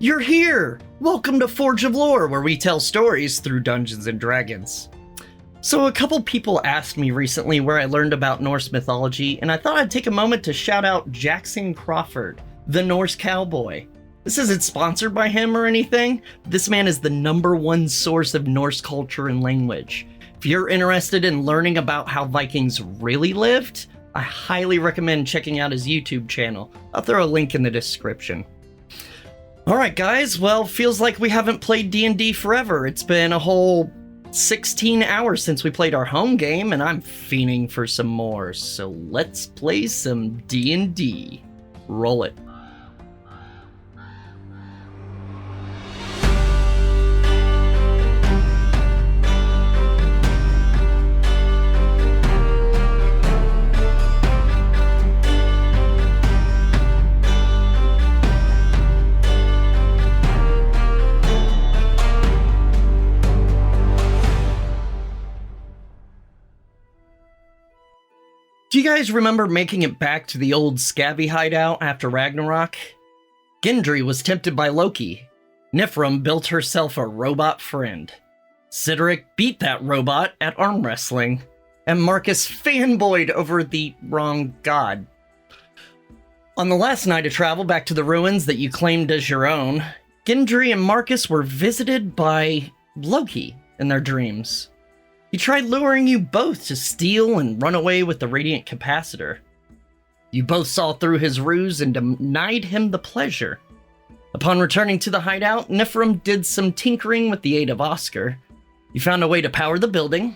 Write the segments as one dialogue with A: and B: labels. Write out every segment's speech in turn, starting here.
A: You're here! Welcome to Forge of Lore, where we tell stories through Dungeons and Dragons. So a couple people asked me recently where I learned about Norse mythology, and I thought I'd take a moment to shout out Jackson Crawford, the Norse cowboy. This isn't sponsored by him or anything. This man is the #1 source of Norse culture and language. If you're interested in learning about how Vikings really lived, I highly recommend checking out his YouTube channel. I'll throw a link in the description. Alright guys, well, feels like we haven't played D&D forever. It's been a whole 16 hours since we played our home game, and I'm fiending for some more. So let's play some D&D. Roll it. Do you guys remember making it back to the old Scabby hideout after Ragnarok? Gendry was tempted by Loki. Nifrim built herself a robot friend. Sideric beat that robot at arm wrestling. And Marcus fanboyed over the wrong god. On the last night of travel back to the ruins that you claimed as your own, Gendry and Marcus were visited by Loki in their dreams. He tried luring you both to steal and run away with the Radiant Capacitor. You both saw through his ruse and denied him the pleasure. Upon returning to the hideout, Nifrim did some tinkering with the aid of Oscar. You found a way to power the building,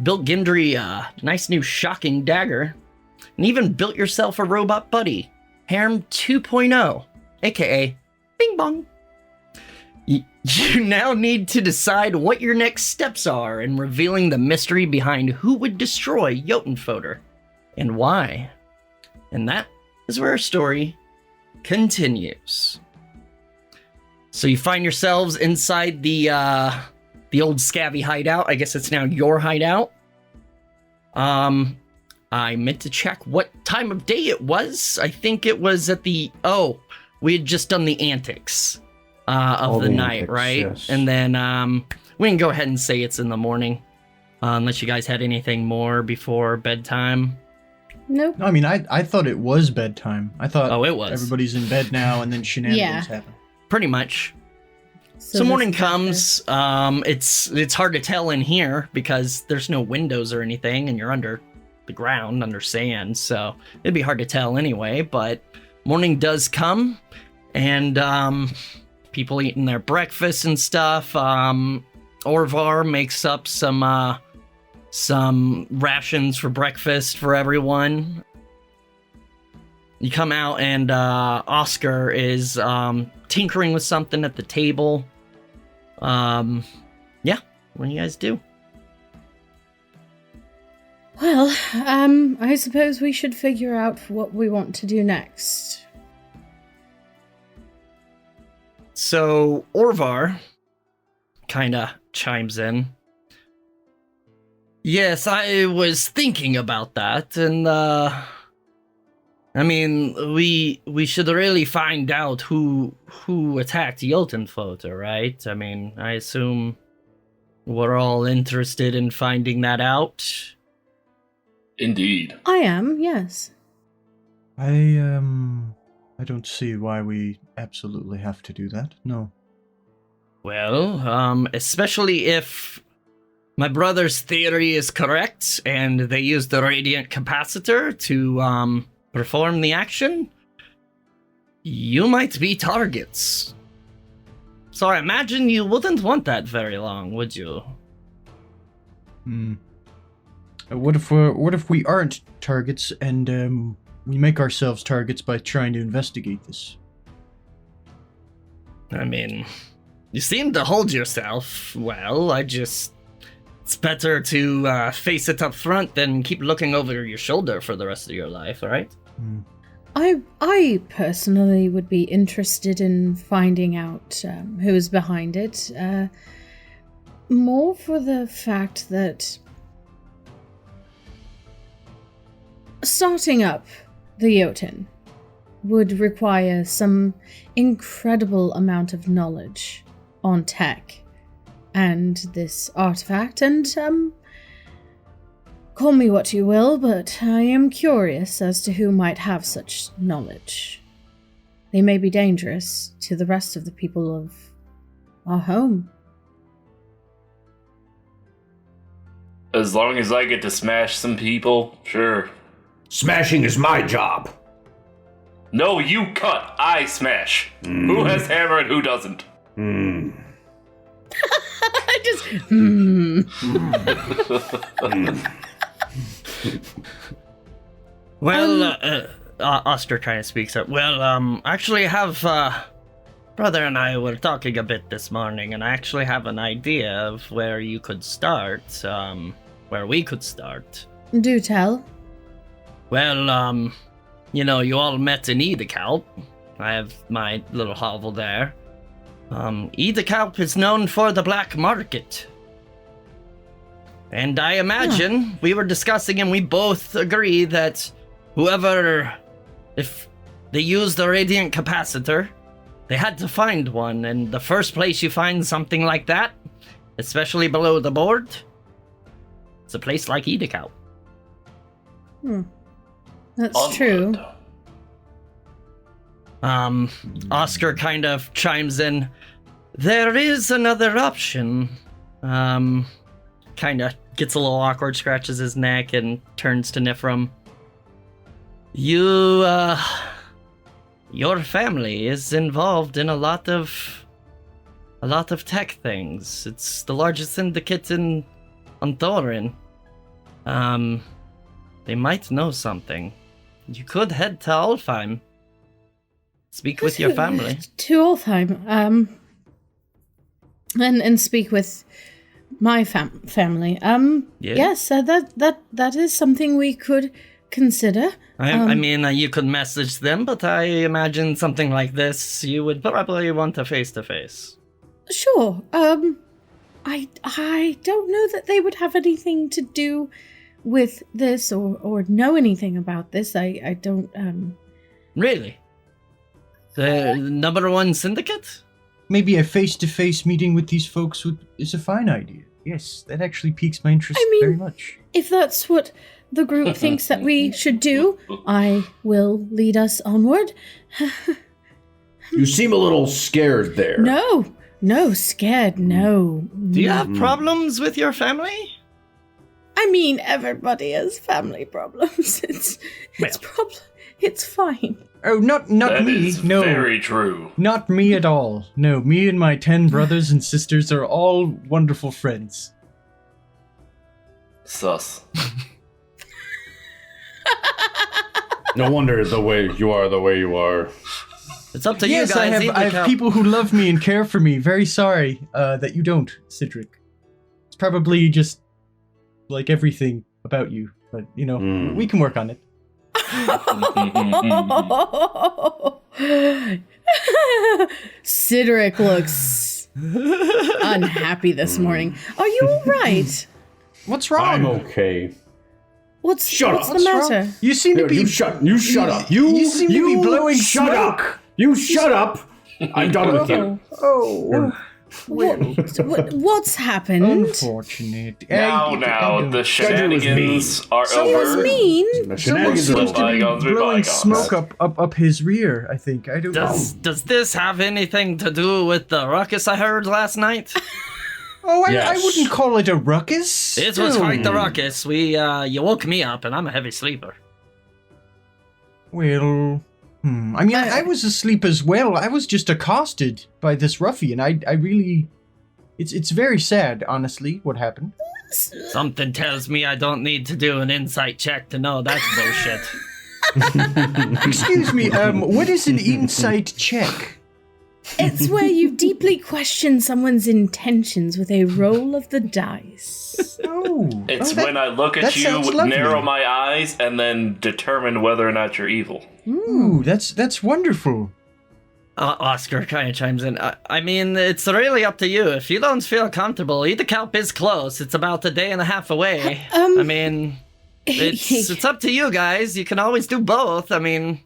A: built Gendry a nice new shocking dagger, and even built yourself a robot buddy, Harem 2.0, aka Bing Bong. You now need to decide what your next steps are in revealing the mystery behind who would destroy Jotunfoder and why. And that is where our story continues. So you find yourselves inside the old Scabby hideout. I guess it's now your hideout. I meant to check what time of day it was. I think it was at we had just done the antics of the night, antics, right? Yes. And then we can go ahead and say it's in the morning, unless you guys had anything more before bedtime.
B: Nope.
C: No, I mean, I thought it was bedtime. I thought
A: it was.
C: Everybody's in bed now, and then shenanigans happen.
A: Pretty much. So morning comes. It's hard to tell in here because there's no windows or anything, and you're under the ground, under sand, so it'd be hard to tell anyway. But morning does come, and people eating their breakfast and stuff. Orvar makes up some rations for breakfast for everyone. You come out and Oscar is tinkering with something at the table. What do you guys do?
B: Well, I suppose we should figure out what we want to do next.
A: So Orvar kinda chimes in. Yes, I was thinking about that, and I mean, we should really find out who attacked Jotunfoder, right? I mean, I assume we're all interested in finding that out.
D: Indeed.
B: I am, yes.
C: I don't see why we absolutely have to do that. No.
A: Well, especially if my brother's theory is correct and they used the Radiant Capacitor to perform the action, you might be targets. So I imagine you wouldn't want that very long, would you?
C: What if we aren't targets and we make ourselves targets by trying to investigate this?
A: I mean, you seem to hold yourself well. It's better to face it up front than keep looking over your shoulder for the rest of your life, alright?
B: I personally would be interested in finding out who is behind it. More for the fact that starting up the Jotun would require some incredible amount of knowledge on tech and this artifact, and call me what you will, but I am curious as to who might have such knowledge. They may be dangerous to the rest of the people of our home.
D: As long as I get to smash some people, sure.
E: Smashing is my job.
D: No, you cut, I smash. Who has hammer and who doesn't?
B: I just...
A: Well, Oscar kind of speaks up. Well, actually have, brother and I were talking a bit this morning, and I actually have an idea of where you could start, where we could start.
B: Do tell.
A: Well, you all met in Edakaup. I have my little hovel there. Edakaup is known for the black market. And I imagine we were discussing and we both agree that if they used the radiant capacitor, they had to find one. And the first place you find something like that, especially below the board, it's a place like Edakaup.
B: That's true.
A: Oscar kind of chimes in. There is another option. Kind of gets a little awkward, scratches his neck, and turns to Nifrim. Your family is involved in a lot of tech things. It's the largest syndicate on Thorin. They might know something. You could head to Alfheim. Speak with your family.
B: To Alfheim, and speak with my family. Yes, that is something we could consider.
A: I mean, you could message them, but I imagine something like this, you would probably want a face-to-face.
B: Sure. I don't know that they would have anything to do with this or know anything about this. I don't,
A: Really? The number one syndicate?
C: Maybe a face-to-face meeting with these folks is a fine idea. Yes, that actually piques my interest very much.
B: If that's what the group thinks that we should do, I will lead us onward.
E: You seem a little scared there.
B: No, scared, no.
A: Do you have problems with your family?
B: I mean, everybody has family problems. It's fine.
C: Oh, not
D: That
C: me.
D: is
C: No,
D: very true.
C: not me at all. No, me and my 10 brothers and sisters are all wonderful friends.
D: Sus.
E: No wonder the way you are.
A: It's up to
C: Yes,
A: you guys.
C: I have people who love me and care for me. Very sorry that you don't, Cedric. It's probably just like everything about you, but we can work on it.
B: Cedric looks unhappy this morning. Are you all right?
C: What's wrong?
E: I'm okay.
B: What's
E: Shut
B: the
E: up.
B: matter?
C: You seem to be.
E: You shut up.
C: You seem to be blowing
E: shut
C: smoke.
E: up. You shut up. I'm done with you.
B: What's happened?
C: Unfortunate.
D: Now, the shenanigans are
B: It was
D: over.
B: mean.
E: The
C: Someone
E: shenanigans
C: seems
E: are
C: to be
D: Bygones be
C: blowing
D: bygones.
C: smoke up his rear, I think. I don't know.
A: Does this have anything to do with the ruckus I heard last night?
C: Oh, I
E: Yes.
C: wouldn't call it a ruckus.
A: It was quite the ruckus. You woke me up, and I'm a heavy sleeper.
C: Well, I mean, I was asleep as well. I was just accosted by this ruffian. I really... It's very sad, honestly, what happened.
A: Something tells me I don't need to do an insight check to know that's bullshit.
C: Excuse me, what is an insight check?
B: It's where you deeply question someone's intentions with a roll of the dice.
C: Oh.
D: It's
C: that-
D: when I look at
C: that
D: you,
C: sounds lovely.
D: narrow my eyes, and then determine whether or not you're evil.
C: Ooh, that's wonderful.
A: Oscar kind of chimes in. I mean, it's really up to you. If you don't feel comfortable, Edakaup is close. It's about a day and a half away. I mean, it's up to you guys. You can always do both. I mean,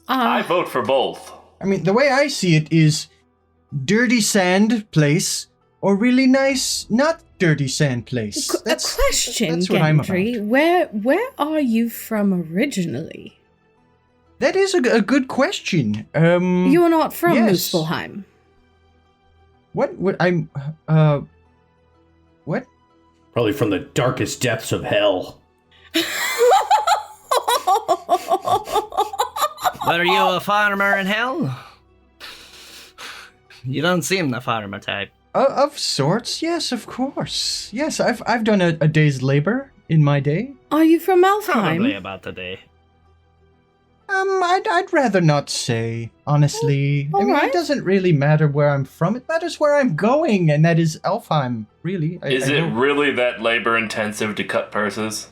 D: I vote for both.
C: I mean, the way I see it is dirty sand place or really nice, not dirty sand place.
B: A question,
C: that's what I'm
B: Gendry.
C: about.
B: Where are you from originally?
C: That is a good question.
B: You are not from
C: yes.
B: Muspelheim.
C: What what?
E: Probably from the darkest depths of hell.
A: Are you a farmer in hell? You don't seem the farmer type.
C: Of sorts, yes, of course. Yes, I've done a day's labor in my day.
B: Are you from
A: Probably
B: Elfheim?
A: about the day.
C: I'd rather not say, honestly. I mean,
B: alright.
C: it doesn't really matter where I'm from. It matters where I'm going, and that is Elfheim, really.
D: Is it really that labor intensive to cut purses?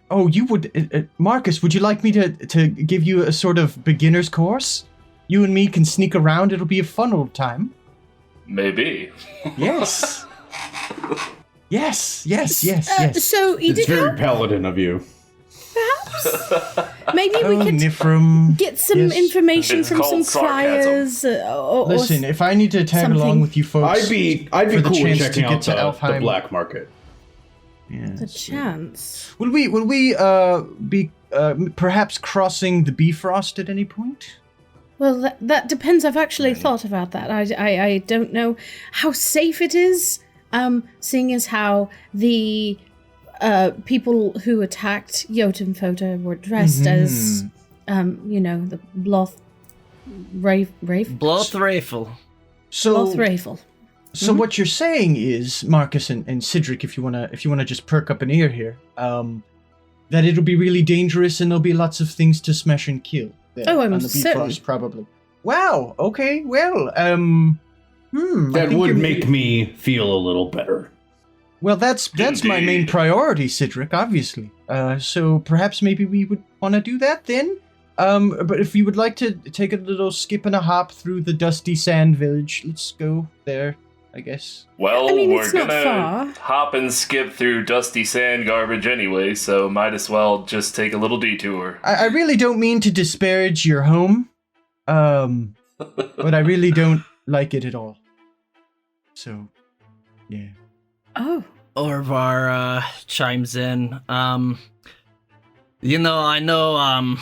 C: Oh, you would... Marcus, would you like me to give you a sort of beginner's course? You and me can sneak around. It'll be a fun old time.
D: Maybe.
C: Yes. yes.
B: So,
E: It's very
B: Edakaup,
E: paladin of you.
B: perhaps? Maybe we
C: Oh,
B: could
C: Nifrim.
B: get some
C: Yes.
B: information
D: It's
B: from some
D: called sarcasm.
B: criers. Or
C: Listen, if I need to tag
B: something.
C: along with you folks...
E: I'd be
C: for the
E: cool with
C: chance to
E: checking
C: get
E: out
C: to
E: the
C: Elfheim.
E: black market.
C: Yes.
B: the chance.
C: Will we be perhaps crossing the Bifrost at any point?
B: Well, that depends. I've actually thought about that. I don't know how safe it is, seeing as how the people who attacked Jotunfoda were dressed as, the Bloth Rafe?
A: Blothrafel.
C: So,
B: Blothrafel.
C: so what you're saying is, Marcus and Cedric, if you wanna just perk up an ear here, that it'll be really dangerous and there'll be lots of things to smash and kill. There,
B: Oh, I'm
C: on the
B: certain.
C: Bifrost, probably. Wow. Okay. Well. I
E: That
C: think
E: would
C: you're-
E: make me feel a little better.
C: Well, that's my main
D: Indeed.
C: priority, Cedric. Obviously. So perhaps maybe we would want to do that then. But if you would like to take a little skip and a hop through the dusty sand village, let's go there, I guess.
D: Well,
B: I mean,
D: we're
B: it's not
D: gonna
B: far.
D: hop and skip through dusty sand garbage anyway, so might as well just take a little detour.
C: I really don't mean to disparage your home, but I really don't like it at all. So, yeah.
B: Oh,
A: Orvar chimes in. I know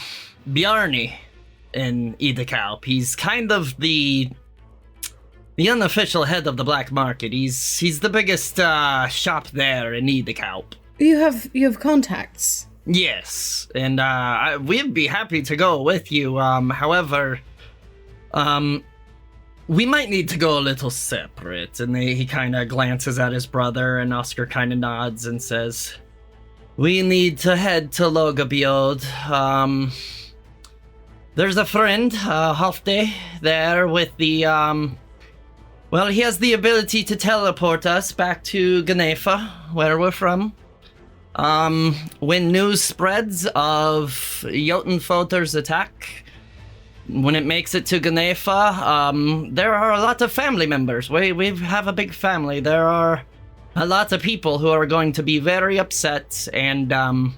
A: Bjarni in Edakaup. He's kind of the unofficial head of the black market. He's the biggest shop there in Edakaup.
B: you have contacts.
A: Yes, and we'd be happy to go with you. However, we might need to go a little separate. And he kind of glances at his brother, and Oscar kind of nods and says, "We need to head to Logabiod. There's a friend, Hofte, there with the well, he has the ability to teleport us back to Ganefa, where we're from. When news spreads of Jotunfoter's attack, when it makes it to Ganefa, there are a lot of family members. We have a big family. There are a lot of people who are going to be very upset, and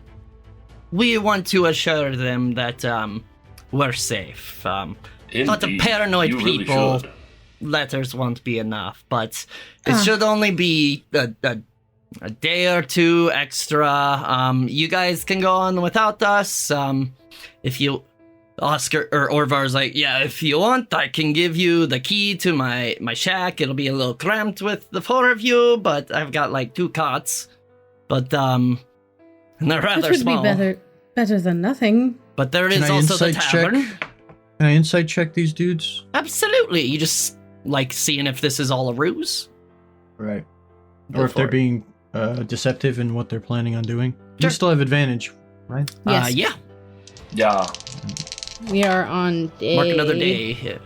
A: we want to assure them that we're safe. A lot of
D: Indeed,
A: paranoid
D: you really
A: people.
D: should.
A: Letters won't be enough, but it should only be a day or two extra. You guys can go on without us. If you, Oscar or Orvar's like, yeah, if you want, I can give you the key to my shack. It'll be a little cramped with the four of you, but I've got like 2 cots. But and they're rather
B: That would
A: small.
B: be better than nothing.
A: But there
C: Can
A: is
C: I
A: also the
C: insight
A: tavern.
C: check? Can I insight check these dudes?
A: Absolutely. You just like seeing if this is all a ruse.
C: Right.
A: Go
C: Or if
A: for
C: they're
A: it.
C: being deceptive in what they're planning on doing.
A: Sure.
C: You still have advantage, right?
B: Yes.
A: Yeah.
D: Yeah.
B: We are on day.
A: Mark another day. Yeah.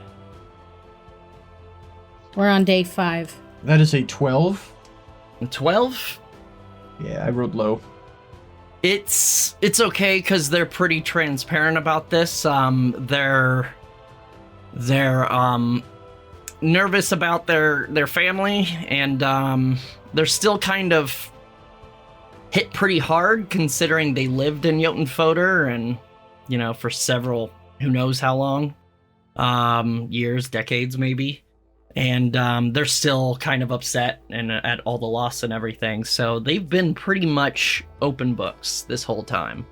B: We're on day 5.
C: That is a 12.
A: 12?
C: Yeah, I rolled low.
A: It's okay because they're pretty transparent about this. They're nervous about their family, and they're still kind of hit pretty hard considering they lived in Jotunfoder and for several who knows how long, years, decades maybe, and they're still kind of upset and at all the loss and everything. So they've been pretty much open books this whole time.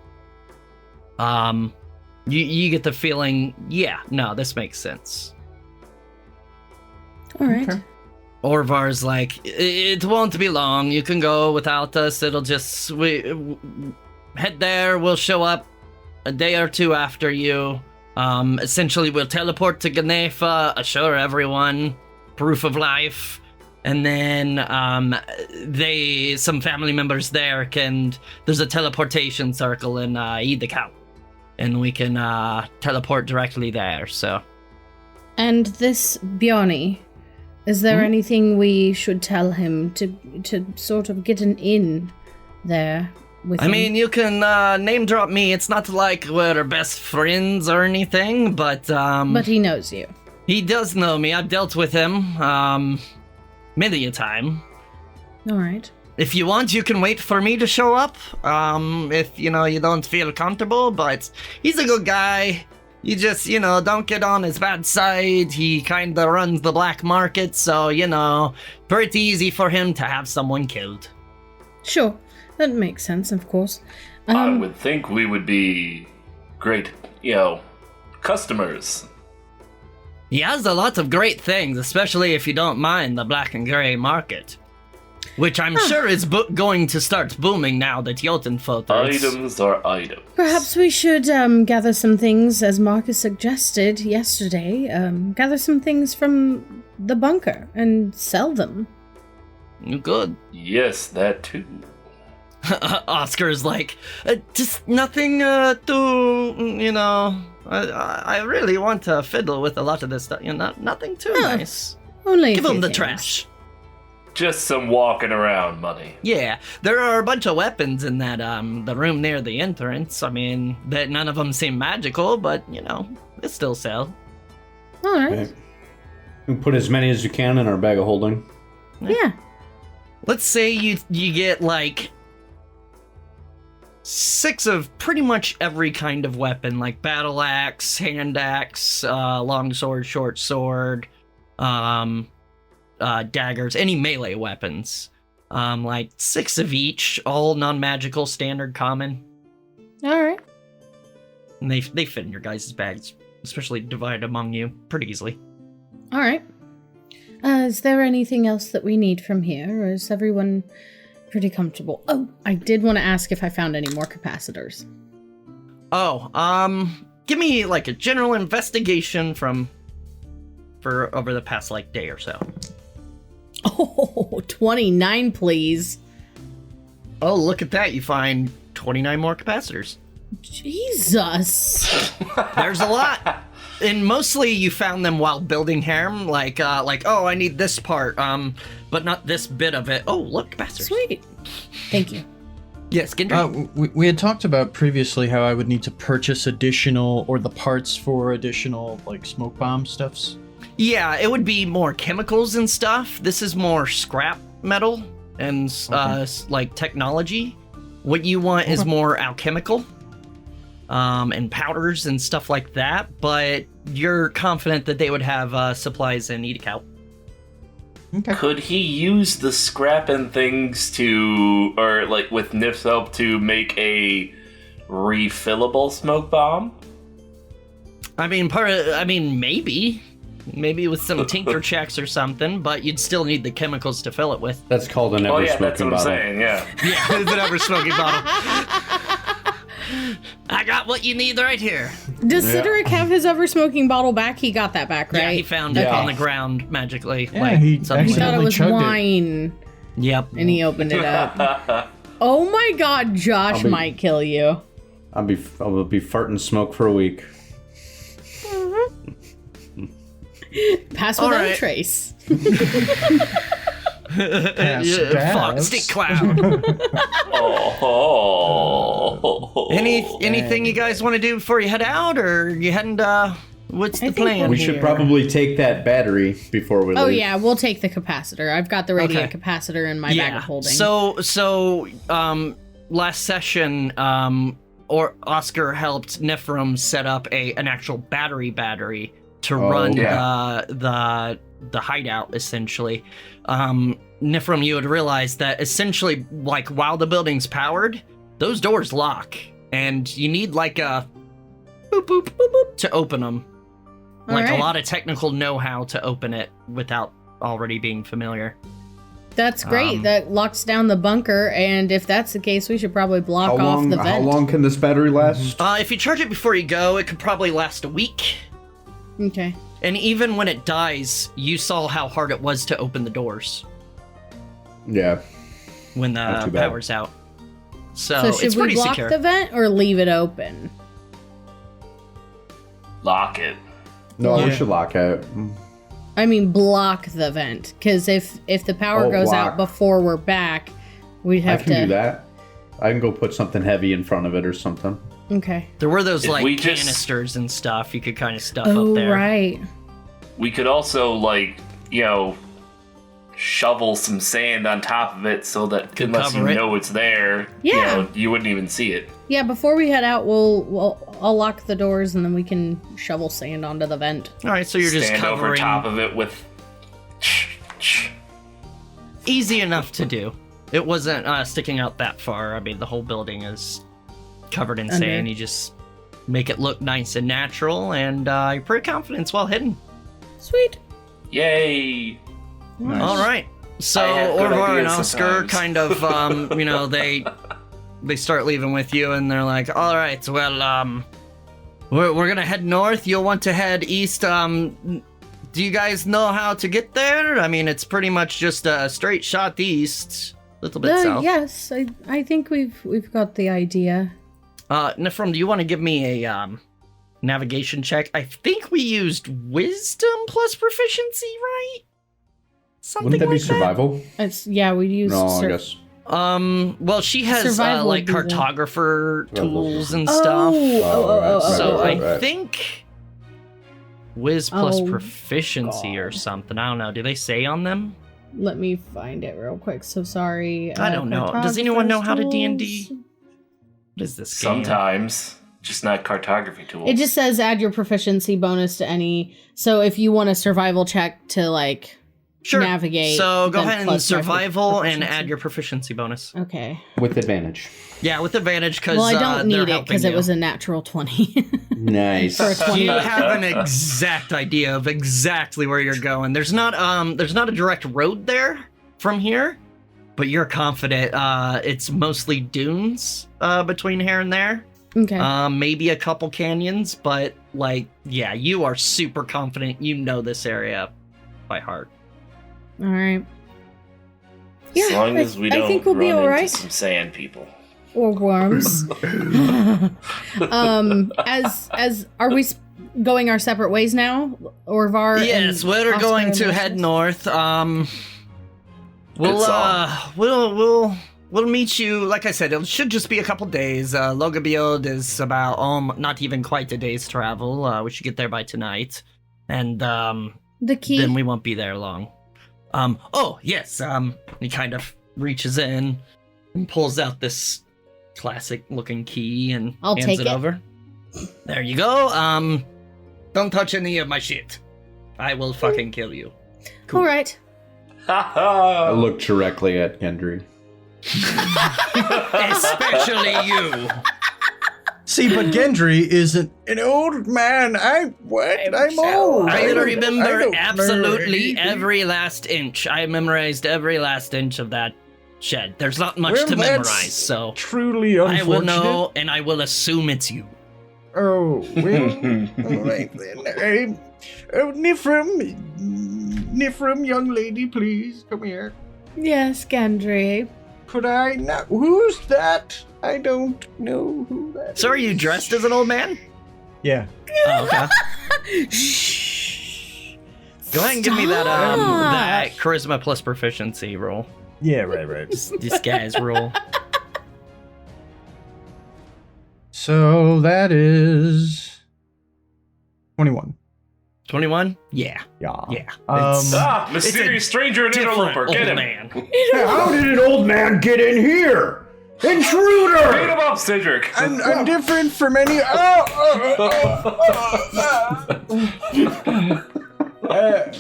A: You get the feeling, yeah, no, this makes sense.
B: All right.
C: Okay.
A: Orvar's like, it won't be long. You can go without us. It'll just head there. We'll show up a day or two after you. Essentially, we'll teleport to Ganefa, assure everyone proof of life, and then some family members there there's a teleportation circle in Edakaup, and we can teleport directly there. So,
B: And this Bjarni, is there anything we should tell him to sort of get an in there with him?
A: I mean, you can name drop me. It's not like we're best friends or anything, but
B: he knows you.
A: he does know me. I've dealt with him many a time.
B: All right.
A: If you want, you can wait for me to show up. If you don't feel comfortable, but he's a good guy. You just, don't get on his bad side. He kind of runs the black market, so, pretty easy for him to have someone killed.
B: Sure. That makes sense, of course.
D: I would think we would be great, customers.
A: He has a lot of great things, especially if you don't mind the black and gray market. Which I'm sure is going to start booming now that Jotunfold is.
D: Items are items.
B: Perhaps we should gather some things, as Marcus suggested yesterday. Gather some things from the bunker and sell them.
A: Good.
D: Yes, that too.
A: Oscar's like, just nothing I really want to fiddle with a lot of this stuff. Nothing too nice.
B: Only
A: Give
B: a
A: him
B: few
A: the
B: things.
A: trash.
D: Just some walking around money.
A: Yeah, there are a bunch of weapons in that the room near the entrance. I mean, that none of them seem magical, but they still sell.
B: All right.
E: Okay. You can put as many as you can in our bag of holding.
B: Yeah.
A: Let's say you get like 6 of pretty much every kind of weapon, like battle axe, hand axe, long sword, short sword, daggers, any melee weapons. Like 6 of each, all non-magical, standard, common.
B: All right.
A: And they fit in your guys' bags, especially divided among you pretty easily.
B: All right. Is there anything else that we need from here, or is everyone pretty comfortable? Oh, I did want to ask if I found any more capacitors.
A: Oh, give me like a general investigation for over the past like day or so.
B: Oh, 29, please.
A: Oh, look at that. You find 29 more capacitors.
B: Jesus.
A: There's a lot. And mostly you found them while building harem, like, oh, I need this part, but not this bit of it. Oh, look, capacitors.
B: Sweet. Thank you.
A: Yes, Gendry.
C: We had talked about previously how I would need to purchase additional, or the parts for additional, like, smoke bomb stuffs.
A: Yeah, it would be more chemicals and stuff. This is more scrap metal and, like, technology. What you want is more alchemical. And powders and stuff like that, but you're confident that they would have supplies in Edakaup.
C: Okay.
D: Could he use the scrap and things or like with Nif's help, to make a refillable smoke bomb?
A: I mean, maybe with some tinker checks or something, but you'd still need the chemicals to fill it with.
E: That's called an ever smoking
D: that's what
E: bottle.
D: I'm saying, yeah.
A: Yeah, it's an ever smoking bottle. I got what you need right here.
B: Does Sideric have his ever smoking bottle back? He got that back, right?
A: Yeah, he found it on the ground magically.
C: Yeah, he
A: suddenly.
B: He thought it was
C: chugged it.
B: wine,
A: Yep.
B: and he opened it up. Oh my god, Josh might kill you.
E: I'll be farting smoke for a week.
B: Pass
A: All
B: without
A: right.
B: a trace.
A: Fog stick cloud. Anything you guys want to do before you head out, or you heading what's the
B: think
A: plan?
E: We should
A: here?
E: probably take that battery before we leave.
B: Oh yeah, we'll take the capacitor. I've got the radiant capacitor in my bag of holding.
A: So last session, or Oscar helped Nifrim set up an actual battery to run the hideout, essentially. Nifrim, you would realize that essentially, like, while the building's powered, those doors lock, and you need like a boop boop boop boop to open them. A lot of technical know-how to open it without already being familiar.
B: That's great. That locks down the bunker, and if that's the case, we should probably block off the vent.
E: How long can this battery last?
A: If you charge it before you go, it could probably last a week.
B: Okay.
A: And even when it dies, you saw how hard it was to open the doors.
E: Yeah.
A: When the power's out. So
B: should
A: it's
B: we
A: pretty
B: block
A: secure.
B: the vent or leave it open?
D: Lock it.
E: No, we should lock it.
B: I mean, block the vent, because if the power goes out before we're back, we'd have to...
E: I can do that. I can go put something heavy in front of it or something.
B: Okay.
A: There were those, canisters and stuff you could kind of stuff up there.
B: Oh, right.
D: We could also, shovel some sand on top of it so that unless you know it's there, you wouldn't even see it.
B: Yeah, before we head out, I'll lock the doors and then we can shovel sand onto the vent.
A: All right, so you're just
D: stand
A: covering...
D: over top of it with...
A: Easy enough to do. It wasn't sticking out that far. I mean, the whole building is covered in sand. You just make it look nice and natural, and you're pretty confident while hidden.
B: Sweet.
D: Yay!
A: Nice. All right. So Orvar and Oscar kind of, they start leaving with you, and they're like, "All right, well, we're gonna head north. You'll want to head east. Do you guys know how to get there? I mean, it's pretty much just a straight shot east, a little bit south."
B: Yes, I think we've got the idea.
A: Nifrim, do you want to give me a navigation check? I think we used wisdom plus proficiency, right? Something
E: Wouldn't that be
A: like
E: survival?
B: We use.
E: No, I guess.
A: Well, she has cartographer tools and stuff.
B: Oh,
A: I think Wiz plus proficiency or something. I don't know. Do they say on them?
B: Let me find it real quick. So sorry.
A: I don't know. Does anyone know how to D&D? What is this game?
D: Sometimes. Just not cartography tools.
B: It just says add your proficiency bonus to any. So if you want a survival check to navigate.
A: So go ahead and survival and add your proficiency bonus.
B: Okay.
E: With advantage.
A: Yeah, with advantage because
B: I don't need it because it was a natural 20.
E: Nice.
B: For a 20.
A: You have an exact idea of exactly where you're going. There's not a direct road there from here, but you're confident it's mostly dunes between here and there.
B: Okay.
A: Maybe a couple canyons, but you are super confident you know this area by heart.
B: All right.
D: As long as we don't
B: think we'll
D: run
B: be all right.
D: into some sand people.
B: Or worms. As are we going our separate ways now? Orvar?
A: Yes, we're
B: Oscar
A: going to head north. We'll meet you. Like I said, it should just be a couple days. Logabiod is about not even quite a day's travel. We should get there by tonight, and
B: the key.
A: Then we won't be there long. Oh yes. He kind of reaches in and pulls out this classic-looking key and hands it over. There you go. Don't touch any of my shit. I will fucking kill you.
B: Cool. All right.
E: I look directly at Gendry.
A: Especially you.
C: See, but Gendry isn't an old man. I'm old.
A: I remember absolutely every last inch. I memorized every last inch of that shed. There's not much to memorize, so
C: truly unfortunate.
A: I will know, and I will assume it's you.
C: Oh, well, all right then. Nifrim, young lady, please come here.
B: Yes, Gendry.
C: Could I not? Who's that? I don't know who that is.
A: So are you dressed as an old man?
C: Yeah.
A: Oh, okay.
B: Shh.
A: Go ahead and give me that charisma plus proficiency roll.
C: Yeah, right.
A: Disguise roll.
C: So that is 21.
A: 21? Yeah.
C: Yeah.
D: Mysterious stranger and interloper. Get him.
A: Man.
E: How did an old man get in here? Intruder!
D: Beat him up, Cedric!
C: I'm different from any.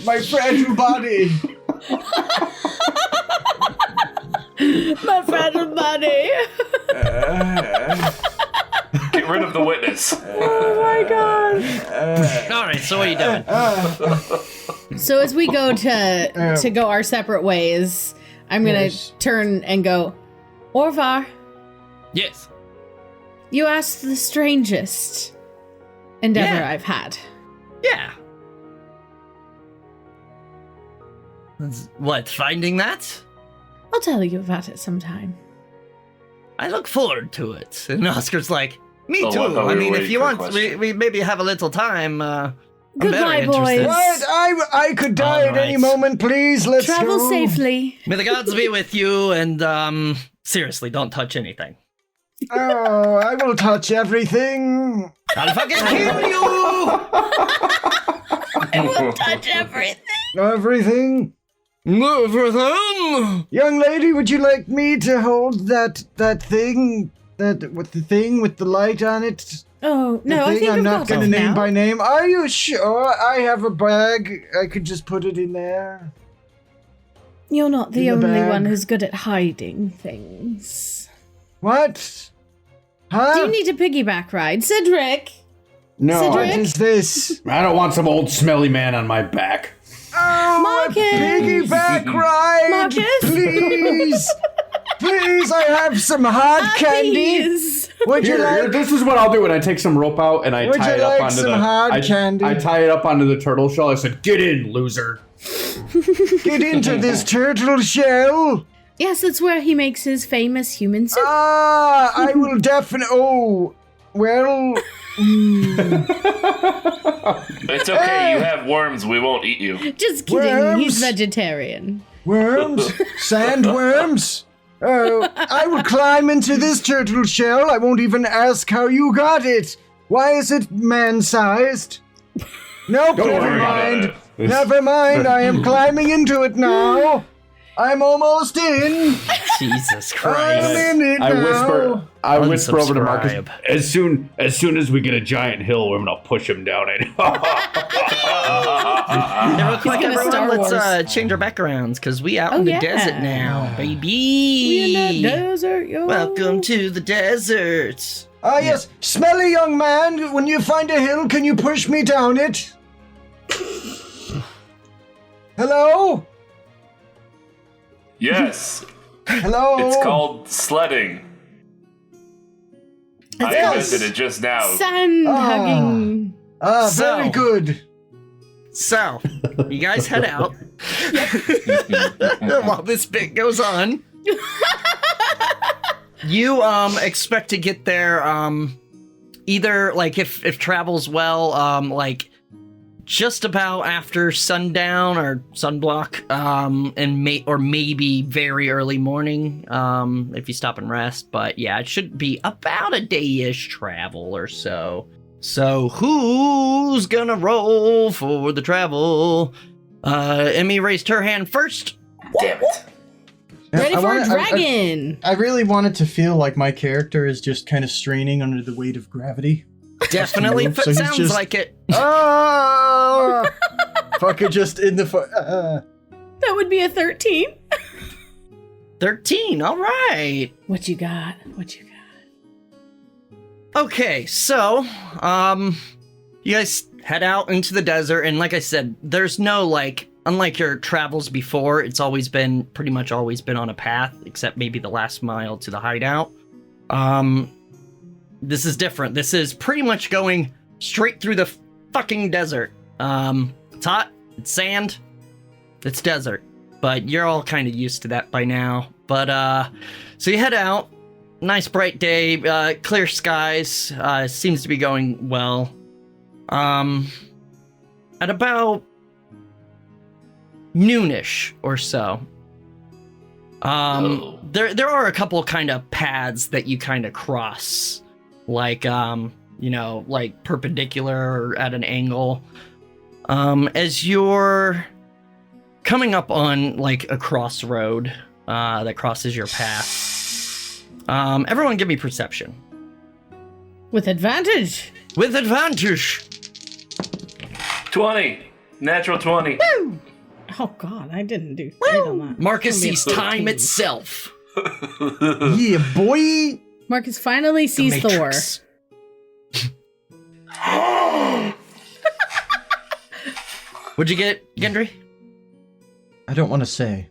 C: My fragile body.
B: My fragile body.
D: Get rid of the witness.
B: Oh my god.
A: All right, so what are you doing?
B: So as we go to go our separate ways, I'm gonna turn and go, Orvar,
A: Yes.
B: you asked the strangest endeavor
A: Yeah.
B: I've had.
A: Yeah. What, finding that?
B: I'll tell you about it sometime.
A: I look forward to it. And Oscar's like, me
D: Oh,
A: too.
D: I thought we
A: I
D: were
A: mean, if
D: waiting
A: you
D: for a
A: want,
D: question.
A: we maybe have a little time. I'm
B: Goodbye,
A: very interested.
B: boys.
C: What? I could die at any
A: All right.
C: moment, please. Let's
B: Travel
C: go.
B: safely.
A: May the gods be with you, and seriously, don't touch anything.
C: Oh, I will touch everything.
A: I'll fucking kill you!
B: I will touch everything.
C: Everything.
A: Everything!
C: Young lady, would you like me to hold that thing? With the thing with the light on it?
B: Oh,
C: The
B: no, I
C: thing
B: think
C: I'm
B: I've
C: not
B: got
C: gonna
B: it
C: name
B: now.
C: by name. Are you sure? I have a bag. I could just put it in there.
B: You're not the
C: In the
B: only
C: bag.
B: one who's good at hiding things.
C: What? Huh?
B: Do you need a piggyback ride? Cedric!
E: No,
C: What
B: Cedric?
C: is this?
E: I don't want some old smelly man on my back.
C: Oh,
B: Marcus!
C: a piggyback ride!
B: Marcus?
C: Please! Please, I have some hard candy.
B: Please.
C: Would you
E: Here,
C: like?
E: this is what I'll do when I take some rope out and I
C: Would
E: tie
C: you
E: it up
C: like
E: onto
C: some
E: the
C: hard candy?
E: I tie it up onto the turtle shell. I said, "Get in, loser."
C: Get into this turtle shell?
B: Yes, that's where he makes his famous human soup.
C: Ah, I will definitely. Oh, well.
D: It's okay, you have worms, we won't eat you.
B: Just kidding, he's
C: worms.
B: vegetarian.
C: Worms? Sandworms? Oh, I will climb into this turtle shell. I won't even ask how you got it. Why is it man-sized? Nope,
E: Don't
C: never
E: worry about
C: mind.
D: it.
C: Never mind, I am climbing into it now. I'm almost in.
A: Jesus
C: I'm
A: Christ.
C: in it
E: I
C: now.
E: whisper over to Marcus.
A: Unsubscribe.
E: As soon as we get a giant hill, we're gonna push him down.
A: Hey, real quick,
B: gonna
A: everyone,
B: Star
A: let's
B: Wars.
A: change our backgrounds, because we out
B: Oh,
A: in the
B: yeah.
A: desert now, baby.
B: We in the desert, yo.
A: Welcome to the desert.
C: Ah, yes. Smelly young man, when you find a hill, can you push me down it? Hello?
D: Yes,
C: Hello?
D: it's called sledding. I
C: Yes.
D: invented it just now.
B: Sand hugging.
C: Ah,
A: So-
C: very good.
A: So, you guys head out while this bit goes on. You expect to get there either like if travel's well, like just about after sundown or sunblock, and maybe very early morning, if you stop and rest. But yeah, it should be about a day-ish travel or so. So who's gonna roll for the travel? Emmy raised her hand first.
D: Damn it.
B: Ready
C: I
B: for
C: wanna-
B: a dragon.
C: I really wanted to feel like my character is just kind of straining under the weight of gravity.
A: Definitely
C: So he's
A: sounds
C: just-
A: like it.
C: Ah! Fucker just in the
B: That would be a 13.
A: 13, all right.
B: What you got? What you got?
A: Okay, so, you guys head out into the desert, and like I said, there's no, like, unlike your travels before, it's pretty much always been on a path, except maybe the last mile to the hideout. This is different. This is pretty much going straight through the fucking desert. It's hot, it's sand, it's desert, but you're all kind of used to that by now. But, so you head out. Nice bright day, clear skies, seems to be going well. At about noonish or so.
D: Oh.
A: There are a couple kind of paths that you kind of cross, like like perpendicular or at an angle. As you're coming up on like a crossroad that crosses your path, Everyone give me perception.
B: With advantage.
A: With advantage.
D: 20. Natural 20.
B: Woo! Oh god, I didn't do great on that.
A: Marcus
B: It's
A: sees
B: gonna be a
A: time
B: 13.
A: itself.
C: Yeah, boy.
B: Marcus finally sees Thor.
A: Matrix. What'd you get, Gendry?
C: I don't want to say.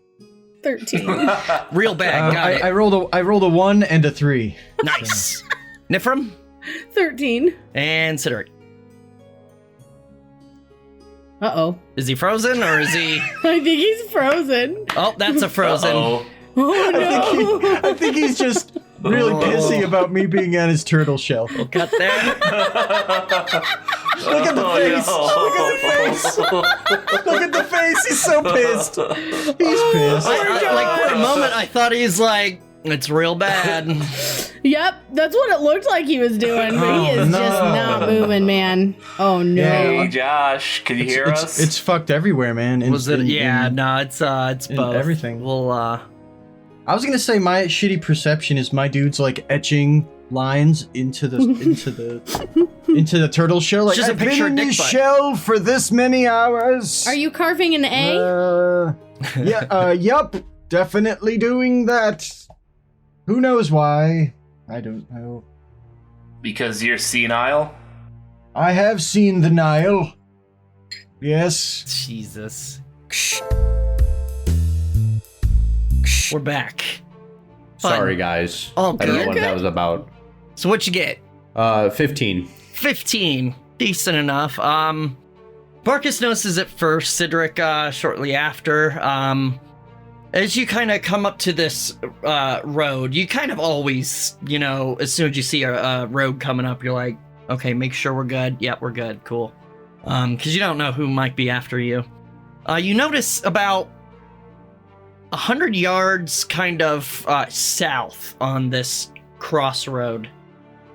B: 13.
A: Real bad. Got it.
C: I rolled a 1 and a 3.
A: Nice. Nifrim
B: 13.
A: and Cedric.
B: Uh-oh.
A: Is he frozen or is he?
B: I think he's frozen.
A: Oh, that's a frozen.
D: Uh-oh.
B: Oh no.
C: I think he's just really pissy about me being on his turtle shell.
A: We'll cut there.
C: Look at the face. Look at the face. Look at the face. He's so pissed. He's pissed.
A: Like for a moment, I thought he's like, it's real bad.
B: Yep, that's what it looked like he was doing, but he is just not moving, man. Oh no.
D: Hey, Josh, can you hear us?
C: It's fucked everywhere, man.
A: Was it? Yeah, no, it's
C: in
A: both.
C: everything.
A: We'll
C: I was gonna say my shitty perception is my dude's like etching lines into the into the turtle shell. Like,
A: just a
C: I've
A: picture
C: been
A: of
C: in
A: Dick
C: this
A: Butt.
C: shell for this many hours.
B: Are you carving an A?
C: Yup, definitely doing that. Who knows why? I don't know.
D: Because you're senile?
C: I have seen the Nile. Yes.
A: Jesus. We're back. Fun.
E: Sorry, guys.
A: All
E: I don't know
A: good.
E: what that was about.
A: So what you get?
E: 15.
A: 15. Decent enough. Marcus notices it first, Cedric shortly after. As you kind of come up to this road, you kind of always, as soon as you see a road coming up, you're like, okay, make sure we're good. Yep, we're good. Cool. Because you don't know who might be after you. You notice about 100 yards kind of south on this crossroad,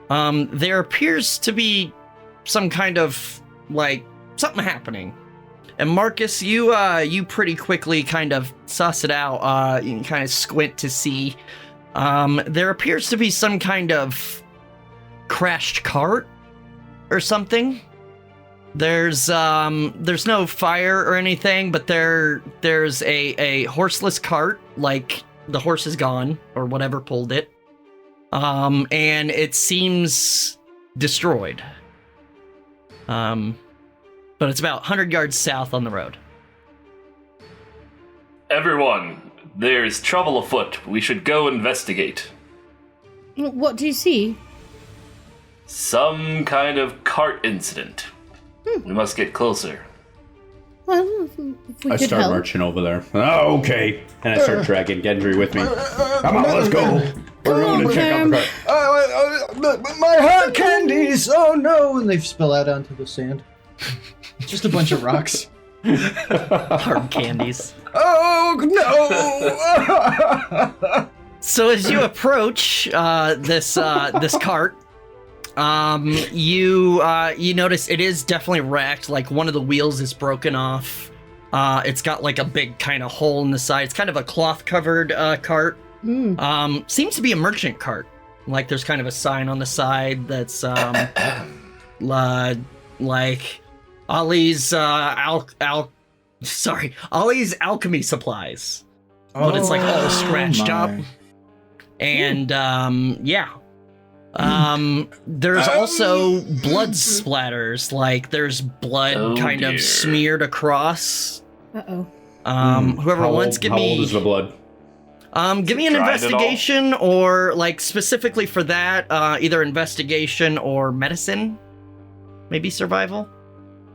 A: there appears to be some kind of, something happening. And Marcus, you pretty quickly kind of suss it out. You can kind of squint to see. There appears to be some kind of crashed cart or something. There's no fire or anything, but there's a horseless cart, like the horse is gone or whatever pulled it. And it seems destroyed. But it's about 100 yards south on the road.
D: Everyone, there's trouble afoot. We should go investigate.
B: What do you see?
D: Some kind of cart incident. We must get closer.
B: Well, if we
E: I
B: could
E: start
B: help.
E: marching over there. Oh, okay. And I start dragging Gendry with me. Come on, let's go. We're going to check out the cart.
C: My hard candies! Oh no! And they spill out onto the sand. Just a bunch of rocks.
A: Hard candies.
C: Oh no!
A: So as you approach this cart, you notice it is definitely wrecked. Like one of the wheels is broken off. It's got like a big kind of hole in the side. It's kind of a cloth covered cart. Seems to be a merchant cart. Like there's kind of a sign on the side that's like Ollie's Ollie's alchemy supplies. But it's like all scratched up. And there's also blood splatters. Like there's blood kind of smeared across.
B: Uh-oh.
A: Whoever wants, give
E: how
A: me.
E: old is the blood?
A: Give me an
D: Dried it all?
A: investigation, or like specifically for that, either investigation or medicine, maybe survival.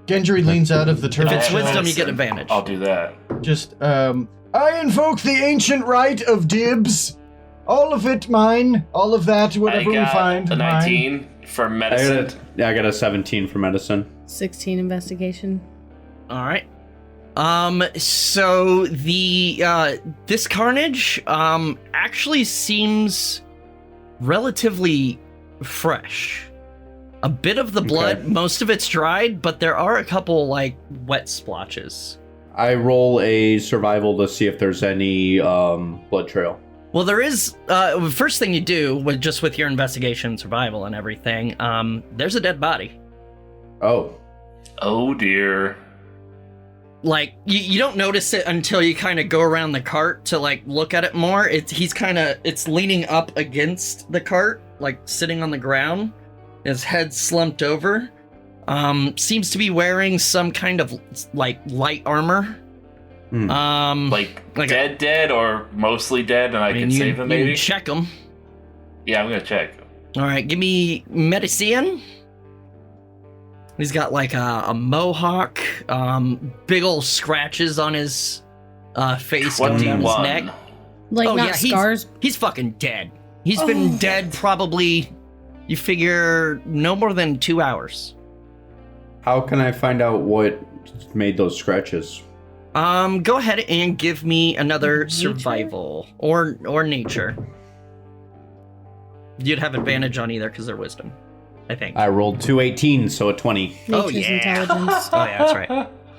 C: Gendry leans out of the turtle
A: If it's
C: shell.
A: wisdom, you get advantage.
D: I'll do that.
C: Just, I invoke the ancient right of dibs. All of it mine. All of that, whatever
D: I got
C: we find,
D: a
C: mine.
D: 19 for medicine.
E: I got a 17 for medicine.
B: 16 investigation.
A: All right. So the this carnage actually seems relatively fresh. A bit of the blood, most of it's dried, but there are a couple like wet splotches.
E: I roll a survival to see if there's any blood trail.
A: Well, there is, first thing you do, with your investigation, survival, and everything, there's a dead body.
E: Oh.
D: Oh, dear.
A: Like, you don't notice it until you kind of go around the cart to, like, look at it more. It's leaning up against the cart, like, sitting on the ground. His head slumped over. Seems to be wearing some kind of, like, light armor.
D: Like dead or mostly dead, and I can save him, maybe?
A: You can check him.
D: Yeah, I'm gonna check.
A: Alright, give me medicine. He's got like a mohawk, big old scratches on his face going down his neck.
B: Like, scars?
A: He's fucking dead. He's been dead probably, you figure, no more than 2 hours.
E: How can I find out what made those scratches?
A: Go ahead and give me another survival or nature. You'd have advantage on either because they're wisdom, I think.
E: I rolled 2 18, so a 20.
B: Nature's intelligence.
A: Oh yeah, that's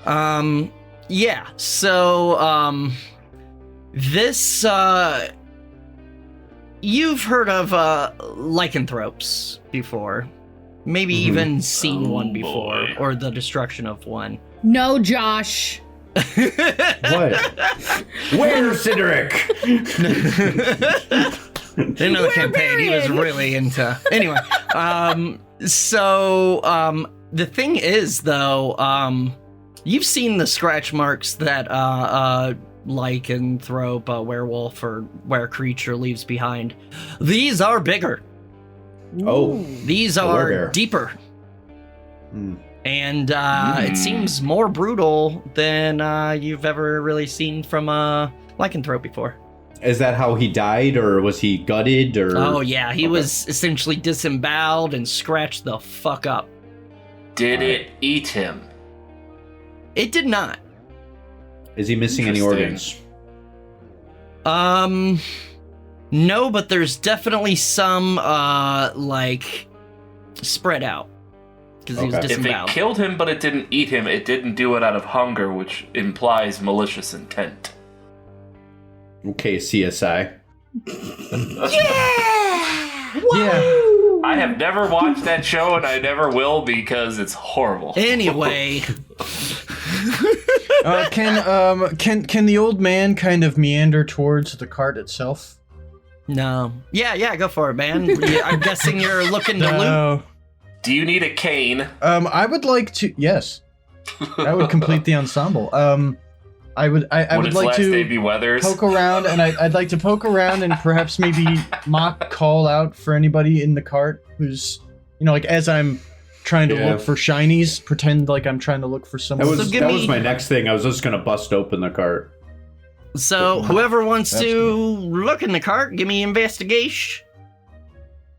A: right. Yeah. So, this you've heard of lycanthropes before, maybe even seen one before, or the destruction of one.
B: No, Josh.
E: What? Where, Cedric?
A: Didn't know the campaign. He was really into. Anyway, the thing is, though, you've seen the scratch marks that lycanthrope, werewolf, or were-creature leaves behind. These are bigger.
E: Oh,
A: these are deeper. And it seems more brutal than you've ever really seen from a lycanthrope before.
E: Is that how he died, or was he gutted, or?
A: Oh yeah, he was essentially disemboweled and scratched the fuck up.
D: Did it eat him?
A: It did not.
E: Is he missing any organs?
A: No, but there's definitely some spread out. Because he was disemboweled.
D: If it killed him but it didn't eat him, it didn't do it out of hunger, which implies malicious intent.
E: Okay, CSI.
C: Yeah.
D: I have never watched that show, and I never will because it's horrible.
A: Anyway.
C: Can the old man kind of meander towards the cart itself?
A: No. Yeah, go for it, man. I'm guessing you're looking to loot.
D: Do you need a cane?
C: I would like to. Yes, that would complete the ensemble. I would like to poke around, and I'd like to poke around and perhaps maybe mock call out for anybody in the cart who's, like as I'm trying to look for shinies, pretend like I'm trying to look for someone.
E: That was my next thing. I was just gonna bust open the cart.
A: So whoever wants to look in the cart, give me investigation.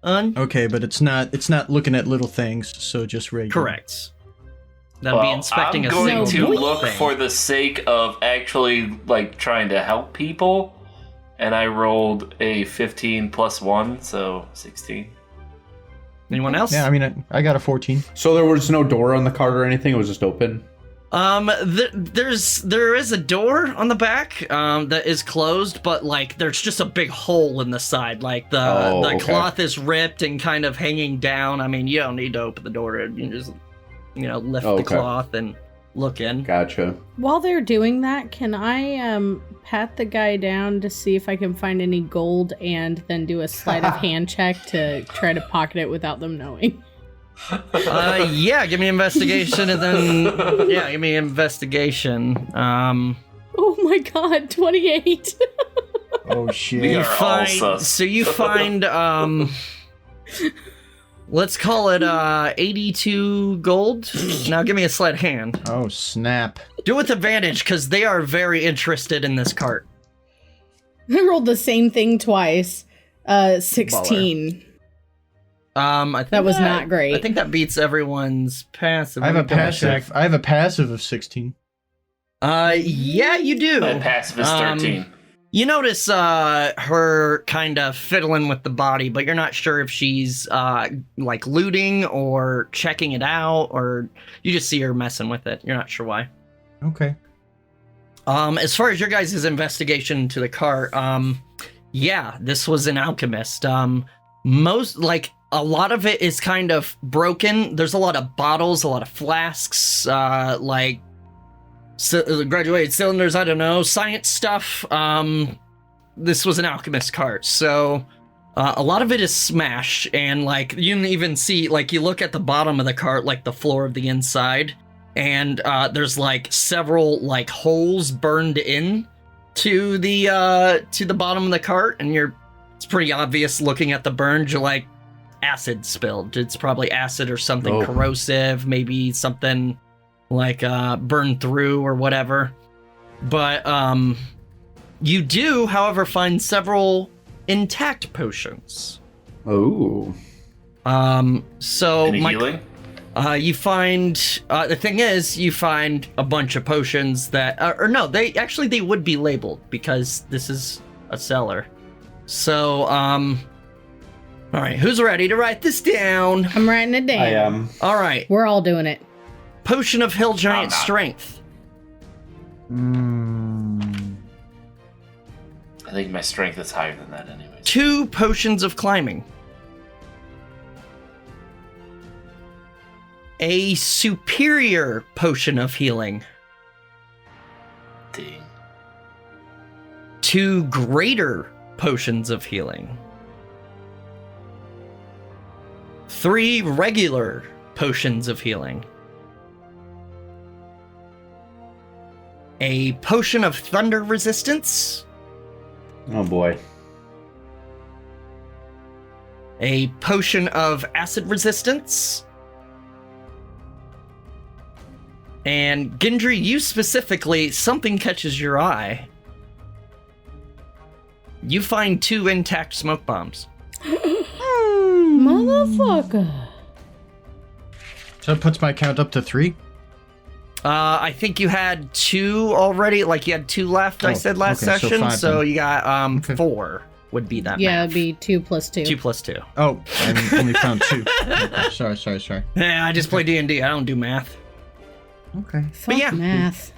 C: Okay, but it's not looking at little things, so just regular.
A: Correct. That'd be inspecting
D: I'm going to look for the sake of actually trying to help people, and I rolled a 15 plus 1, so 16.
A: Anyone else?
C: Yeah, I mean I got a 14.
E: So there was no door on the cart or anything. It was just open.
A: There is a door on the back that is closed, but there's just a big hole in the side. The cloth is ripped and kind of hanging down. I mean, you don't need to open the door. You just lift the cloth and look in.
E: Gotcha.
B: While they're doing that, can I pat the guy down to see if I can find any gold and then do a sleight of hand check to try to pocket it without them knowing?
A: Yeah, give me investigation and then give me investigation.
B: Oh my god, 28.
C: Oh shit.
D: We are all sus.
A: So you find let's call it 82 gold. Now give me a sleight of hand.
C: Oh snap.
A: Do it with advantage because they are very interested in this cart.
B: I rolled the same thing twice. 16.
A: I think
B: that was not great.
A: I think that beats everyone's passive.
C: I have a passive of 16.
A: Yeah, you do.
D: My passive is 13.
A: You notice her kind of fiddling with the body, but you're not sure if she's looting or checking it out, or you just see her messing with it. You're not sure why.
C: Okay.
A: As far as your guys' investigation to the cart, Yeah, this was an alchemist. A lot of it is kind of broken. There's a lot of bottles, a lot of flasks, graduated cylinders, I don't know, science stuff. This was an alchemist cart, so a lot of it is smash, and like you can even see, like you look at the bottom of the cart, like the floor of the inside, and there's like several like holes burned in to the bottom of the cart, and it's pretty obvious looking at the burns. You're like, acid spilled. It's probably acid or something corrosive, maybe something like burned through or whatever. But you do, however, find several intact potions.
E: Oh.
A: So
D: Any healing?
A: You find the thing is, you find a bunch of potions that they would be labeled because this is a cellar. So all right, who's ready to write this down?
B: I'm writing it down.
E: I am.
A: All right.
B: We're all doing it.
A: Potion of Hill Giant Strength.
D: I think my strength is higher than that anyways.
A: 2 potions of climbing. A superior potion of healing.
D: Dang.
A: 2 greater potions of healing. 3 regular potions of healing. A potion of thunder resistance.
E: Oh boy.
A: A potion of acid resistance. And Gendry, you specifically, something catches your eye. You find 2 intact smoke bombs.
B: Motherfucker.
C: So that puts my count up to 3?
A: I think you had 2 already, like you had 2 left, I said last
C: okay, so
A: session,
C: 5
A: so
C: then.
A: you got
C: Okay.
A: 4 would be that
B: Yeah,
A: math.
B: it'd be 2 plus 2.
A: 2 plus 2.
C: Oh, I only found 2. Okay, sorry.
A: Yeah, I just play D&D, I don't do math.
C: Okay.
B: Fuck
A: yeah.
B: math.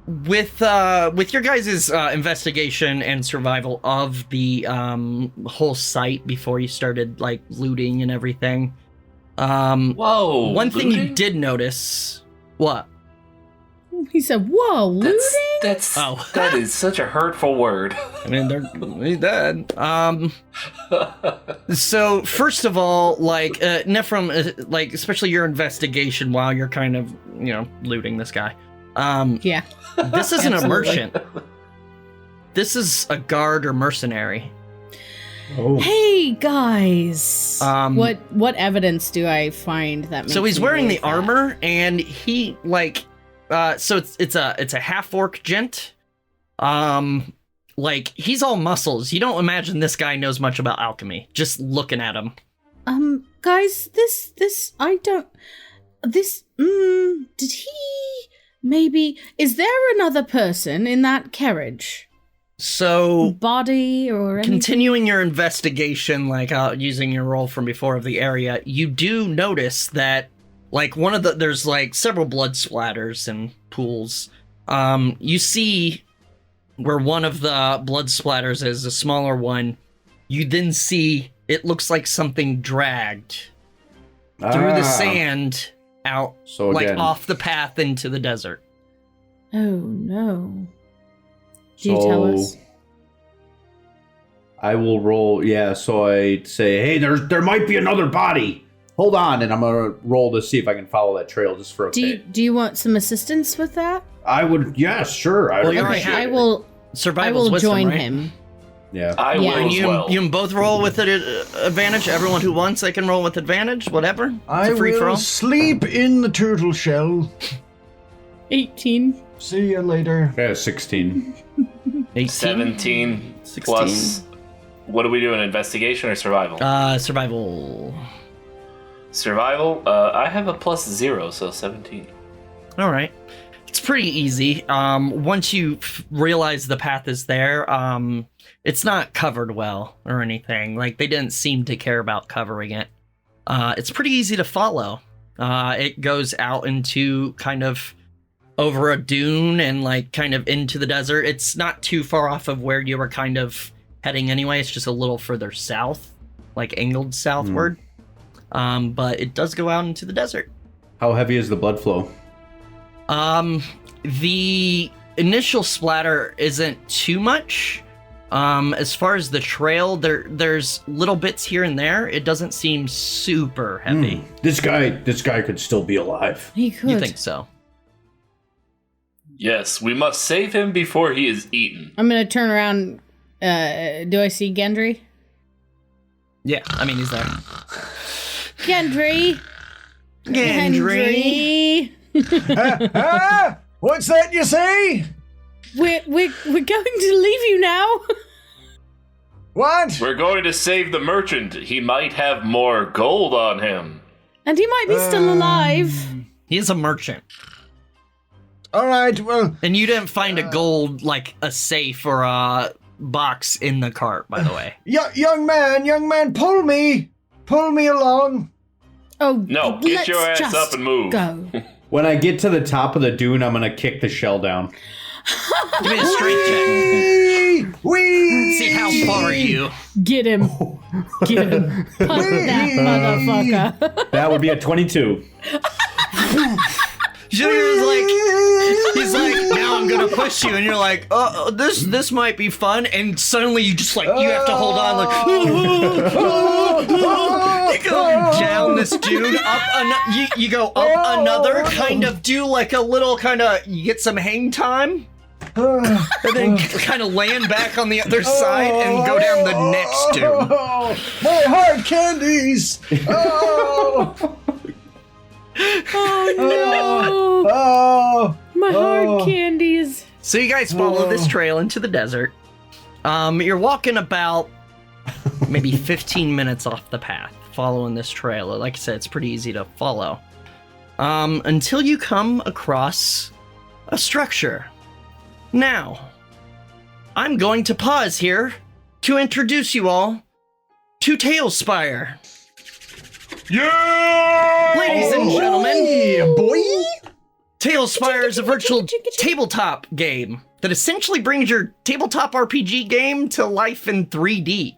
A: With your guys' investigation and survival of the whole site before you started like looting and everything,
D: Whoa!
A: one thing you
D: looting?
A: did notice. What?
B: He said, "Whoa, looting."
D: That is such a hurtful word.
A: I mean, he's dead. So first of all, like Nephrim, like especially your investigation while you're kind of looting this guy.
B: Yeah.
A: This isn't a
B: Absolutely.
A: merchant. This is a guard or mercenary.
E: Oh.
B: Hey guys.
A: What
B: evidence do I find that makes
A: So he's
B: me
A: wearing
B: believe
A: the armor, and he like, so it's a half orc gent. Like he's all muscles. You don't imagine this guy knows much about alchemy. Just looking at him.
B: Guys, did he maybe, is there another person in that carriage?
A: So
B: Body or anything?
A: continuing your investigation, like using your roll from before of the area, you do notice that like there's like several blood splatters and pools. You see where one of the blood splatters is, a smaller one. You then see it looks like something dragged through the sand out,
E: So
A: like
E: again,
A: off the path into the desert.
B: Oh no. Do you tell us?
E: I will roll. Yeah, so I say, hey, there might be another body. Hold on, and I'm gonna roll to see if I can follow that trail just for a bit.
B: Do you want some assistance with that?
E: I would. Yeah, sure. I
A: Well,
E: would.
A: you already
B: Okay,
A: have
B: I
A: it.
B: will
A: Survival's
B: join
A: wisdom, right?
B: him.
E: Yeah.
D: I
B: Yeah.
D: will
A: And
D: as
A: you
D: well.
A: you can both roll with advantage. Everyone who wants, they can roll with advantage. Whatever. It's
C: I
A: a free for
C: will
A: all.
C: sleep in the turtle shell.
B: 18.
C: See you later.
E: Yeah, 16.
A: 18?
D: 17
A: 16.
D: plus. What are we doing? Investigation or survival?
A: Survival.
D: Survival. I have a +0, so 17.
A: All right. It's pretty easy. Once you realize the path is there, it's not covered well or anything. Like, they didn't seem to care about covering it. It's pretty easy to follow. It goes out into kind of over a dune and like kind of into the desert. It's not too far off of where you were kind of heading anyway. It's just a little further south, like angled southward. But it does go out into the desert.
E: How heavy is the blood flow?
A: The initial splatter isn't too much. As far as the trail, there's little bits here and there. It doesn't seem super heavy.
E: This guy could still be alive.
B: He could.
A: You think so?
D: Yes, we must save him before he is eaten.
B: I'm gonna turn around. Do I see Gendry?
A: Yeah, I mean, he's there.
B: Gendry!
C: What's that you say?
B: We're going to leave you now.
C: What?
D: We're going to save the merchant. He might have more gold on him.
B: And he might be still alive.
A: He is a merchant.
C: All right, well...
A: And you didn't find a gold, like a safe or a box in the cart, by the way.
C: Young man, pull me along.
B: Oh,
D: No, get your
B: let's
D: ass
B: just
D: up and move.
B: Go.
E: When I get to the top of the dune, I'm gonna kick the shell down.
A: Give me a strength check.
C: Wee!
A: See how far are you?
B: Get him. Get him. Punch that motherfucker.
E: That would be a 22.
A: He's like, now I'm gonna push you, and you're like, this might be fun, and suddenly you just like, you have to hold on, like, you go down this dune, you go up another, kind of do like a little kind of, you get some hang time, and then kind of land back on the other side and go down the next dune.
C: My hard candies! Oh!
B: Oh no!
C: Oh!
B: My hard candies.
A: So you guys follow this trail into the desert. You're walking about maybe 15 minutes off the path, following this trail. Like I said, it's pretty easy to follow. Until you come across a structure. Now, I'm going to pause here to introduce you all to TaleSpire.
D: Yeah!
A: Ladies and gentlemen,
C: Yeah, boy!
A: TaleSpire is a virtual tabletop game that essentially brings your tabletop RPG game to life in 3D.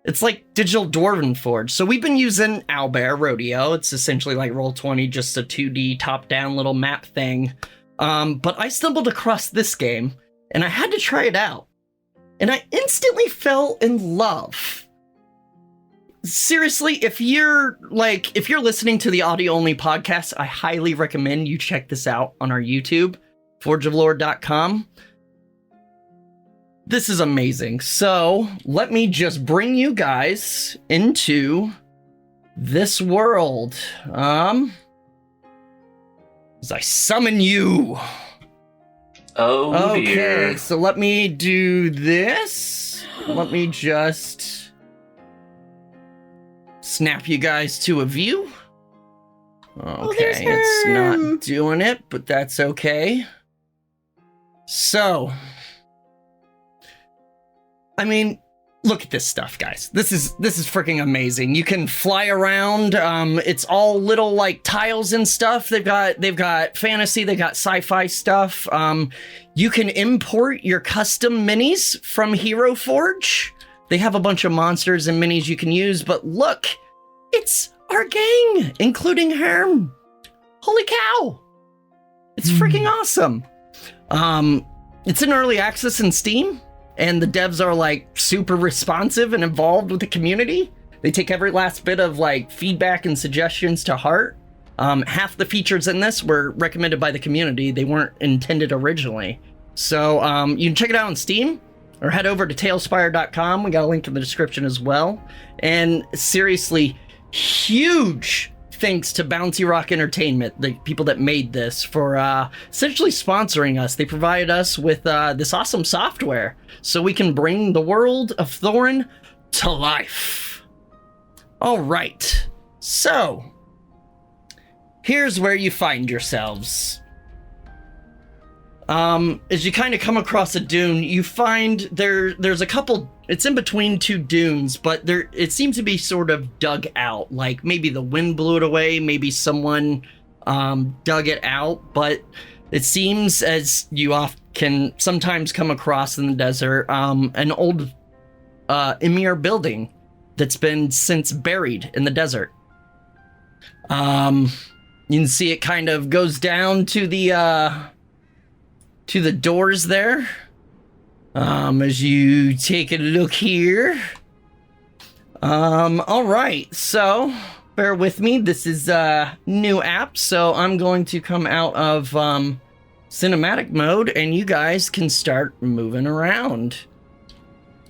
A: It's like Digital Dwarven Forge. So we've been using Owlbear Rodeo. It's essentially like Roll20, just a 2D top-down little map thing. But I stumbled across this game, and I had to try it out. And I instantly fell in love. Seriously, if you're listening to the audio-only podcast, I highly recommend you check this out on our YouTube, forgeoflore.com. This is amazing. So, let me just bring you guys into this world. As I summon you.
D: Oh,
A: Okay,
D: dear.
A: so let me do this. Let me just snap you guys to a view. Okay, it's not doing it, but that's okay. So, I mean, look at this stuff, guys. This is freaking amazing. You can fly around. It's all little like tiles and stuff. They've got fantasy. They got sci-fi stuff. You can import your custom minis from Hero Forge. They have a bunch of monsters and minis you can use, but look, it's our gang, including Herm. Holy cow. It's freaking awesome. It's in early access in Steam, and the devs are like super responsive and involved with the community. They take every last bit of like feedback and suggestions to heart. Half the features in this were recommended by the community. They weren't intended originally. So you can check it out on Steam, or head over to TaleSpire.com. We got a link in the description as well. And seriously, huge thanks to Bouncy Rock Entertainment, the people that made this, for essentially sponsoring us. They provided us with this awesome software so we can bring the world of Thorin to life. All right, so here's where you find yourselves. As you kind of come across a dune, you find there's a couple, it's in between two dunes, but it seems to be sort of dug out. Like maybe the wind blew it away, maybe someone dug it out, but It seems, as you can sometimes come across in the desert, an old emir building that's been since buried in the desert. You can see it kind of goes down to the doors there. As you take a look here. All right, so bear with me. This is a new app, so I'm going to come out of cinematic mode, and you guys can start moving around.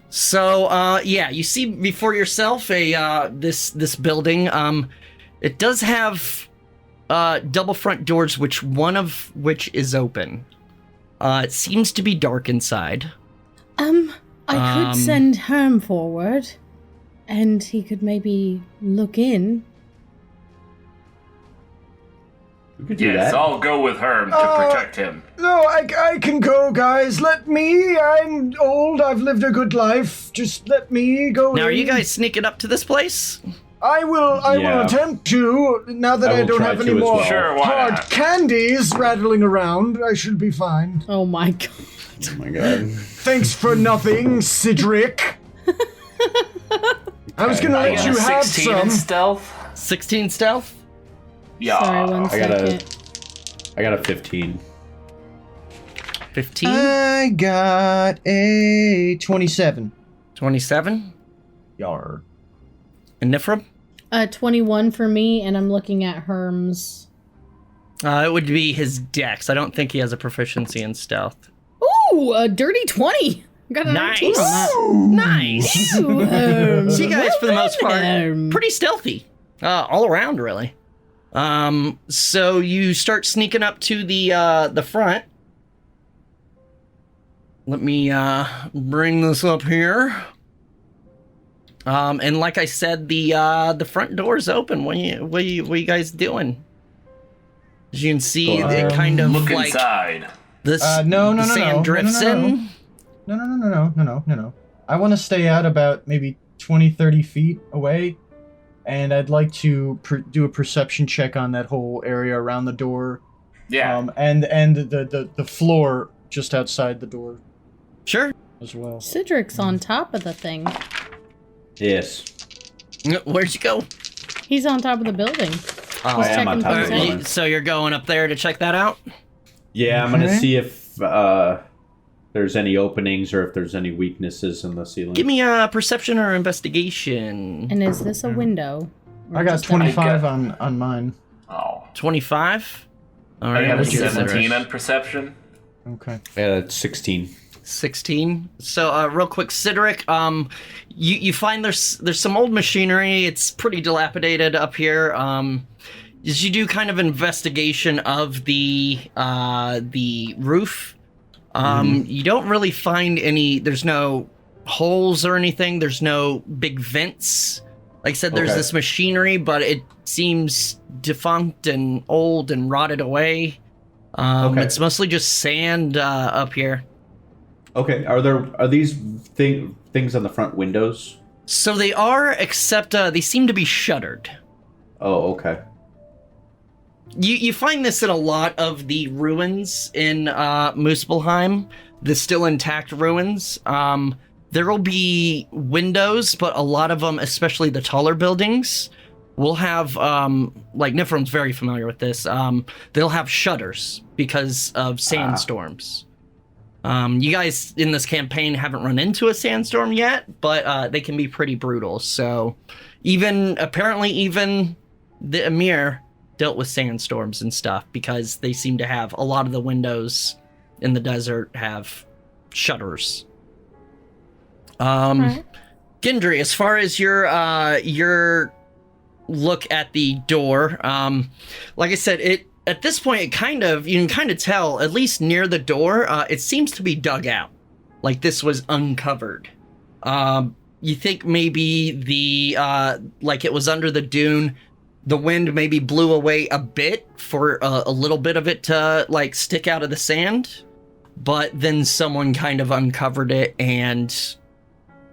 A: So, yeah, you see before yourself this building. It does have double front doors, one of which is open. It seems to be dark inside.
B: I could send Herm forward, and he could maybe look in.
E: We could do
D: Yes,
E: that.
D: I'll go with Herm to protect him.
C: No, I can go, guys. Let me. I'm old. I've lived a good life. Just let me go
A: Now,
C: in.
A: are you guys sneaking up to this place?
C: I will
E: Yeah.
C: attempt to. Now that
E: I
C: I
E: will
C: don't
E: try
C: have
E: to
C: any
E: as
C: more
E: well.
D: Sure, why
C: hard
D: not?
C: candies rattling around, I should be fine.
B: Oh my god.
E: Oh my god.
C: Thanks for nothing, Cedric. I was gonna
D: I
C: let
D: got
C: you
D: a
C: have
D: 16
C: some.
D: in stealth.
A: 16 stealth?
D: Yeah.
B: Sorry, one
E: I got a-
B: second.
E: I got a 15.
A: 15?
C: I got a 27.
A: 27?
C: Yar.
A: And Nifrim?
B: 21 for me, and I'm looking at Herm's.
A: It would be his dex. I don't think he has a proficiency in stealth.
B: Ooh, a dirty 20. Got a 19 on that.
A: Nice!
B: Ooh, Herm.
A: So you guys, for the most part,
B: Herm.
A: pretty stealthy. All around, really. So you start sneaking up to the front. Let me bring this up here. And like I said, the front door is open. What are you guys doing? As you can see, it kind of
D: Look
A: like
D: inside.
A: this
C: No.
A: sand drifts in.
C: No. I want to stay out about maybe 20, 30 feet away, and I'd like to do a perception check on that whole area around the door.
D: Yeah.
C: And the floor just outside the door
A: Sure.
C: as well.
B: Cedric's on top of the thing.
E: Yes.
A: Where'd you go?
B: He's on top of the building.
A: Oh,
B: He's
E: I am on
B: checking
E: top of
B: things
E: the
B: out.
E: building.
A: So you're going up there to check that out?
E: Yeah, I'm gonna
C: Okay.
E: see if there's any openings or if there's any weaknesses in the ceiling.
A: Give me a perception or investigation.
B: And is this a window? Or
C: I got
B: just a-
C: 25 on mine.
D: Oh.
A: 25? All
D: I
A: right,
D: got a
A: what'd you get,
D: 17
A: Cedric?
D: on perception.
C: Okay.
E: Yeah, that's 16.
A: 16. So, real quick, Cedric, you find there's some old machinery. It's pretty dilapidated up here. As you do kind of investigation of the roof, you don't really find any. There's no holes or anything. There's no big vents. Like I said, there's
E: Okay.
A: this machinery, but it seems defunct and old and rotted away.
E: Okay.
A: It's mostly just sand up here.
E: Okay, are these things on the front windows?
A: So they are, except they seem to be shuttered.
E: Oh, okay.
A: You find this in a lot of the ruins in Muspelheim, the still intact ruins. There will be windows, but a lot of them, especially the taller buildings, will have, like Nifrim's very familiar with this, they'll have shutters because of sandstorms. You guys in this campaign haven't run into a sandstorm yet, but they can be pretty brutal. So apparently even the Emir dealt with sandstorms and stuff because they seem to have a lot of the windows in the desert have shutters.
B: Right.
A: Gendry, as far as your look at the door, like I said, at this point, you can kind of tell, at least near the door, it seems to be dug out. Like this was uncovered. You think maybe like it was under the dune, the wind maybe blew away a bit for a little bit of it to like stick out of the sand, but then someone kind of uncovered it and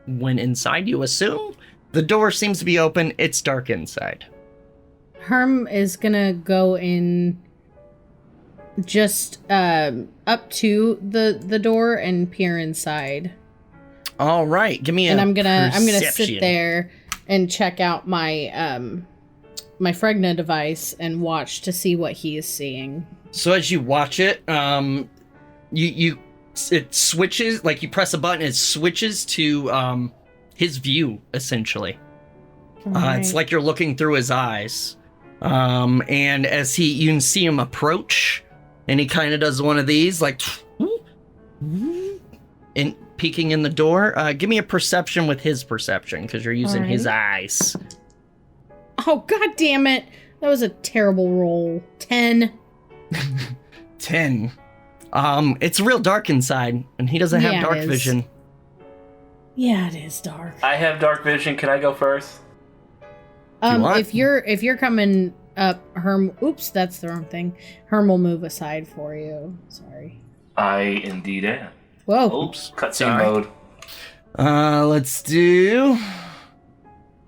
A: went inside, you assume? The door seems to be open, it's dark inside.
B: Herm is gonna go in just up to the door and peer inside.
A: All right, give me
B: And I'm gonna
A: perception.
B: sit there and check out my my Fregna device and watch to see what he is seeing.
A: So as you watch it, it switches, like you press a button, it switches to his view essentially. It's like you're looking through his eyes. And as you can see him approach, and he kind of does one of these, like, and peeking in the door. Give me a perception with his perception, because you're using his eyes.
B: Oh, god damn it. That was a terrible roll. 10.
A: 10. It's real dark inside, and he doesn't have dark vision.
B: Yeah, it is dark.
D: I have dark vision. Can I go first?
B: If you're coming up, oops, that's the wrong thing. Herm will move aside for you. Sorry.
D: I indeed am.
B: Whoa.
D: Oops, cutscene mode.
A: Let's do...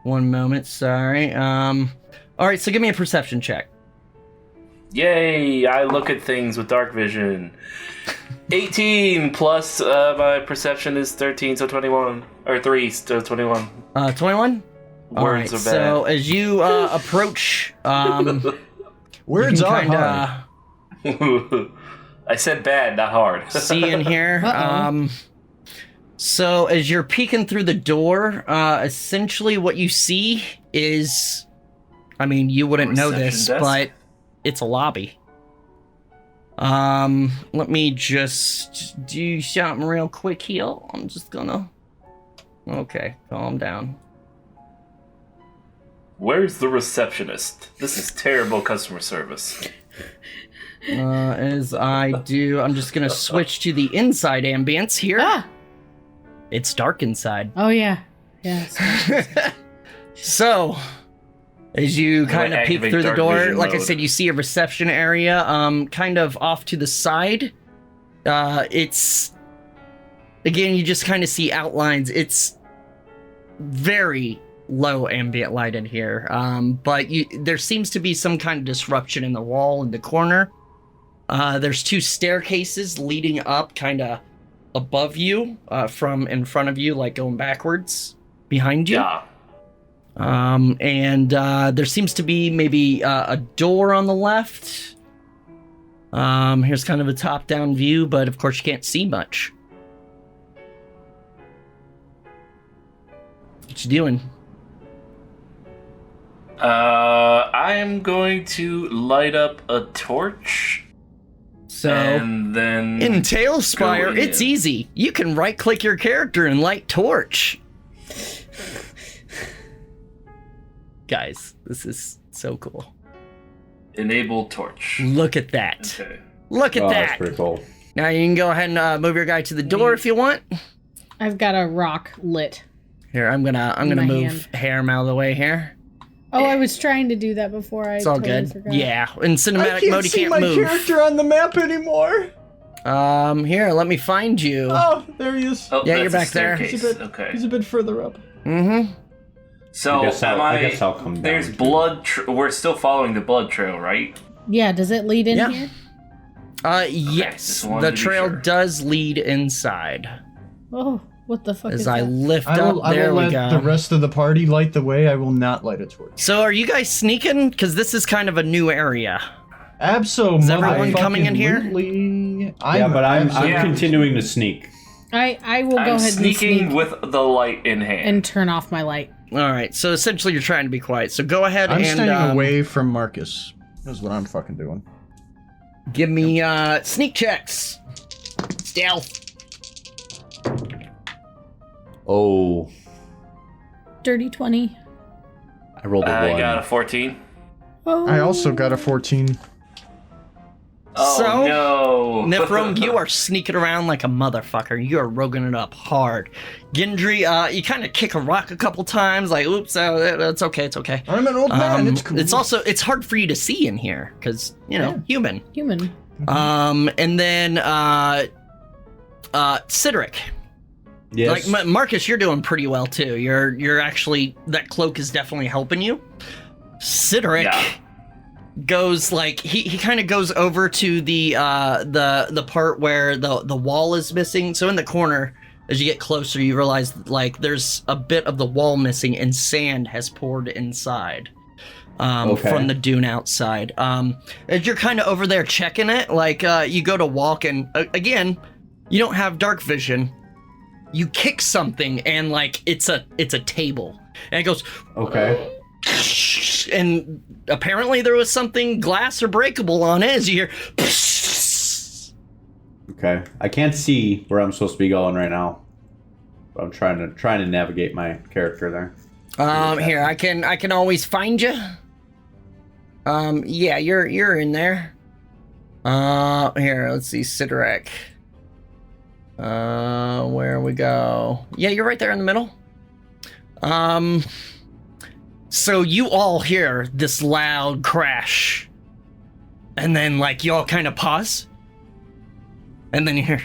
A: One moment, sorry. Alright, so give me a perception check.
D: Yay, I look at things with dark vision. 18 plus my perception is 13, so 21. Or 3, so 21.
A: 21?
D: Words are bad.
A: So as you approach...
C: Words are hard.
D: I said bad, not hard.
A: See in here. So as you're peeking through the door, essentially what you see is... I mean, you wouldn't know this, but it's a lobby. Let me just do something real quick here. I'm just gonna... Okay, calm down.
D: Where's the receptionist? This is terrible customer service.
A: As I do, I'm just gonna switch to the inside ambience here.
B: Ah!
A: It's dark inside.
B: Oh, yeah. Yes.
A: So, as you kind of peek through the door, like I
D: mode.
A: said, you see a reception area, kind of off to the side. It's, again, you just kind of see outlines. It's very low ambient light in here, but there seems to be some kind of disruption in the wall in the corner. There's 2 staircases leading up kind of above you, from in front of you, like going backwards behind you.
D: Yeah.
A: And there seems to be maybe a door on the left. Here's kind of a top-down view, but of course you can't see much. What you doing?
D: I am going to light up a torch.
A: So,
D: and then
A: in TaleSpire, it's easy. You can right-click your character and light torch. Guys, this is so cool.
D: Enable torch.
A: Look at that.
D: Okay.
A: Look at that.
E: That's pretty cool.
A: Now you can go ahead and move your guy to the door if you want.
B: I've got a rock lit.
A: Here, I'm gonna move Harem out of the way here.
B: Oh, I was trying to do that before.
A: It's all good.
B: Forgot.
A: Yeah, in cinematic mode you can't move.
C: I can't see my character on the map anymore.
A: Here, let me find you.
C: Oh, there he is.
D: Oh,
A: Yeah, you're
D: that's
A: back there.
D: Okay.
C: He's a bit further up.
A: Mm-hmm.
D: So,
E: I guess I'll come down.
D: There's blood. We're still following the blood trail, right?
B: Yeah, does it lead in
A: Yeah.
B: here?
A: Yes.
D: just wanted
A: The
D: to be
A: trail
D: sure.
A: does lead inside.
B: Oh, what the fuck
A: As
B: is
A: I
B: that?
A: lift
C: I
A: up,
C: will
A: there we
C: let
A: go.
C: the rest of the party light the way. I will not light a torch.
A: So are you guys sneaking? Because this is kind of a new area.
C: Absolutely.
A: Is everyone coming in here?
E: Yeah, but I'm
D: Yeah.
E: continuing to sneak.
B: I will go
D: I'm
B: ahead and
D: sneaking
B: sneak
D: with the light in hand.
B: and turn off my light.
A: All right, so essentially you're trying to be quiet. So go ahead
C: I'm
A: and
C: staying away from Marcus. That's what I'm fucking doing.
A: give me sneak checks. Stealth.
E: Oh,
B: Dirty 20.
E: I rolled a 1.
D: I got a 14.
B: Oh.
C: I also got a 14.
D: Oh
A: So,
D: no!
A: Nifrum, you are sneaking around like a motherfucker. You are roguing it up hard. Gendry, you kind of kick a rock a couple times, like, oops, it's okay, it's okay.
C: I'm an old man. It's cool.
A: It's hard for you to see in here, because, human.
B: Human.
A: And then, Sidric.
E: Yes.
A: Like, Marcus, you're doing pretty well, too. You're actually, that cloak is definitely helping you. Sidric, goes like he kind of goes over to the part where the wall is missing. So in the corner, as you get closer, you realize like there's a bit of the wall missing and sand has poured inside from the dune outside. As you're kind of over there checking it, like you go to walk and again, you don't have dark vision. You kick something and like it's a table and it goes
E: Okay.
A: and apparently there was something glass or breakable on it as you hear.
E: Okay. I can't see where I'm supposed to be going right now. But I'm trying to navigate my character there.
A: Here I can always find you. Yeah, you're in there. Here, let's see, Sidrak. Where we go? Yeah, you're right there in the middle. So you all hear this loud crash. And then, like, you all kind of pause. And then you hear...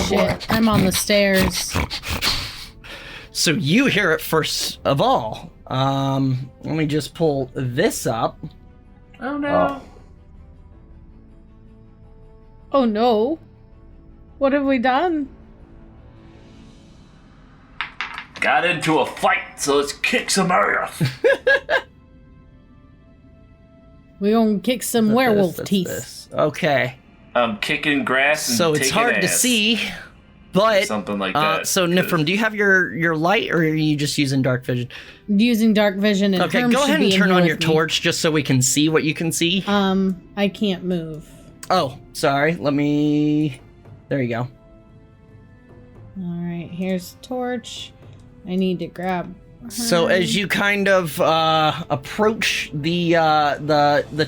B: Shit, I'm on the stairs.
A: So you hear it first of all. Let me just pull this up.
D: Oh no.
B: Oh no. What have we done?
D: Got into a fight, so let's kick some ass.
B: We gonna kick some werewolf teeth.
A: This. Okay.
D: I'm kicking grass and
A: So it's
D: taking
A: hard to
D: ass.
A: see, but
D: Something like that.
A: So Nifrim, do you have your light, or are you just using dark vision?
B: Using dark vision and
A: Okay,
B: Herm
A: go
B: should
A: ahead
B: be
A: and
B: in
A: turn
B: here
A: on
B: with
A: your
B: me.
A: torch just so we can see what you can see.
B: I can't move.
A: Oh, sorry. Let me. There you go.
B: All right, here's torch. I need to grab.
A: So as you kind of approach the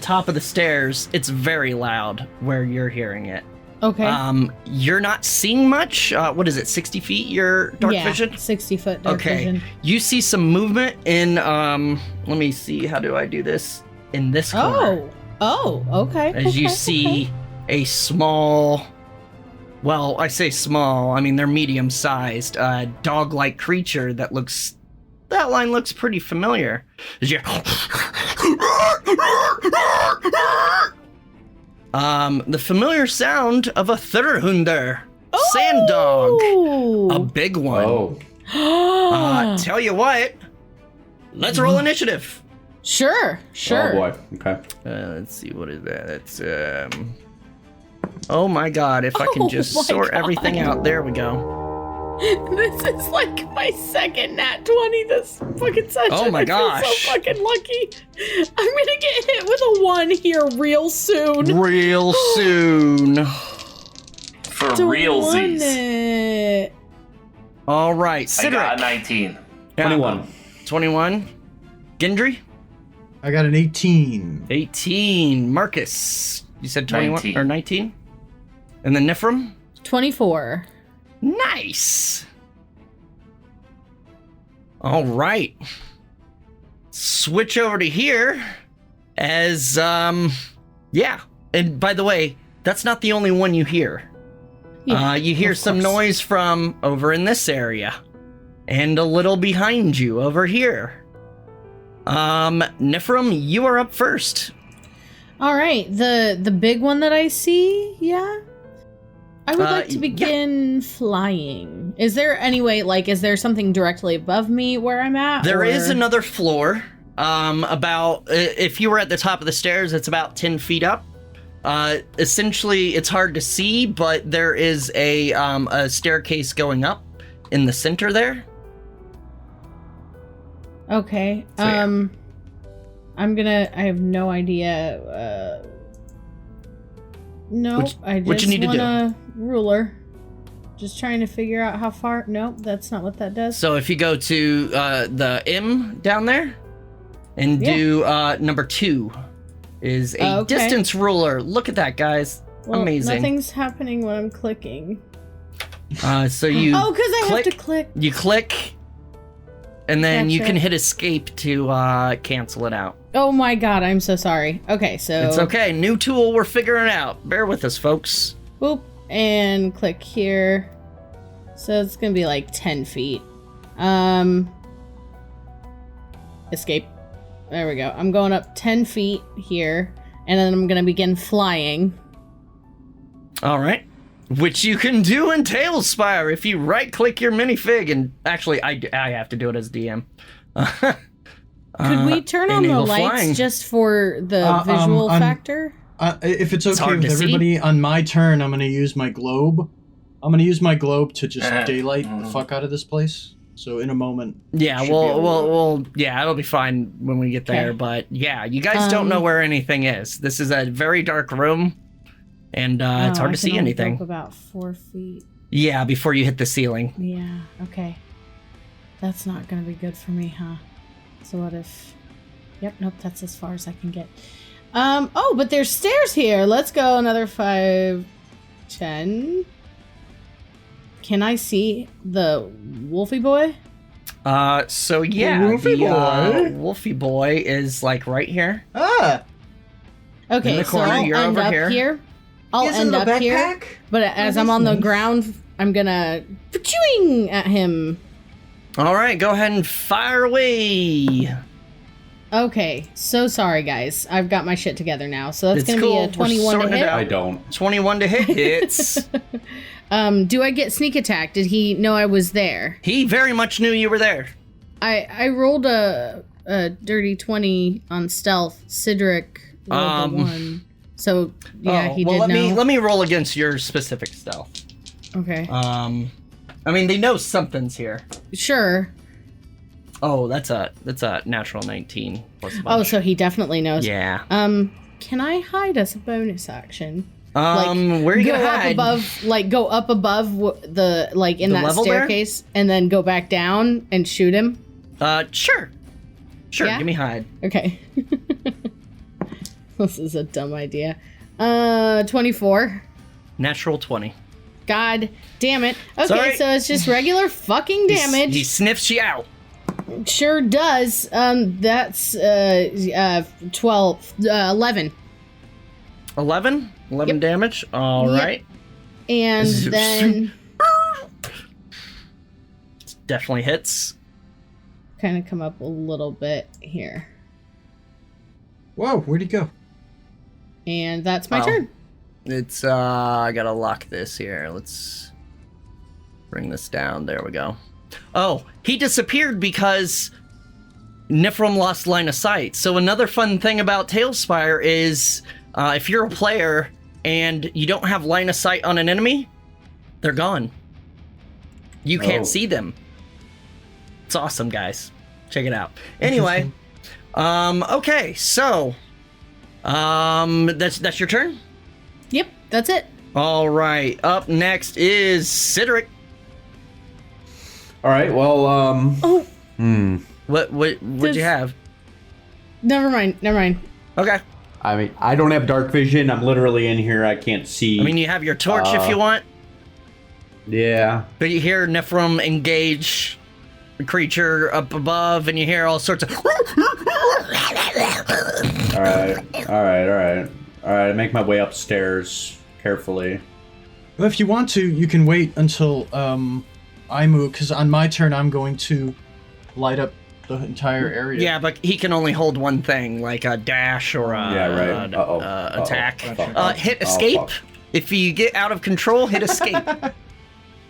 A: top of the stairs, it's very loud where you're hearing it.
B: Okay.
A: You're not seeing much. What is it? 60 feet? Your dark vision?
B: 60-foot dark
A: Okay.
B: vision.
A: You see some movement in. Let me see. How do I do this? In this corner.
B: Oh. Okay.
A: As you see a small. Well, I say small. I mean they're medium-sized. Dog-like creature that looks. That line looks pretty familiar. As you... the familiar sound of a Thurhunder, sand dog, a big one.
E: Oh.
A: Tell you what, let's roll initiative.
B: Sure.
E: Oh boy. Okay.
A: Let's see, what is that? It's Oh my god! If I can just
B: my
A: sort
B: God.
A: everything out, there we go.
B: This is like my second nat 20 this fucking session.
A: Oh my
B: I feel
A: gosh.
B: so fucking lucky. I'm gonna get hit with a 1 here real soon.
A: Real soon.
D: For
B: Darn
D: realsies.
B: it.
A: All right,
D: I got a
A: Sidric.
D: 19.
E: 21.
A: 21. Gendry.
C: I got an 18.
A: 18. Marcus. You said 21
D: 19.
A: or 19? And then Nifrim?
B: 24.
A: Nice. All right. Switch over to here as yeah. And by the way, that's not the only one you hear.
B: Yeah,
A: You hear
B: of
A: some
B: course.
A: noise from over in this area and a little behind you over here. Nifrim, you are up first.
B: All right, the big one that I see, yeah. I would like to
A: yeah.
B: begin flying. Is there any way, like, is there something directly above me where I'm at?
A: There is
B: or-
A: another floor. About if you were at the top of the stairs, it's about 10 feet up. Essentially, it's hard to see, but there is a staircase going up in the center there.
B: Okay.
A: So, yeah.
B: I have no idea. Nope. I just
A: what you need to
B: want
A: do?
B: a ruler. Just trying to figure out how far. Nope, that's not what that does.
A: So if you go to the M down there and do number 2 is a
B: Okay.
A: distance ruler. Look at that, guys.
B: Well,
A: Amazing.
B: Nothing's happening when I'm clicking.
A: So you
B: Oh, because I have
A: click,
B: to click.
A: You click, and then you
B: Gotcha.
A: can hit escape to cancel it out.
B: Oh my god, I'm so sorry. Okay, so
A: It's okay. New tool we're figuring out. Bear with us, folks.
B: boop and click here. So it's gonna be like 10 feet. escape. There we go. I'm going up 10 feet here, and then I'm going to begin flying.
A: All right. Which you can do in TaleSpire if you right-click your minifig, and actually, I have to do it as DM.
B: Could we turn on the
A: enable
B: lights
A: flying.
B: just for the visual factor?
C: If it's okay
A: hard
C: with
A: to see.
C: everybody, on my turn, I'm going to use my globe. I'm going to use my globe to just daylight the fuck out of this place. So in a moment...
A: Yeah,
C: should be able to-
A: yeah, it'll be fine when we get there,
B: Okay.
A: but yeah, you guys don't know where anything is. This is a very dark room, and it's hard to see anything.
B: Up about 4 feet.
A: Yeah, before you hit the ceiling.
B: Yeah, okay. That's not gonna be good for me, huh? So what if... Yep, nope, that's as far as I can get. Oh, but there's stairs here! Let's go another 5, 10... Can I see the Wolfie boy?
A: So yeah,
C: Wolfie boy?
A: Wolfie boy is like right here.
C: Ah!
B: Okay,
A: In the
B: so
A: corner,
B: I'll
A: you're
B: end
A: over
B: up
A: here.
B: here. I'll
C: He has a
B: end
C: little
B: up here.
C: backpack?
B: But as I'm
C: that's
B: on the
C: nice.
B: ground, I'm gonna... Pachooing at him.
A: All right, go ahead and fire away.
B: Okay, so sorry guys. I've got my shit together now. So that's
A: It's
B: gonna
A: cool.
B: be a
A: We're
B: 21 to
A: sorting it
B: hit.
A: out.
E: I don't.
A: 21 to hit hits.
B: Do I get sneak attack? Did he know I was there?
A: He very much knew you were there.
B: I rolled a dirty 20 on stealth. Cedric rolled a 1. So yeah, he did
A: let
B: know.
A: let me roll against your specific stealth.
B: Okay.
A: I mean, they know something's here.
B: Sure.
A: Oh, that's a natural 19 plus a
B: Oh,
A: bunch.
B: so he definitely knows.
A: Yeah.
B: Can I hide as a bonus action?
A: Where are you
B: go
A: gonna
B: up
A: hide?
B: above, like go up above the like in
A: The
B: that
A: level there?
B: staircase, and then go back down and shoot him.
A: Sure. Sure.
B: Yeah?
A: Give me hide.
B: Okay. This is a dumb idea. 24.
A: Natural 20.
B: God damn it. Okay,
A: Sorry.
B: so it's just regular fucking damage.
A: He sniffs you out.
B: Sure does. That's 12, 11.
A: 11? 11
B: Yep.
A: damage? All
B: Yep.
A: right.
B: And then
A: Definitely hits.
B: kind of come up a little bit here.
C: Whoa, where'd he go?
B: And that's my
A: Oh.
B: turn.
A: It's, I gotta lock this here. Let's bring this down. There we go. Oh, he disappeared because Nifrim lost line of sight. So another fun thing about TaleSpire is if you're a player and you don't have line of sight on an enemy, they're gone. You can't
E: Oh.
A: see them. It's awesome, guys. Check it out. Anyway, okay, so that's your turn?
B: Yep, that's it.
A: All right. Up next is Cedric.
E: All right. Well.
B: Oh,
A: What'd you have?
B: never mind.
A: Okay.
E: I mean, I don't have dark vision. I'm literally in here. I can't see.
A: I mean, you have your torch if you want,
E: yeah.
A: but you hear Nifrim engage the creature up above, and you hear all sorts of.
E: All right. I make my way upstairs carefully.
C: Well, if you want to, you can wait until I move, because on my turn, I'm going to light up the entire area.
A: Yeah, but he can only hold one thing, like a dash or a
E: Yeah, right.
A: attack.
E: Fuck.
A: Hit
E: Oh,
A: escape.
E: fuck.
A: If you get out of control, hit escape.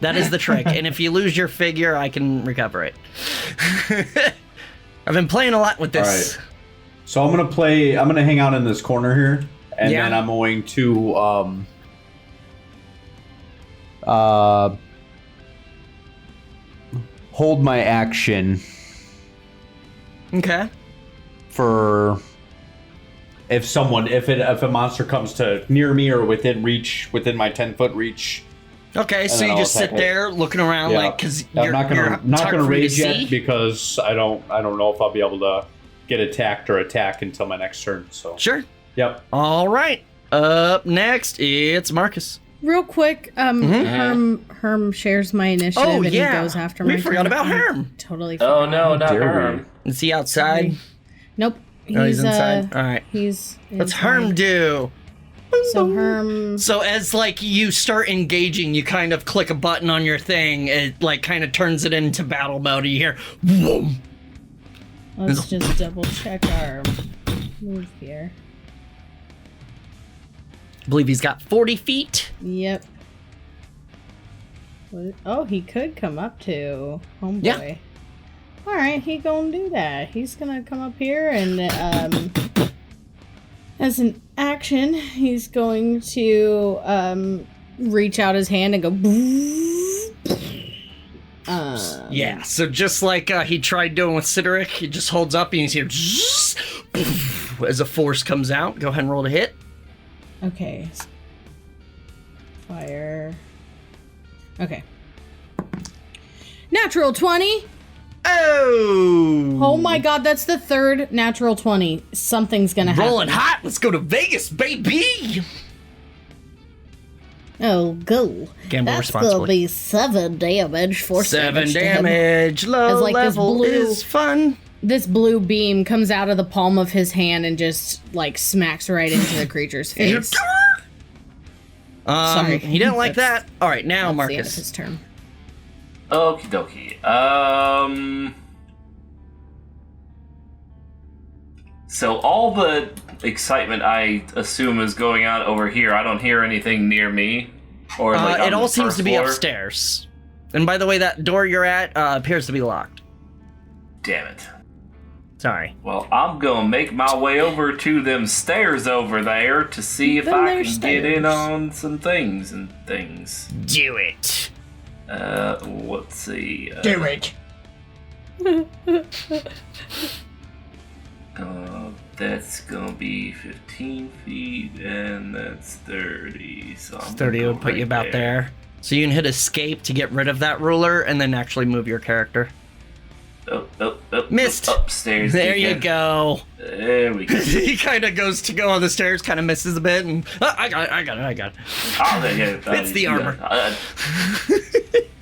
A: That is the trick. And if you lose your figure, I can recover it. I've been playing a lot with this.
E: All right. So I'm gonna hang out in this corner here, and
A: Yeah.
E: then I'm going to hold my action
A: Okay.
E: for if a monster comes to near me or within my 10-foot reach.
A: Okay, so
E: then
A: you
E: I'll
A: just sit
E: attack it.
A: there looking around,
E: Yeah.
A: like, because
E: I'm
A: you're
E: not
A: you're
E: gonna
A: free to
E: rage
A: see?
E: yet because I don't know if I'll be able to get attacked or attack until my next turn. So
A: Sure.
E: yep.
A: All right. Up next, it's Marcus.
B: Real quick, Herm shares my initiative
A: Oh,
B: and
A: yeah.
B: he goes after
A: We
B: my
A: forgot
B: turn.
A: about
B: I
A: Herm.
B: Totally
D: Oh
B: forgot.
D: no, not
E: dare we?
D: Herm.
A: Is he outside?
B: Nope.
A: Oh, he's inside. All right.
B: He's
A: What's
B: inside.
A: Herm do?
B: So Herm...
A: So as like you start engaging, you kind of click a button on your thing. It like kind of turns it into battle mode. And you hear, boom.
B: Let's just double check our move here.
A: I believe he's got 40 feet.
B: Yep. Oh, he could come up to homeboy.
A: Yeah.
B: All right, he gonna do that. He's gonna come up here and, as an action, he's going to reach out his hand and go.
A: Yeah, so just like he tried doing with Sideric, he just holds up and you see as a force comes out. Go ahead and roll to hit.
B: Okay. Fire. Okay. Natural 20.
A: Oh!
B: Oh my god, that's the third natural 20. Something's gonna happen.
A: Rolling hot. Let's go to Vegas, baby.
B: Oh, go.
A: Gamble
B: That's
A: responsibly.
B: gonna be 7 damage.
A: 7 damage. Low
B: As, like, this
A: level
B: blue-
A: is fun.
B: This blue beam comes out of the palm of his hand and just, like, smacks right into the creature's face. Sorry.
A: He didn't like
B: That's-
A: that. All right, now
B: That's the end of
A: Marcus.
B: his turn.
D: Okie dokie. So all the excitement I assume is going on over here, I don't hear anything near me. Or like on
A: it
D: the
A: all seems
D: first
A: to be
D: floor.
A: upstairs. And by the way, that door you're at appears to be locked.
D: Damn it.
A: Sorry.
D: Well, I'm gonna make my way over to them stairs over there to see if
B: Then
D: I
B: there's
D: can get in
B: stairs.
D: on some things and things.
A: Do it.
D: Let's see.
C: Do it.
D: That's gonna be 15 feet, and that's 30. So I'm
A: 30
D: gonna
A: would
D: go
A: put you
D: right
A: about there. So you can hit escape to get rid of that ruler and then actually move your character. Missed.
D: Upstairs.
A: There you
D: again.
A: go.
D: There we go.
A: He kind of goes to go on the stairs, kind of misses a bit, and I got it.
D: Oh, yeah,
A: It's the armor.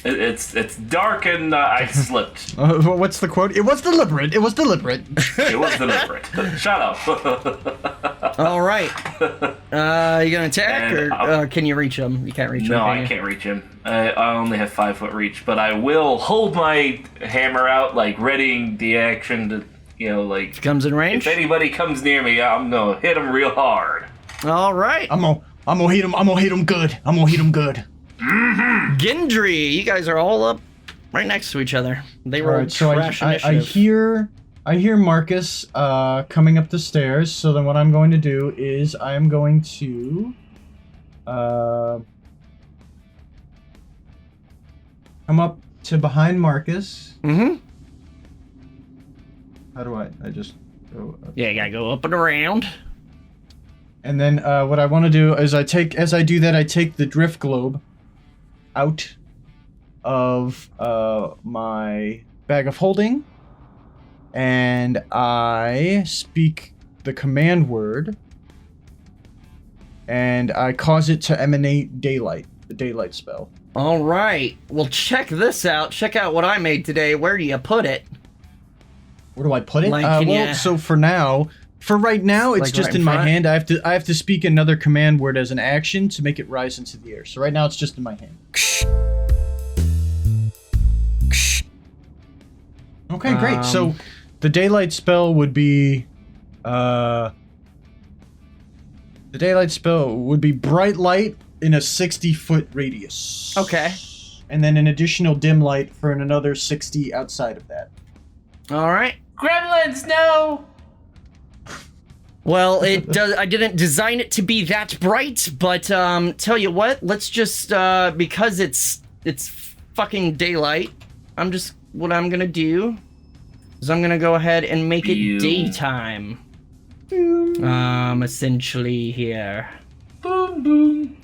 D: It's dark and I slipped.
C: What's the quote? It was deliberate. It was deliberate.
D: It was deliberate. Shut up.
A: All right. You gonna attack,
D: And
A: or can you reach him? You can't reach him.
D: No,
A: can
D: I
A: you?
D: can't reach him. I only have 5 foot reach, but I will hold my hammer out, like readying the action to, like
A: Comes in range.
D: if anybody comes near me, I'm gonna hit them real hard.
A: All right.
C: I'm gonna hit him. I'm gonna hit him good. I'm gonna hit him good.
A: Gendry, you guys are all up right next to each other. They
C: All
A: rolled
C: right, so
A: trash
C: I
A: initiative.
C: hear Marcus coming up the stairs. So then what I'm going to do is I am going to come up to behind Marcus.
A: Mm-hmm.
C: How do I just go up?
A: Yeah, you gotta go up and around.
C: And then what I want to do is as I do that, I take the drift globe out of my bag of holding, and I speak the command word, and I cause it to emanate daylight, the daylight spell.
A: All right. Well, check this out. Check out what I made today. Where do you put it?
C: Where do I put it?
A: Like, can
C: well,
A: ya-
C: so for right now, it's
A: Like
C: just
A: right
C: in
A: in
C: my
A: front?
C: hand. I have to speak another command word as an action to make it rise into the air. So right now, it's just in my hand. Okay, great. So the daylight spell would be bright light in a 60-foot radius.
A: Okay.
C: And then an additional dim light for another 60 outside of that.
A: All right.
D: Gremlins, no!
A: Well, it does. I didn't design it to be that bright, but tell you what, let's just because it's fucking daylight. What I'm gonna do is I'm gonna go ahead and make it
D: Pew.
A: daytime. Essentially here.
D: Boom, boom.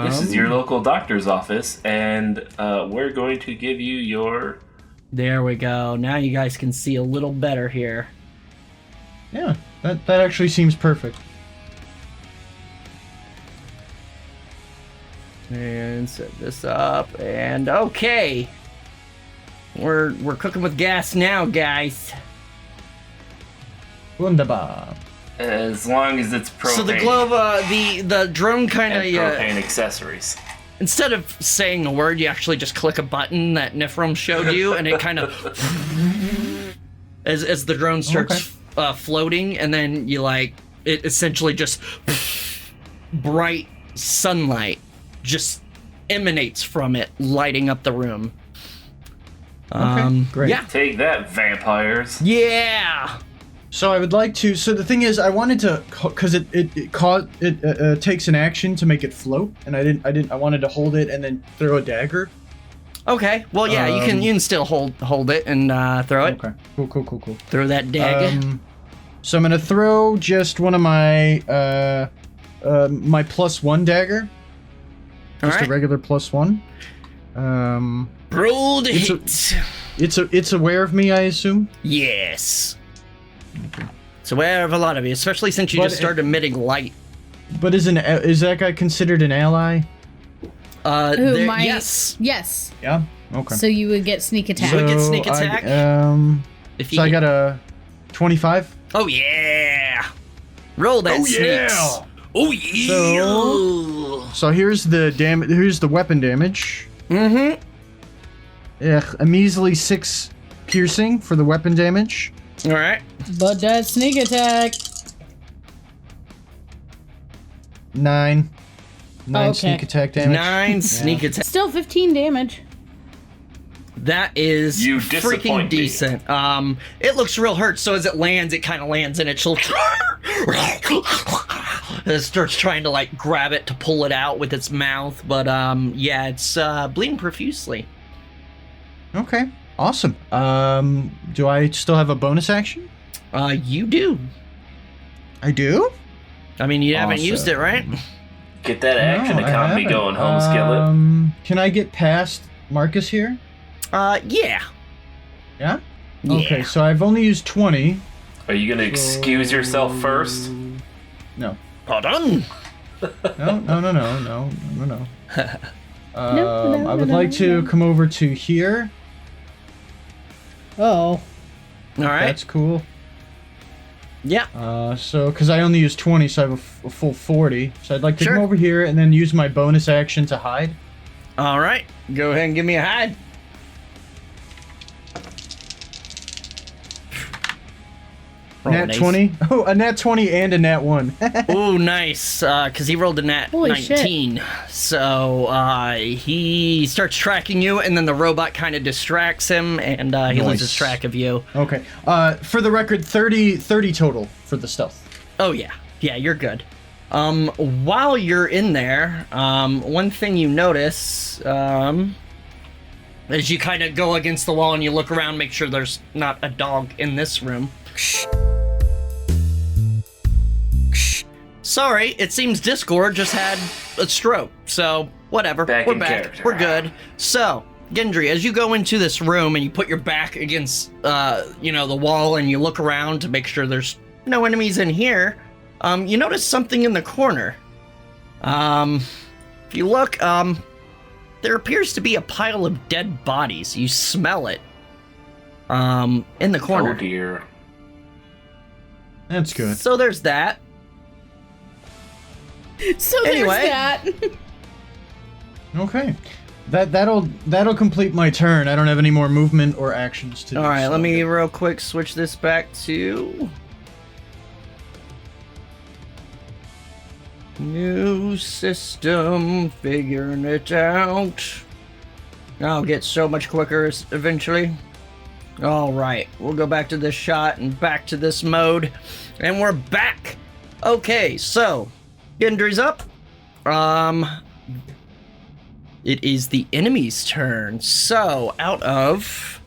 D: This is
A: Um,
D: your local doctor's office, and we're going to give you your...
A: There we go. Now you guys can see a little better here.
C: Yeah, that actually seems perfect.
A: And set this up, and okay. We're cooking with gas now, guys.
C: Wunderbar.
D: As long as it's propane.
A: So the glove, the drone kind
D: and
A: of,
D: propane accessories.
A: instead of saying a word, you actually just click a button that Nifrim showed you, and it kind of, as the drone starts floating, and then you like it essentially just bright sunlight just emanates from it, lighting up the room.
C: Great.
A: Yeah.
D: Take that, vampires.
A: Yeah.
C: So I would like to. So the thing is, I wanted to, because it takes an action to make it float, and I wanted to hold it and then throw a dagger.
A: Okay. Well, yeah, you can still hold it and throw it.
C: Okay. Cool.
A: Throw that dagger.
C: So I'm gonna throw just one of my my +1 dagger. Just a regular +1.
A: Roll to hit.
C: It's aware of me, I assume.
A: Yes. It's aware of a lot of you, especially since you just started emitting light.
C: But is that guy considered an ally?
A: Yes.
B: Yes.
C: Yeah. Okay.
B: So you would get sneak attack.
A: You would get sneak attack.
C: I got a 25.
A: Oh yeah. Roll that sneaks. Oh yeah.
C: So here's the damage. Here's the weapon damage.
A: Mm-hmm.
C: A measly 6 piercing for the weapon damage.
A: All right.
B: But that sneak attack.
C: 9
B: Okay.
C: sneak attack damage.
A: 9 sneak attack.
B: Still 15 damage.
A: That is
D: You
A: freaking
D: disappoint me.
A: decent. It looks real hurt, so as it lands, it kind of lands in its shoulder. It starts trying to like grab it to pull it out with its mouth, but yeah, it's bleeding profusely.
C: Okay. Awesome. Do I still have a bonus action?
A: You do.
C: I do?
A: I mean, you haven't used it,
C: Awesome.
A: right?
D: Get that action
C: No, I
D: economy
C: haven't.
D: going, home skillet.
C: Can I get past Marcus here?
A: Yeah.
C: Yeah?
A: Yeah.
C: Okay, so I've only used 20.
D: Are you gonna excuse yourself first?
C: No.
A: Pardon.
C: No. I would like to come over to here.
B: Oh.
A: All right.
C: That's cool.
A: Yeah.
C: So, because I only used 20, so I have a full 40. So I'd like to
A: Sure.
C: come over here and then use my bonus action to hide.
A: All right. Go ahead and give me a hide. Roll an
C: Nat
A: ace.
C: 20. Oh, a nat 20 and a nat 1.
A: Ooh, nice. Because he rolled a nat
B: Holy
A: 19. So he starts tracking you, and then the robot kind of distracts him, and he
C: Nice.
A: loses track of you.
C: Okay. For the record, 30 total for the stealth.
A: Oh, yeah. Yeah, you're good. While you're in there, one thing you notice, as you kind of go against the wall and you look around, make sure there's not a dog in this room. Sorry, it seems Discord just had a stroke, so whatever.
D: Back
A: We're
D: in
A: back.
D: character.
A: We're good. So, Gendry, as you go into this room and you put your back against, the wall and you look around to make sure there's no enemies in here, you notice something in the corner. If you look, there appears to be a pile of dead bodies. You smell it. In the corner.
D: Oh dear.
C: That's good.
A: So there's that.
B: So
A: Anyway.
B: there's that.
C: Okay. That'll complete my turn. I don't have any more movement or actions to do.
A: All right,
C: so-
A: let me real quick switch this back to new system, figuring it out. I'll get so much quicker eventually. All right, we'll go back to this shot and back to this mode, and we're back. Okay, so Gendry's up. It is the enemy's turn. So out of,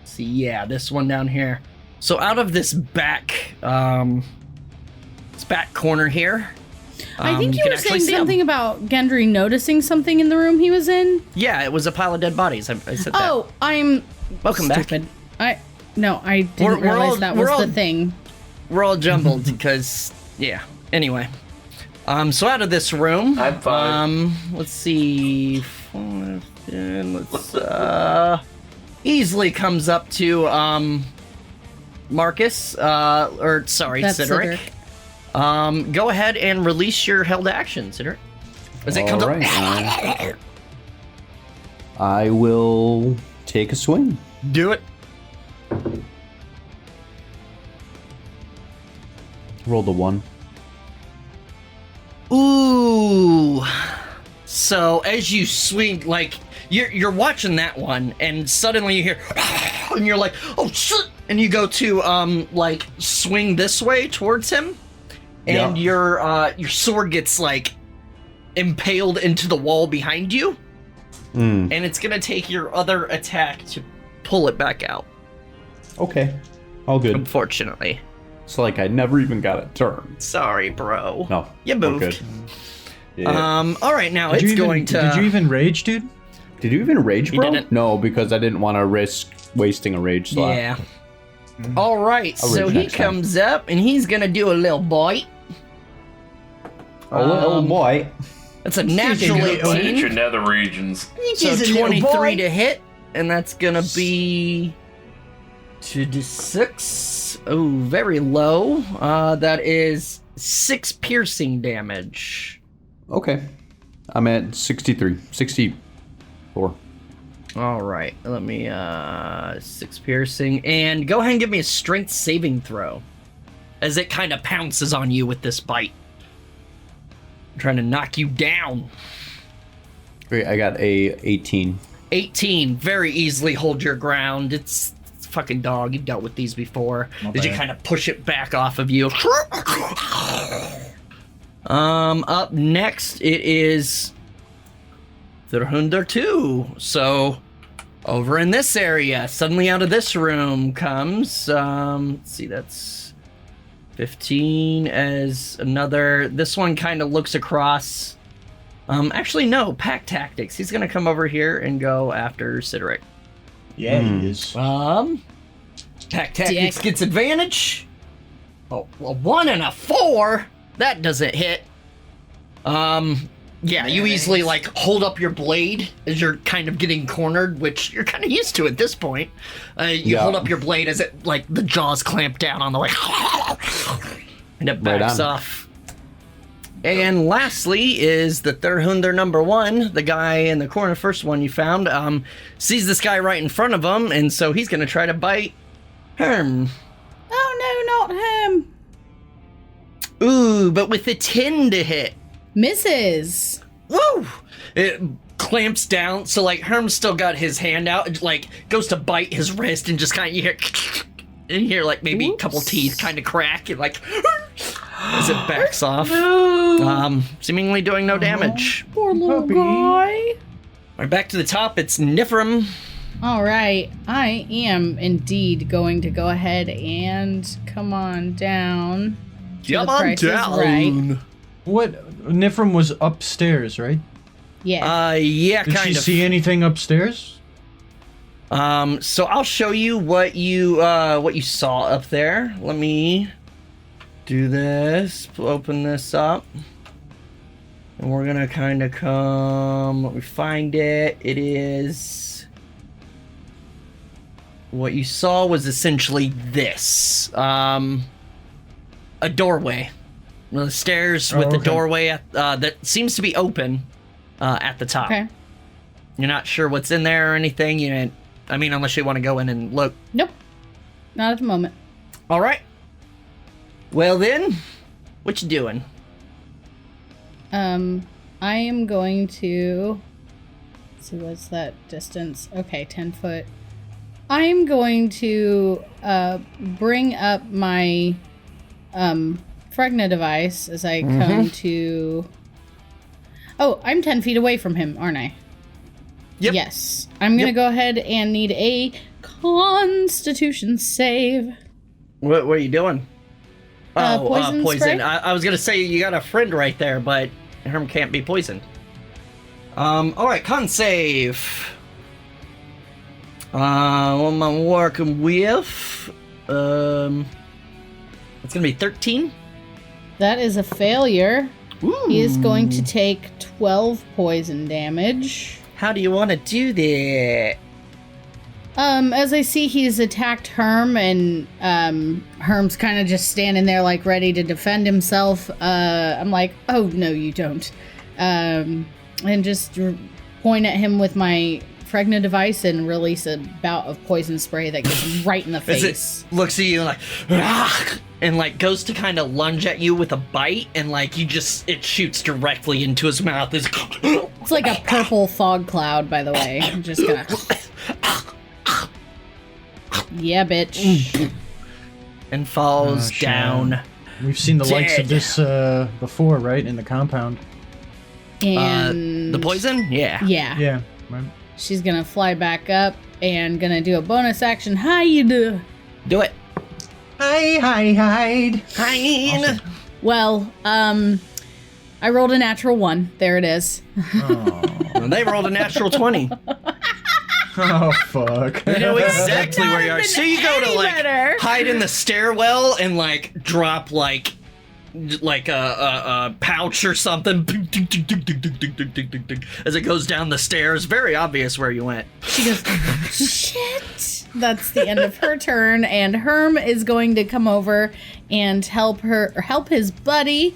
A: let's see, yeah, this one down here. So out of this back corner here.
B: I think you were
A: can actually
B: saying
A: see 'em.
B: something about Gendry noticing something in the room he was in.
A: Yeah, it was a pile of dead bodies. I said that.
B: Oh, I'm
A: Welcome back.
B: stupid. I didn't
A: We're
B: realize
A: all-
B: that
A: we're
B: was
A: all-
B: the thing.
A: We're all jumbled because, yeah. Anyway, so out of this room,
D: I'm fine.
A: let's see, 5, 10, let's easily comes up to Marcus, or sorry,
B: That's
A: Cedric. Go ahead and release your held action, Cedric. As it comes
E: All
A: up.
E: right. I will take a swing.
A: Do it.
E: Roll the 1.
A: Ooh. So as you swing, like you're watching that one, and suddenly you hear, and you're like, oh shit, and you go to like swing this way towards him, and your sword gets like impaled into the wall behind you, and it's gonna take your other attack to pull it back out.
E: Okay. All good.
A: Unfortunately.
E: It's like I never even got a turn.
A: Sorry, bro.
E: No.
A: You moved.
E: Good. Yeah.
A: All right, now
C: Did
A: it's
C: you even,
A: going to.
C: Did you even rage, dude?
E: Did you even rage, bro?
A: didn't.
E: No, because I didn't want to risk wasting a rage slot.
A: Yeah. All right,
E: I'll
A: so
E: rage
A: he
E: next time.
A: comes up and he's gonna do a little bite.
E: Oh, little boy.
A: That's a natural
C: Excuse me,
D: Hit your
A: 18.
D: nether regions.
A: So
C: He's a little
A: 23
C: boy.
A: to hit, and that's gonna be 2d6. Oh, very low. That is 6 piercing damage.
E: Okay. I'm at 63. 64.
A: All right, let me 6 piercing, and go ahead and give me a strength saving throw as it kind of pounces on you with this bite. I'm trying to knock you down.
E: Great, I got a 18.
A: 18, very easily hold your ground. It's a fucking dog. You've dealt with these before. As you
C: bad.
A: kind of push it back off of you. Up next, it is Thurhunder 2. So, over in this area, suddenly out of this room comes, let's see, that's 15 as another. This one kind of looks across. Actually, no, pack tactics. He's gonna come over here and go after Sideric.
C: Yeah, he is.
A: Pack tactics gets advantage. Oh, a 1 and a 4. That doesn't hit. Yeah, you easily like hold up your blade as you're kind of getting cornered, which you're kind of used to at this point. You hold up your blade as it like the jaws clamp down on the way, and it backs off. And lastly is the Thurhunder number 1, the guy in the corner, first one you found, sees this guy right in front of him, and so he's gonna try to bite Herm.
B: Oh no, not him.
A: Ooh, but with a 10 to hit.
B: Misses.
A: Woo! It clamps down, so like Herm's still got his hand out, and like goes to bite his wrist, and just kind of you hear, and you hear like maybe a couple teeth kind of crack, and like as it backs off, seemingly doing no damage.
B: Poor little
C: Puppy.
B: guy.
A: Right back to the top. It's Nifrim.
B: All right, I am indeed going to go ahead and come on down.
A: Come
B: the
A: on
B: Price is
A: down.
B: Right.
C: What? Nifrim was upstairs, right?
B: Yeah.
A: Yeah,
C: Did
A: kind
C: she
A: of.
C: see anything upstairs?
A: So I'll show you what you saw up there. Let me do this. Open this up, and we're gonna kind of come. Let me find it. It is. What you saw was essentially this. A doorway. The stairs with the doorway at, that seems to be open at the top.
B: Okay.
A: You're not sure what's in there or anything. I mean, unless you want to go in and look.
B: Nope. Not at the moment.
A: All right. Well then, what you doing?
B: I am going to. Let's see, what's that distance? Okay, 10 foot. I am going to bring up my Fregna device as I come to. Oh, I'm 10 feet away from him, aren't I?
A: Yep.
B: Yes. I'm going to go ahead and need a Constitution save.
A: What are you doing?
B: Poison
A: poison.
B: spray?
A: I was gonna say you got a friend right there, but Herm can't be poisoned. All right, con save. What am I working with? It's gonna be 13.
B: That is a failure.
A: Ooh.
B: He is going to take 12 poison damage.
A: How do you want to do that?
B: As I see he's attacked Herm, and Herm's kind of just standing there like ready to defend himself. I'm like, oh no, you don't. And just point at him with my Pregna device and release a bout of poison spray that goes right in the
A: As
B: face.
A: it looks at you like, "Ah," and like goes to kind of lunge at you with a bite, and like it shoots directly into his mouth.
B: It's like a purple fog cloud, by the way. I'm just gonna. Yeah, bitch.
A: And falls down.
C: We've seen the likes of
A: Dead.
C: this before, right? In the compound.
B: And
A: The poison? Yeah.
B: Yeah.
C: Yeah. Right.
B: She's gonna fly back up and gonna do a bonus action hide.
A: Do it.
C: Hide.
A: Hide.
B: Well, I rolled a natural 1. There it is.
A: And they rolled a natural 20.
C: Oh, fuck.
A: You know exactly where you are.
B: been
A: So you go to
B: any
A: like
B: better.
A: hide in the stairwell and like drop like a pouch or something as it goes down the stairs. Very obvious where you went.
B: She goes, shit. That's the end of her turn, and Herm is going to come over and help his buddy,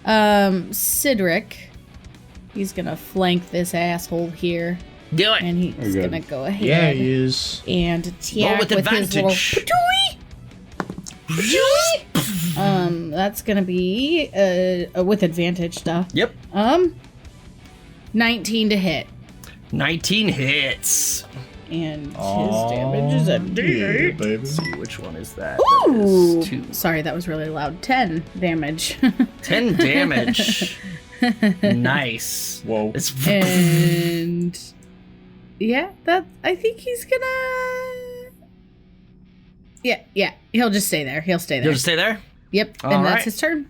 B: Cedric. He's gonna flank this asshole here,
A: Do it.
B: and he's
E: good.
B: gonna go ahead.
C: Yeah, he is.
B: And attack
A: with
B: with his little
A: advantage.
B: that's gonna be with advantage stuff.
A: Yep.
B: 19 to hit.
A: 19 hits.
B: And his damage is a D8.
C: baby.
A: Let's see, which one is that?
B: Ooh!
A: That is 2.
B: Sorry, that was really loud. 10 damage.
A: 10 damage. Nice.
C: Whoa.
A: It's
B: And yeah, I think he's gonna. Yeah. He'll just stay there. He'll stay there.
A: You'll just stay there?
B: Yep.
A: All
B: And that's
A: right.
B: his turn.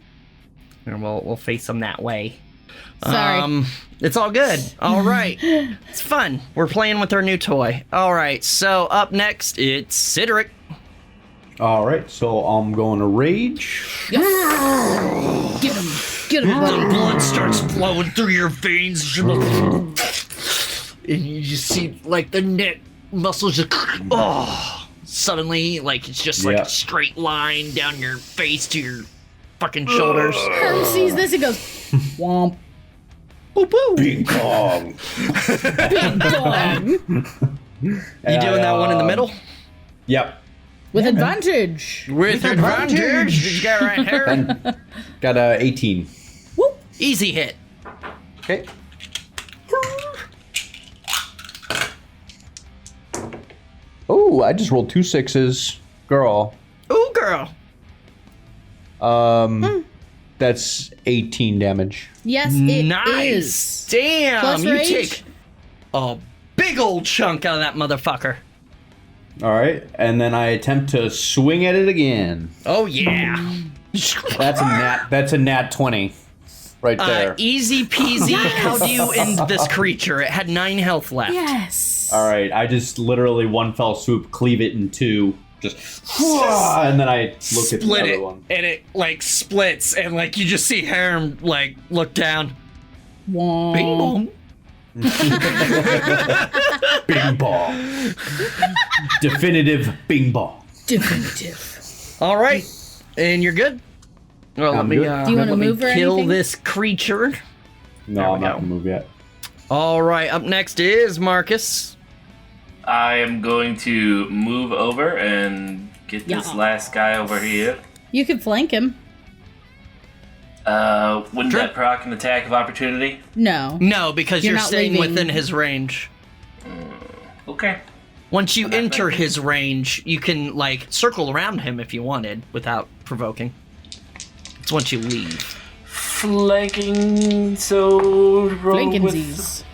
A: And we'll face him that way.
B: Sorry.
A: It's all good. All right. It's fun. We're playing with our new toy. All right. So up next, it's Cedric.
E: All right, so I'm going to rage.
B: Get him. Get him,
A: The
B: buddy.
A: blood starts flowing through your veins. And you just see, like, the neck muscles just... Oh! Suddenly, like, it's just like
E: Yeah.
A: a straight line down your face to your fucking shoulders.
B: Herm sees this and goes, womp.
A: Boop, boop.
E: Bing bong.
B: Big dong.
A: You doing that one in the middle?
E: Yep.
B: With advantage.
A: With advantage. Did you get it right here?
E: And got a 18.
B: Whoop.
A: Easy hit.
E: Okay. Oh, I just rolled 2 6s. Girl.
A: Ooh, girl.
E: That's 18 damage.
B: Yes, it
A: Nice.
B: is.
A: Damn.
B: Plus
A: you
B: rage?
A: take a big old chunk out of that motherfucker.
E: All right, and then I attempt to swing at it again.
A: Oh, yeah.
E: That's a nat 20 right there.
A: Easy peasy. How do you end this creature? It had 9 health left.
B: Yes.
E: All right, I just literally one fell swoop cleave it in 2. Just and then I look at the
A: Split
E: other
A: it,
E: one.
A: and it like splits, and like you just see Harem like look down.
B: Womp.
A: Bing bong.
E: Bing bong. Definitive bing bong.
B: Definitive.
A: All right, and you're good. Well,
E: I'm good.
B: Do you wanna
A: let me
B: move or
A: kill
B: anything?
A: this creature.
E: No, I'm
A: we
E: not
A: go.
E: gonna move yet.
A: All right, up next is Marcus.
D: I am going to move over and get this
B: Yeah.
D: last guy over here.
B: You could flank him.
D: Wouldn't
A: Sure.
D: that proc an attack of opportunity?
B: No.
A: No, because
B: You're
A: you're
B: not
A: staying
B: leaving.
A: within his range.
D: Okay.
A: Once you
D: not
A: enter
D: flanking.
A: his range, you can like circle around him if you wanted without provoking. It's once you leave.
D: Flanking, so roll with,
B: Flankensies.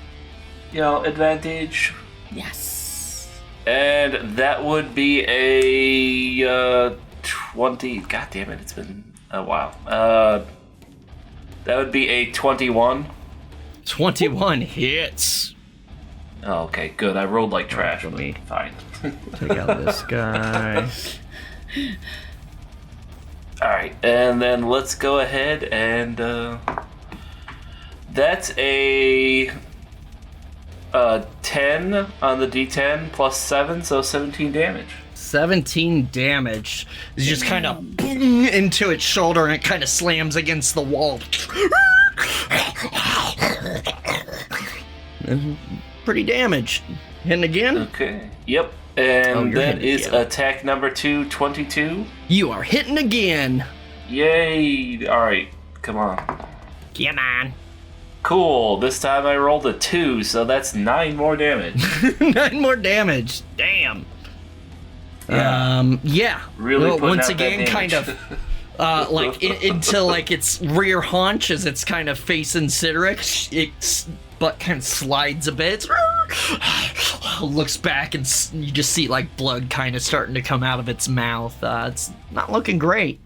D: advantage.
B: Yes.
D: And that would be a 20. God damn it, it's been a while. That would be a 21.
A: 21 hits.
D: Oh, okay, good. I rolled like trash.
A: Let me
D: Fine.
A: take out this guy.
D: Alright, and then let's go ahead and that's a 10 on the D10 plus 7, so 17 damage.
A: 17 damage. You just kind of boom into its shoulder and it kind of slams against the wall. Pretty damaged. Hitting again?
D: Okay. Yep.
A: Oh,
D: And
A: you're
D: that
A: hitting
D: is
A: again.
D: attack number 2, 22.
A: You are hitting again.
D: Yay! Alright, come on.
A: Come on.
D: Cool, this time I rolled a 2, so that's 9 more damage.
A: 9 more damage. Damn. Yeah.
D: Really
A: Well,
D: putting
A: once
D: out that
A: again, kind
D: damage.
A: of, into like its rear haunch as it's kind of facing Sideric. Its butt kind of slides a bit. Looks back and you just see like blood kind of starting to come out of its mouth. It's not looking great.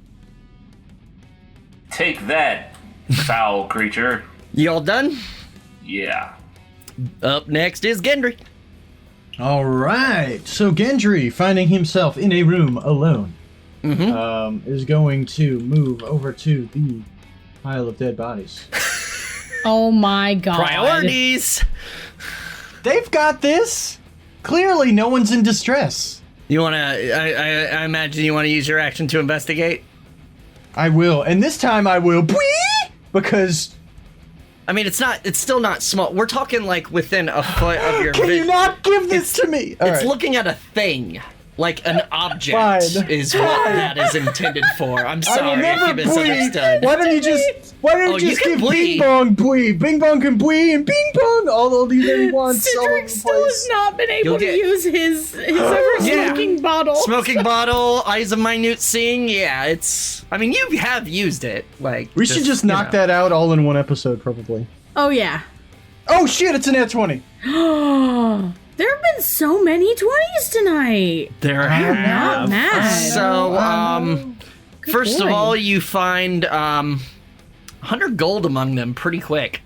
D: Take that, foul creature.
A: You all done?
D: Yeah.
A: Up next is Gendry.
C: All right. So Gendry, finding himself in a room alone, is going to move over to the pile of dead bodies.
B: Oh my god.
A: Priorities.
C: They've got this. Clearly, no one's in distress.
A: You wanna? I imagine you want to use your action to investigate.
C: I will, and this time I will, because.
A: I mean, it's still not small. We're talking like within a foot of your
C: Can you
A: vision.
C: not give this to me? All
A: It's
C: right.
A: looking at a thing, like an object,
C: Fine.
A: is what that is intended for. I'm
C: I will
A: sorry
C: never
A: if you misunderstood.
C: Why don't you just
A: you can
C: give
A: blee.
C: Bing Bong blee? Bing Bong can blee and Bing Bong all these that he wants. all over
B: Cedric
C: the
B: still has
C: place.
B: not been able
A: You'll
B: to
A: get-
B: use his ever-smoking bottle.
A: Smoking bottle, eyes of minute seeing. Yeah, it's. I mean, you have used it. Like
C: We should just knock that out all in one episode, probably.
B: Oh yeah.
C: Oh shit! It's an nat 20.
B: There have been so many 20s tonight.
A: There
B: Not
A: have.
B: mad.
A: So, first of
B: boy.
A: all, you find 100 gold among them pretty quick.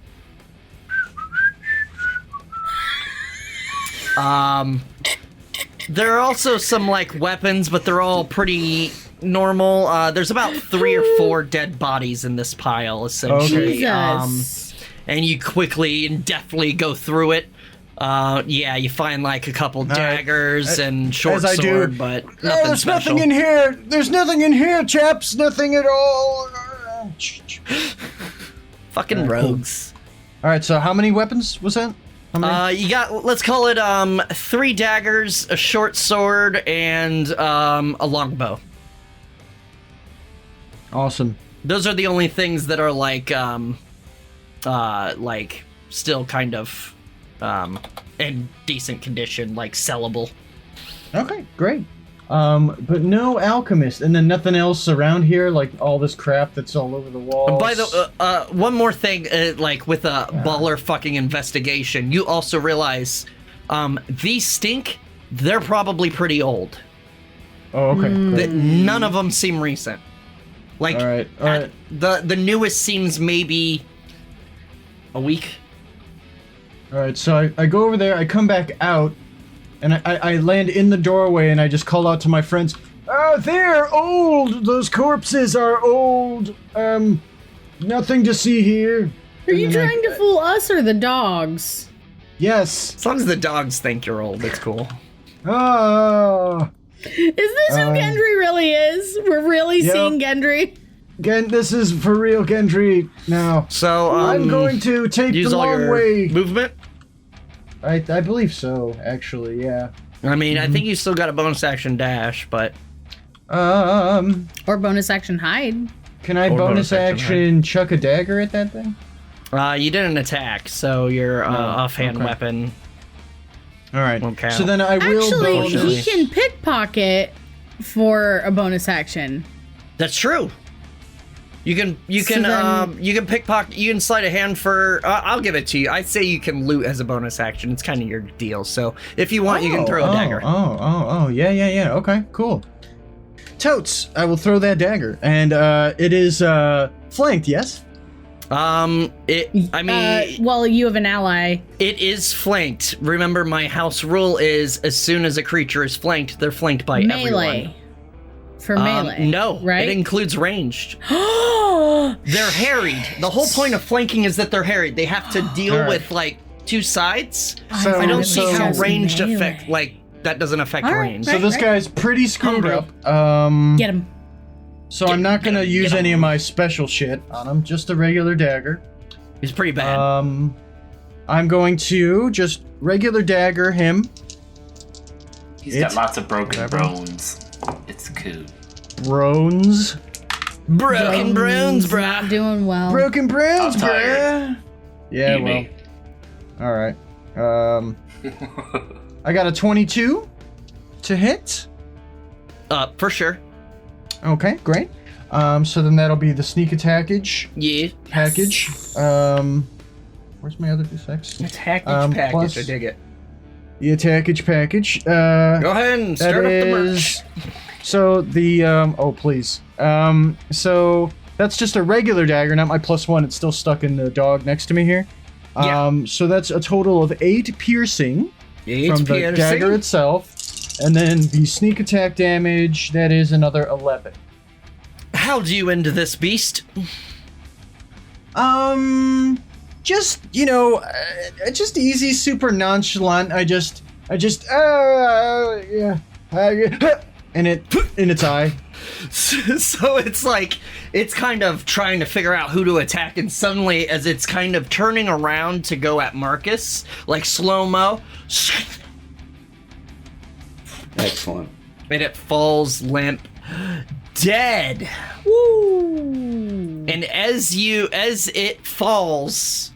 A: There are also some like weapons, but they're all pretty normal. There's about 3 or 4 dead bodies in this pile, essentially.
B: Jesus.
A: And you quickly and deftly go through it. Yeah, you find like a couple daggers and short
C: As I do.
A: sword, but nothing
C: There's
A: special.
C: nothing in here. There's nothing in here, chaps. Nothing at all.
A: Fucking rogues.
C: All right. So how many weapons was that? How many?
A: You got, let's call it 3 daggers, a short sword, and a longbow.
C: Awesome.
A: Those are the only things that are like still kind of in decent condition, like sellable.
C: Okay, great. But no alchemist, and then nothing else around here, like all this crap that's all over the walls.
A: By the one more thing, like with a baller fucking investigation, you also realize these stink. They're probably pretty old.
C: Oh, okay. Great.
A: That none of them seem recent. Like
C: All right.
A: the newest seems maybe a week.
C: All right. So I go over there. I come back out, and I land in the doorway, and I just call out to my friends. They're old. Those corpses are old. Nothing to see here.
B: Are you trying to fool us or the dogs?
C: Yes.
A: As long as the dogs think you're old, it's cool.
B: Is this who Gendry really is? We're really
C: Yep.
B: seeing Gendry?
C: This is for real, Gendry. Now,
A: So
C: I'm going to take
A: use
C: the
A: all
C: long
A: your
C: way.
A: movement.
C: I believe so, actually. Yeah.
A: I mean, I think you still got a bonus action dash, but
B: Or bonus action hide?
C: Can I
A: Or
C: bonus
A: bonus action,
C: action chuck a dagger at that thing?
A: you didn't attack, so your offhand
C: okay.
A: weapon.
C: All right.
A: Won't count.
C: So then I will
B: Actually,
C: bonus.
B: he can pickpocket for a bonus action.
A: That's true. You can pickpocket. You can slide a hand for. I'll give it to you. I'd say you can loot as a bonus action. It's kind of your deal. So if you want, you can throw a dagger.
C: Yeah. Okay, cool. Totes, I will throw that dagger, and it is flanked. Yes.
B: Well, you have an ally.
A: It is flanked. Remember, my house rule is as soon as a creature is flanked, they're flanked by
B: Melee.
A: everyone.
B: For melee.
A: No,
B: right?
A: It includes ranged. They're harried. The whole point of flanking is that they're harried. They have to deal
C: All right.
A: with like 2 sides.
C: So-
A: I don't see
C: so-
A: how ranged
B: melee.
A: affect that doesn't affect
B: All right,
A: range.
C: So this guy's pretty screwed
A: Homebrew.
C: up.
B: Get him.
C: So I'm not gonna use
A: get
C: any of my special shit on him. Just a regular dagger.
A: He's pretty bad.
C: I'm going to just regular dagger him.
D: He's got lots of broken bones. It's cool.
C: Brones.
A: Broken Bruins, bruh.
B: Not doing well.
C: Broken Bruins,
D: I'm tired.
C: bruh. Yeah,
D: Eat
C: well.
D: me.
C: All right. I got a 22 to hit.
A: For sure.
C: Okay, great. So then that'll be the sneak attackage
A: Yeah.
C: package. Where's my other d6?
A: Attack package.
C: Plus
A: I dig it.
C: the attackage package.
A: Go ahead and
C: That
A: start up the
C: is.
A: merch.
C: So the oh please. So that's just a regular dagger, not my +1. It's still stuck in the dog next to me here.
A: Yeah.
C: So that's a total of 8 piercing from the dagger itself, and then the sneak attack damage. That is another 11.
A: How do you end this beast?
C: Just just easy, super nonchalant. I just yeah, and it in its eye.
A: So it's like, it's kind of trying to figure out who to attack, and suddenly, as it's kind of turning around to go at Marcus, like slow-mo,
E: Excellent.
A: and it falls limp, dead.
B: Woo!
A: And as it falls,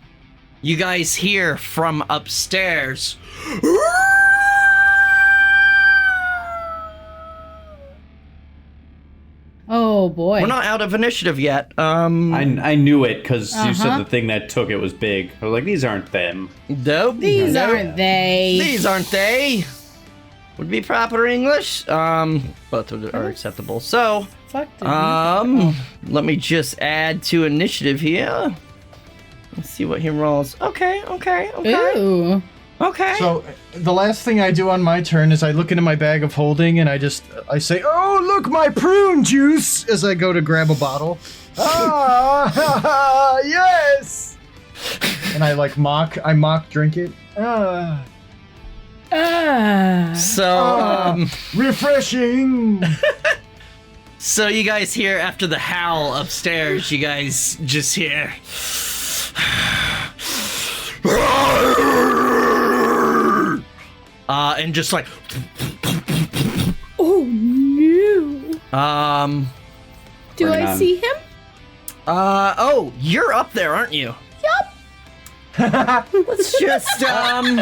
A: you guys hear from upstairs,
B: Oh boy.
A: we're not out of initiative yet.
E: I knew it because you said the thing that took it was big. I was like, these aren't them.
A: Nope.
B: These aren't they.
A: These aren't they. Would be proper English. Both are acceptable. So,
B: Fuck them.
A: let me just add to initiative here. Let's see what he rolls. Okay.
B: Ooh.
A: Okay.
C: So the last thing I do on my turn is I look into my bag of holding and I say, "Oh, look, my prune juice!" as I go to grab a bottle. Ah, yes! And I mock drink it. Ah,
A: So,
C: refreshing.
A: so you guys hear, after the howl upstairs, you guys just hear, and just like,
B: Oh no. Do
E: Bring it
B: I
E: on.
B: see him?
A: oh, you're up there, aren't you?
B: Yup.
A: Let's just,
C: I mean,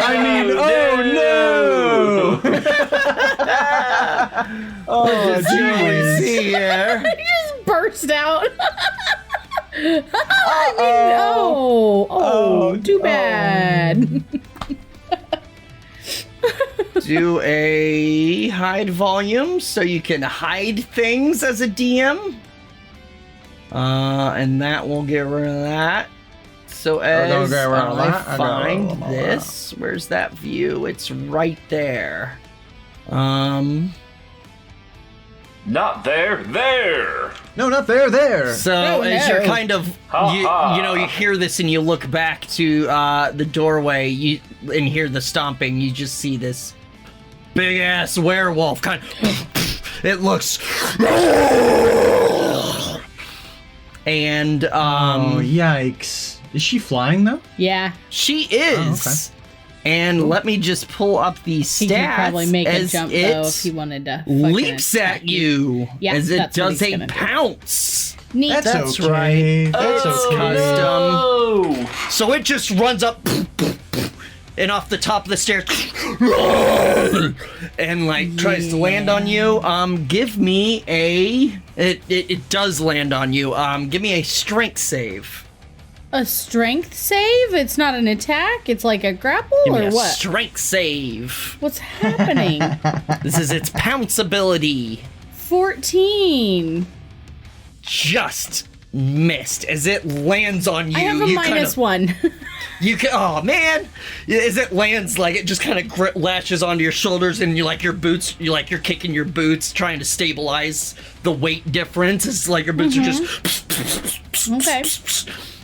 C: oh no! Oh, jeez.
A: see here.
B: He just burst out. Oh, too bad.
A: Do a hide volume so you can hide things as a DM. And that will get rid of that. So as
C: get rid of
A: I
C: that.
A: find this, where's that view? It's right there.
D: Not there. There.
C: No, not there. There.
A: So
B: Oh,
A: as
B: no.
A: you're kind of, you hear this and you look back to the doorway, and hear the stomping. You just see this big ass werewolf. Kind of, it looks, and
C: Oh, yikes! Is she flying though?
B: Yeah,
A: she is. And let me just pull up the stats.
B: he could probably make a
A: as
B: jump
A: it
B: though if he wanted to. fucking
A: leaps
B: attack
A: at you
B: Yeah,
A: as it
B: that's what
A: does
B: he's
A: a
B: gonna do.
A: pounce.
B: Neat.
C: That's
A: okay.
C: right. That's
A: Oh,
C: okay.
A: custom.
D: Oh.
A: So it just runs up and off the top of the stairs and tries to land on you. Give me it does land on you. Give me a strength save.
B: A strength save? It's not an attack? It's like a grapple
A: Give me
B: or
A: a
B: what?
A: strength save.
B: What's happening?
A: This is its pounce ability.
B: 14.
A: Just missed as it lands on you.
B: I have a
A: you
B: -1.
A: You can, oh man, as it lands, it just kind of latches onto your shoulders, and your boots, you're kicking your boots, trying to stabilize the weight difference. It's like your boots are just,
B: Okay.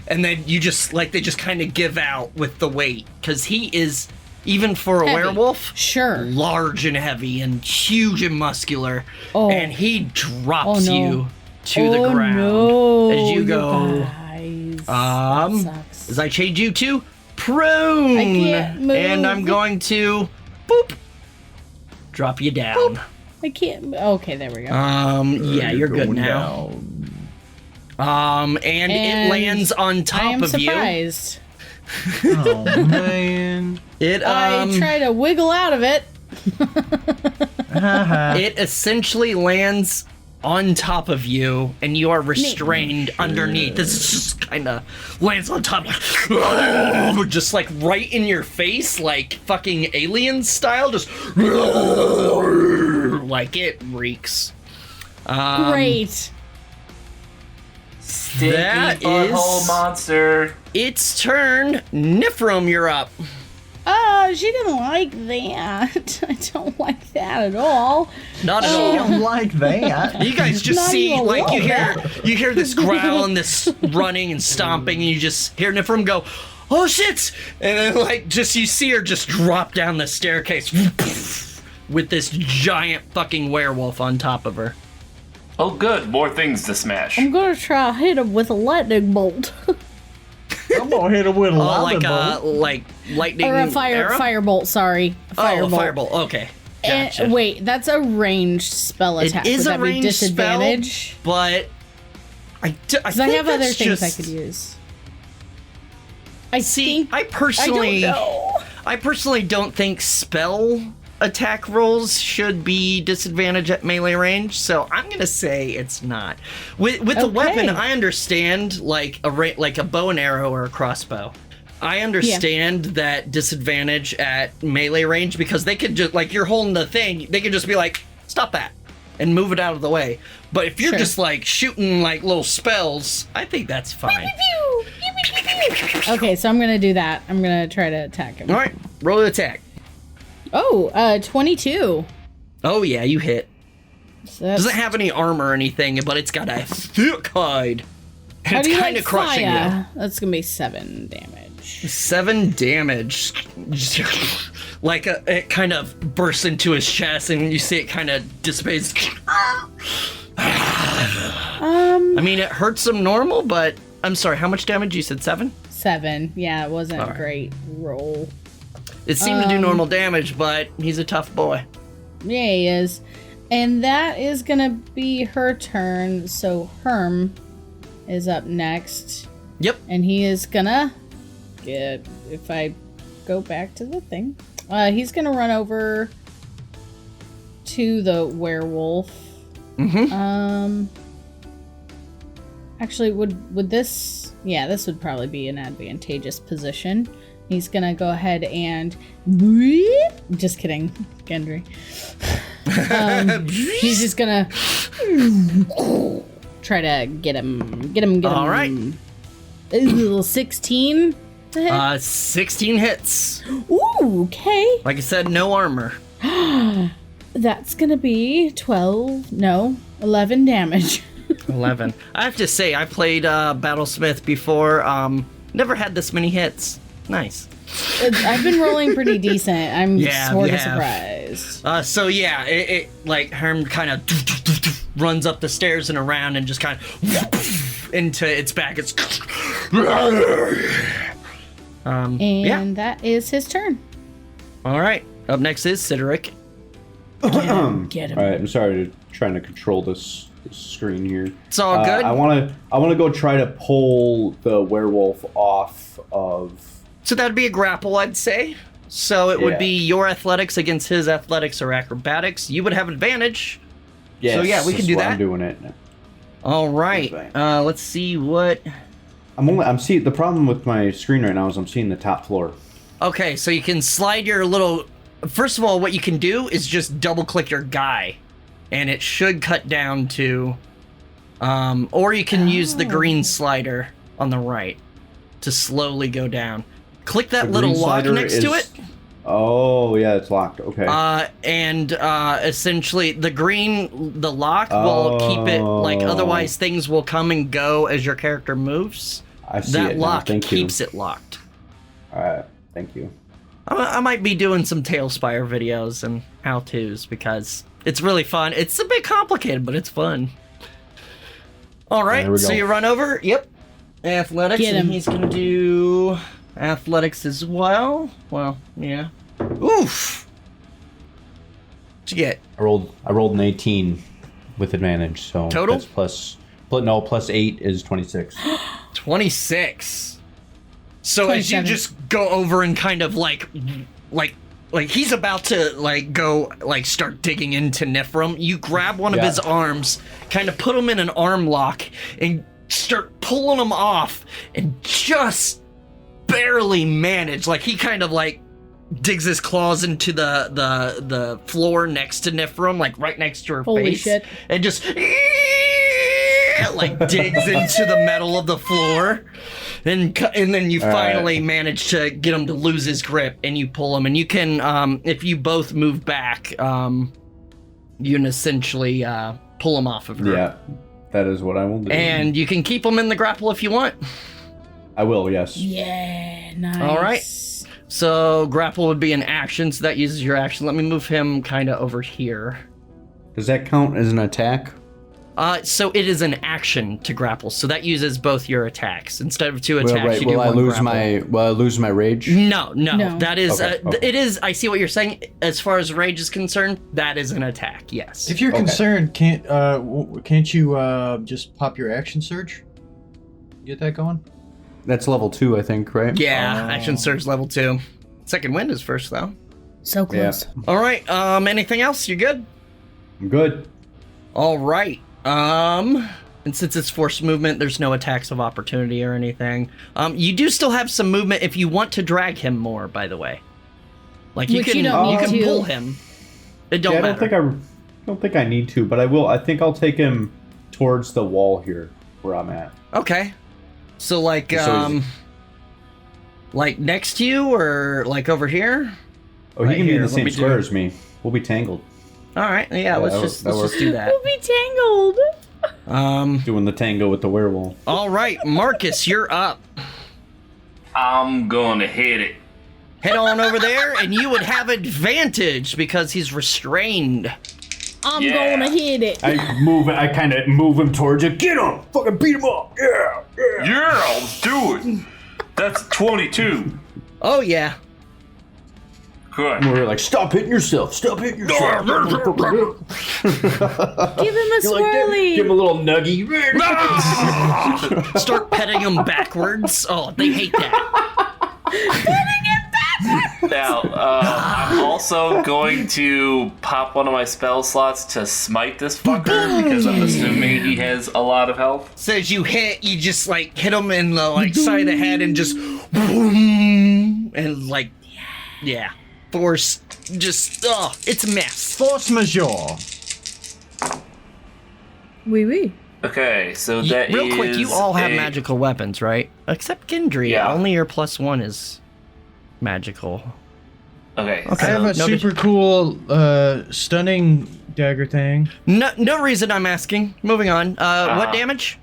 A: and then you just they just kind of give out with the weight, because he is, even for a
B: Heavy.
A: werewolf,
B: Sure.
A: large and heavy and huge and muscular,
B: Oh.
A: and he drops
B: Oh, no.
A: you to the ground
B: no,
A: as you go.
B: guys.
A: That
B: sucks.
A: As I change you to prone.
B: I can't move.
A: And I'm going to boop drop you down.
B: Boop. I can't. Okay, there we go.
A: Yeah, you're good now. And it lands on top of you.
B: I am surprised.
C: Oh man!
B: I try to wiggle out of it.
A: It essentially lands on top of you, and you are restrained underneath. This just kind of lands on top, just like right in your face, like fucking alien style, just like it reeks.
B: Great.
D: Stinky
A: That
D: butthole
A: is-
D: monster.
A: It's turn. Nifrim, you're up.
B: Oh, she didn't like that. I don't like that at all.
A: Not at
C: I
A: all.
C: don't like that.
A: You guys just
B: Not
A: see,
B: even a
A: like, you
B: little
A: hear this growl and this running and stomping, and you just hear Nifrim go, "Oh shit!" And then, like, just you see her just drop down the staircase with this giant fucking werewolf on top of her.
D: Oh, good. More things to smash.
B: I'm gonna try to hit him with a lightning bolt.
C: I'm gonna hit him with a
A: Like
C: lollipop.
A: like lightning
B: Or a firebolt, sorry.
A: Oh, a firebolt. Okay, gotcha.
B: Wait, that's a ranged spell attack.
A: It is
B: Would
A: a
B: that be
A: ranged spell,
B: disadvantage?
A: but I
B: Because I
A: think
B: have other
A: that's
B: things
A: just,
B: I could use.
A: See, I
B: I don't
A: personally
B: know.
A: don't think spell attack rolls should be disadvantage at melee range, so I'm gonna say it's not. With the weapon, I understand like a bow and arrow or a crossbow. I understand that disadvantage at melee range because they could just, like, you're holding the thing, they could just be like, stop that, and move it out of the way. But if you're just like shooting like little spells, I think that's fine.
B: Okay, so I'm gonna do that. I'm gonna try to attack him.
A: All right, roll the attack.
B: Oh, 22.
A: Oh yeah, you hit.
B: So that's-
A: Doesn't have any armor or anything, but it's got a thick hide. And
B: How
A: it's
B: do you
A: kind
B: like
A: of crushing
B: fire? That's gonna be 7 damage.
A: you. 7 damage. Like it kind of bursts into his chest, and you see it kind of dissipates. I mean, it hurts him normal, but I'm sorry. How much damage? You said 7?
B: 7. Yeah, it wasn't a great roll.
A: It seemed to do normal damage, but he's a tough boy.
B: Yeah, he is. And that is gonna be her turn. So Herm is up next.
A: Yep.
B: And he is gonna get, if I go back to the thing, he's gonna run over to the werewolf. Actually, would this, yeah, this would probably be an advantageous position. He's gonna go ahead and, just kidding, Gendry. He's just gonna try to get him.
A: All right.
B: Ooh, 16 to hit.
A: 16 hits.
B: Ooh, okay.
A: Like I said, no armor.
B: That's gonna be 11 damage.
A: 11. I have to say, I played Battlesmith before. Never had this many hits. Nice.
B: I've been rolling pretty decent. I'm
A: Yeah,
B: sort
A: you
B: of
A: have.
B: surprised.
A: So yeah, it like Herm kind of runs up the stairs and around and just kind of into its back. It's
B: And that is his turn.
A: All right. Up next is Sideric.
B: Get him.
E: All right, I'm sorry to trying to control this screen here.
A: It's all good.
E: I want to go try to pull the werewolf off of.
A: So that'd be a grapple, I'd say. So it would be your athletics against his athletics or acrobatics. You would have advantage.
E: Yes,
A: So yeah, we can
E: that's
A: do
E: why
A: that.
E: I'm doing it.
A: All right.
E: Okay.
A: Let's see what.
E: I'm seeing the problem with my screen right now is I'm seeing the top floor.
A: Okay, so you can slide your little. First of all, what you can do is just double click your guy, and it should cut down to. Or you can use the green slider on the right to slowly go down. Click that
E: The
A: little
E: green
A: lock
E: slider
A: next to it.
E: Oh yeah, it's locked. Okay.
A: And essentially the lock will keep it, like, otherwise things will come and go as your character moves.
E: I see
A: That
E: it now.
A: lock
E: Thank you.
A: keeps it locked.
E: All right. Thank you.
A: I might be doing some TaleSpire videos and how-tos because it's really fun. It's a bit complicated, but it's fun. All right,
E: There we
A: so
E: go.
A: you run over. Yep. Athletics,
B: Get
A: and
B: him.
A: he's going to do Athletics as well. Well, yeah. Oof. What'd you get?
E: I rolled an 18 with advantage, so
A: Total?
E: that's plus 8 is 26.
A: 26. So as you
B: 27.
A: just go over and kind of like he's about to like go like start digging into Nifrim, you grab one of his arms, kind of put him in an arm lock, and start pulling him off, and just barely manage. Like he kind of like digs his claws into the floor next to Nifrim, like right next to her
B: Holy
A: face,
B: shit.
A: and just like digs into the metal of the floor, and then you finally manage to get him to lose his grip, and you pull him, and you can, if you both move back, you can essentially pull him off of her.
E: Yeah, that is what I will do.
A: And you can keep him in the grapple if you want.
E: I will, yes.
B: Yeah, nice.
A: All right. So grapple would be an action, so that uses your action. Let me move him kind of over here.
E: Does that count as an attack?
A: So it is an action to grapple, so that uses both your attacks. Instead of 2 attacks, you do
E: Will I
A: one
E: lose
A: grapple.
E: Will I lose my rage?
A: No.
B: No.
A: That is,
E: Okay, okay.
A: it is, I see what you're saying. As far as rage is concerned, that is an attack, yes.
C: If you're
E: Okay.
C: concerned, can't you just pop your action surge? Get that going?
E: That's level 2, I think, right?
A: Yeah, action surge level 2. Second wind is first, though.
B: So close.
A: All right, anything else? You good?
E: I'm good.
A: All right. And since it's forced movement, there's no attacks of opportunity or anything. You do still have some movement if you want to drag him more, by the way. Like you
B: Which
A: can
B: you don't need to.
A: pull him. It don't
E: I
A: matter.
E: don't think I need to, but I will. I think I'll take him towards the wall here where I'm at.
A: Okay. So like
E: So
A: like next to you or like over here?
E: Oh,
A: Right
E: he can be
A: here,
E: in the
A: let me
E: same
A: do-
E: square as me. We'll be tangled.
A: All right. Yeah, let's
E: that
A: just
E: works.
A: do that.
B: We'll be tangled.
E: Doing the tango with the werewolf.
A: All right, Marcus, you're up.
D: I'm going to hit it.
A: Head on over there, and you would have advantage because he's restrained.
B: I'm
D: Yeah.
B: gonna hit it.
E: I kind of move him towards you. Get him! Fucking beat him up! Yeah!
D: Yeah, let's do it. That's 22.
A: Oh yeah.
D: Good.
E: We're like, stop hitting yourself! Stop hitting yourself!
B: Give him a swirly.
E: Give him a little nuggy.
A: Start petting him backwards. Oh, they hate that.
D: Now, I'm also going to pop one of my spell slots to smite this fucker because I'm assuming he has a lot of health.
A: So as you hit, you just like hit him in the like side of the head and just boom, and like yeah, force just it's a mess.
C: Force majeure.
B: Oui.
D: Okay, so that
A: Real quick, you
D: is
A: all have
D: a-
A: magical weapons, right? Except Gendry.
D: Yeah.
A: Only your +1 is magical.
D: Okay.
C: I have a
A: Noted.
C: super cool stunning dagger thing.
A: No reason I'm asking. Moving on. What
D: Uh-huh.
A: damage?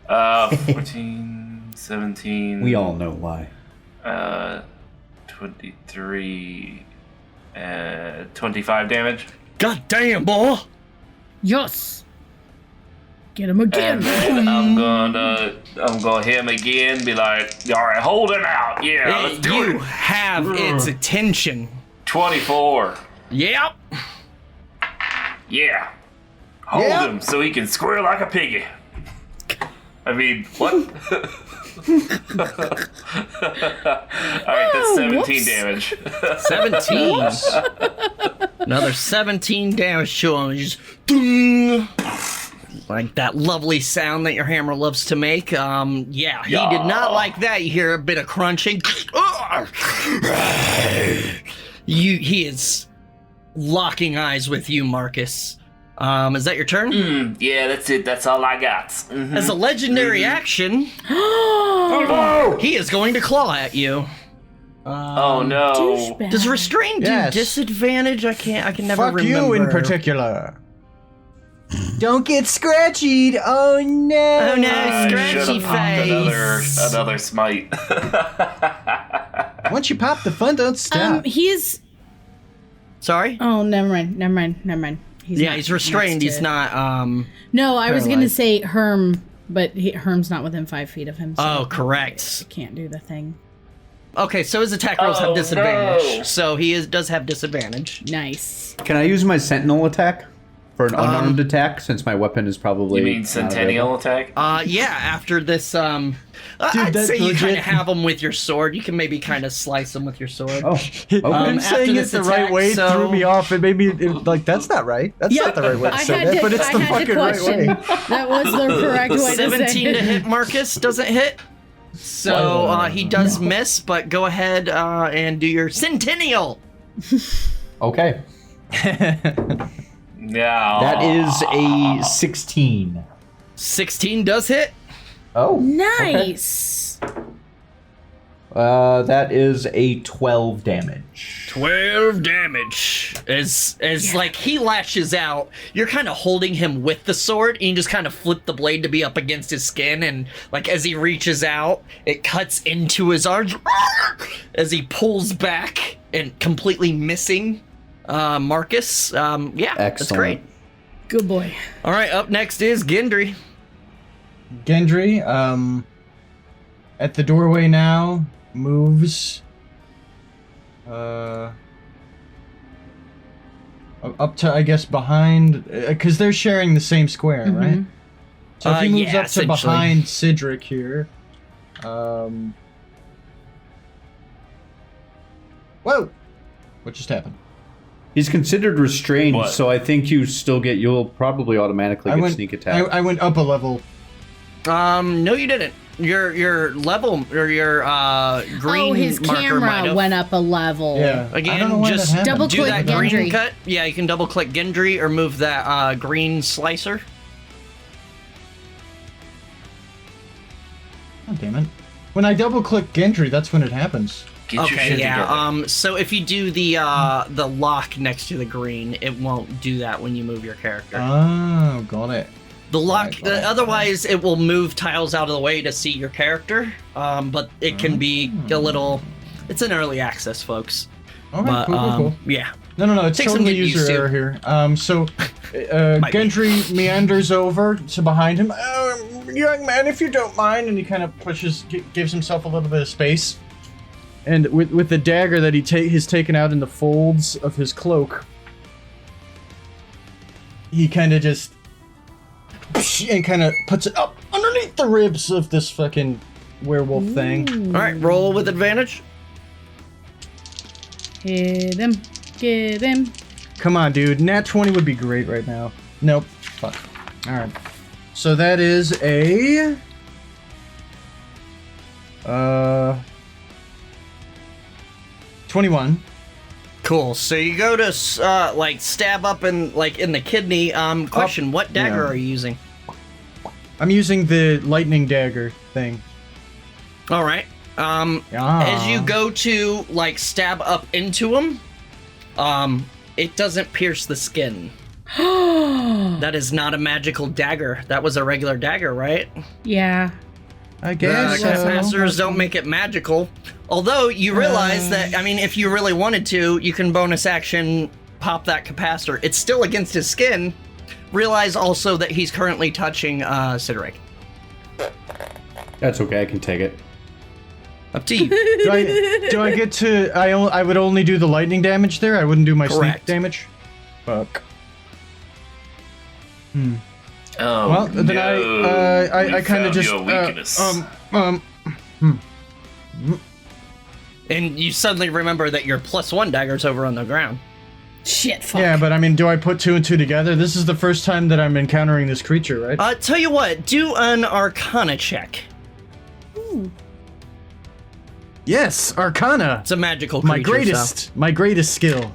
D: 14, 17.
E: We all know why.
D: 23, 25 damage.
A: God damn, boy.
B: Yes. Get him again.
D: And then I'm gonna hit him again, be like, all right, hold him out. Yeah, let's do
A: You
D: it.
A: have its attention.
D: 24.
A: Yep.
D: Yeah. Hold
C: Yeah.
D: him so he can squeal like a piggy. I mean, what? Alright, that's 17
B: whoops.
D: damage.
A: 17. Another 17 damage to him. Just ding. Like that lovely sound that your hammer loves to make. Yeah, he did not like that. You hear a bit of crunching. He is locking eyes with you, Marcus. Is that your turn?
D: Yeah, that's it. That's all I got. Mhm.
A: As a legendary action, he is going to claw at you.
D: Oh no.
B: Douchebag.
A: Does restrain do
C: Yes.
A: disadvantage? I can never
C: Fuck
A: remember.
C: you in particular. Don't get scratched. Oh no.
A: Oh no,
D: I
A: scratchy
D: should've popped
A: face.
D: another smite.
C: Once you pop, the fun don't stop.
B: He's.
A: Sorry?
B: Oh, never mind. He's
A: Yeah,
B: not
A: he's restrained.
B: next to-
A: He's not,
B: No, I was gonna
A: paralyzed.
B: say Herm, but Herm's not within 5 feet of him. So
A: Oh, correct.
B: Can't do the thing.
A: Okay, so his attack rolls have
D: Oh,
A: disadvantage.
D: no.
A: So he does have disadvantage.
B: Nice.
E: Can I use my sentinel attack for an unarmed attack since my weapon is probably?
D: You mean centennial attack?
A: Yeah, after this, I'd
C: that's
A: say you
C: legit.
A: kind of have him with your sword. You can maybe kind of slice him with your sword.
E: Oh, okay.
C: Him
A: after
C: saying it
A: this
C: the
A: attack,
C: right way
A: so-
C: threw me off. It made me like, that's not right. That's not the right way to
B: I
C: say
B: had
C: that,
B: to,
C: but it's
B: I
C: the
B: had to
C: fucking right
B: question.
C: way.
B: That was the correct way to say
A: 17 to
B: it.
A: hit Marcus doesn't hit. So he does miss, but go ahead and do your centennial.
E: Okay.
D: Yeah.
E: That is a 16.
A: 16 does hit.
E: Oh.
B: Nice.
E: That is a 12 damage.
A: 12 damage. As like he lashes out, you're kind of holding him with the sword, and you just kind of flip the blade to be up against his skin, and like as he reaches out, it cuts into his arm as he pulls back and completely missing Marcus. Yeah, that's
E: Excellent.
A: great.
B: Good boy.
A: All right, up next is Gendry.
C: Gendry, at the doorway now, moves up to, I guess, behind, because they're sharing the same square, right? So if he moves
A: yeah,
C: up to
A: essentially.
C: behind Cedric here, whoa, what just happened?
E: He's considered restrained,
D: What?
E: so I think you'll probably automatically get sneak attack.
C: I went up a level.
A: No, you didn't. Your level or your green
B: Oh, his
A: marker might
B: camera
A: have.
B: went up a level.
C: Yeah.
A: Again,
C: I don't know why
A: just
C: that happened.
B: double
A: do
B: click
A: that green
B: Gendry.
A: cut. Yeah, you can double click Gendry or move that green slicer.
C: Oh, damn it. When I double click Gendry, that's when it happens.
D: Get your
A: Okay,
D: shit
A: yeah.
D: together.
A: So if you do the lock next to the green, it won't do that when you move your character.
C: Oh, got it.
A: The lock,
C: right.
A: otherwise, it will move tiles out of the way to see your character. But it can be a little. It's an early access, folks.
C: Okay,
A: But
C: cool.
A: yeah.
C: No, it's
A: Takes some
C: totally
A: getting used
C: user
A: to.
C: error here. So, Gendry meanders over to behind him. Young man, if you don't mind, and he kind of gives himself a little bit of space. And with the dagger that he's taken out in the folds of his cloak, he kind of just and kind of puts it up underneath the ribs of this fucking werewolf thing.
A: All right, roll with advantage.
B: Hit him. Get him.
C: Come on, dude. Nat 20 would be great right now. Nope. Fuck. Alright. So that is a... 21.
A: Cool. So you go to like stab up in the kidney. Question: what dagger
C: yeah.
A: are you using?
C: I'm using the lightning dagger thing.
A: All right. As you go to like stab up into him, it doesn't pierce the skin. That is not a magical dagger. That was a regular dagger, right?
B: Yeah.
C: I guess
A: Masters don't make it magical. Although you realize that, I mean, if you really wanted to, you can bonus action pop that capacitor. It's still against his skin. Realize also that he's currently touching Cedric.
E: That's okay, I can take it.
A: Up to you.
C: do I get to... I would only do the lightning damage there? I wouldn't do my
A: Correct.
C: sneak damage? Fuck.
D: Oh,
C: Well, then
D: no.
C: I
D: We
C: kind of
D: found
C: just...
D: your weakness.
A: And you suddenly remember that your +1 dagger's over on the ground.
B: Shit, fuck.
C: Yeah, but I mean, do I put 2 and 2 together? This is the first time that I'm encountering this creature, right?
A: Tell you what, do an Arcana check.
C: Yes, Arcana.
A: It's a magical creature.
C: My greatest skill.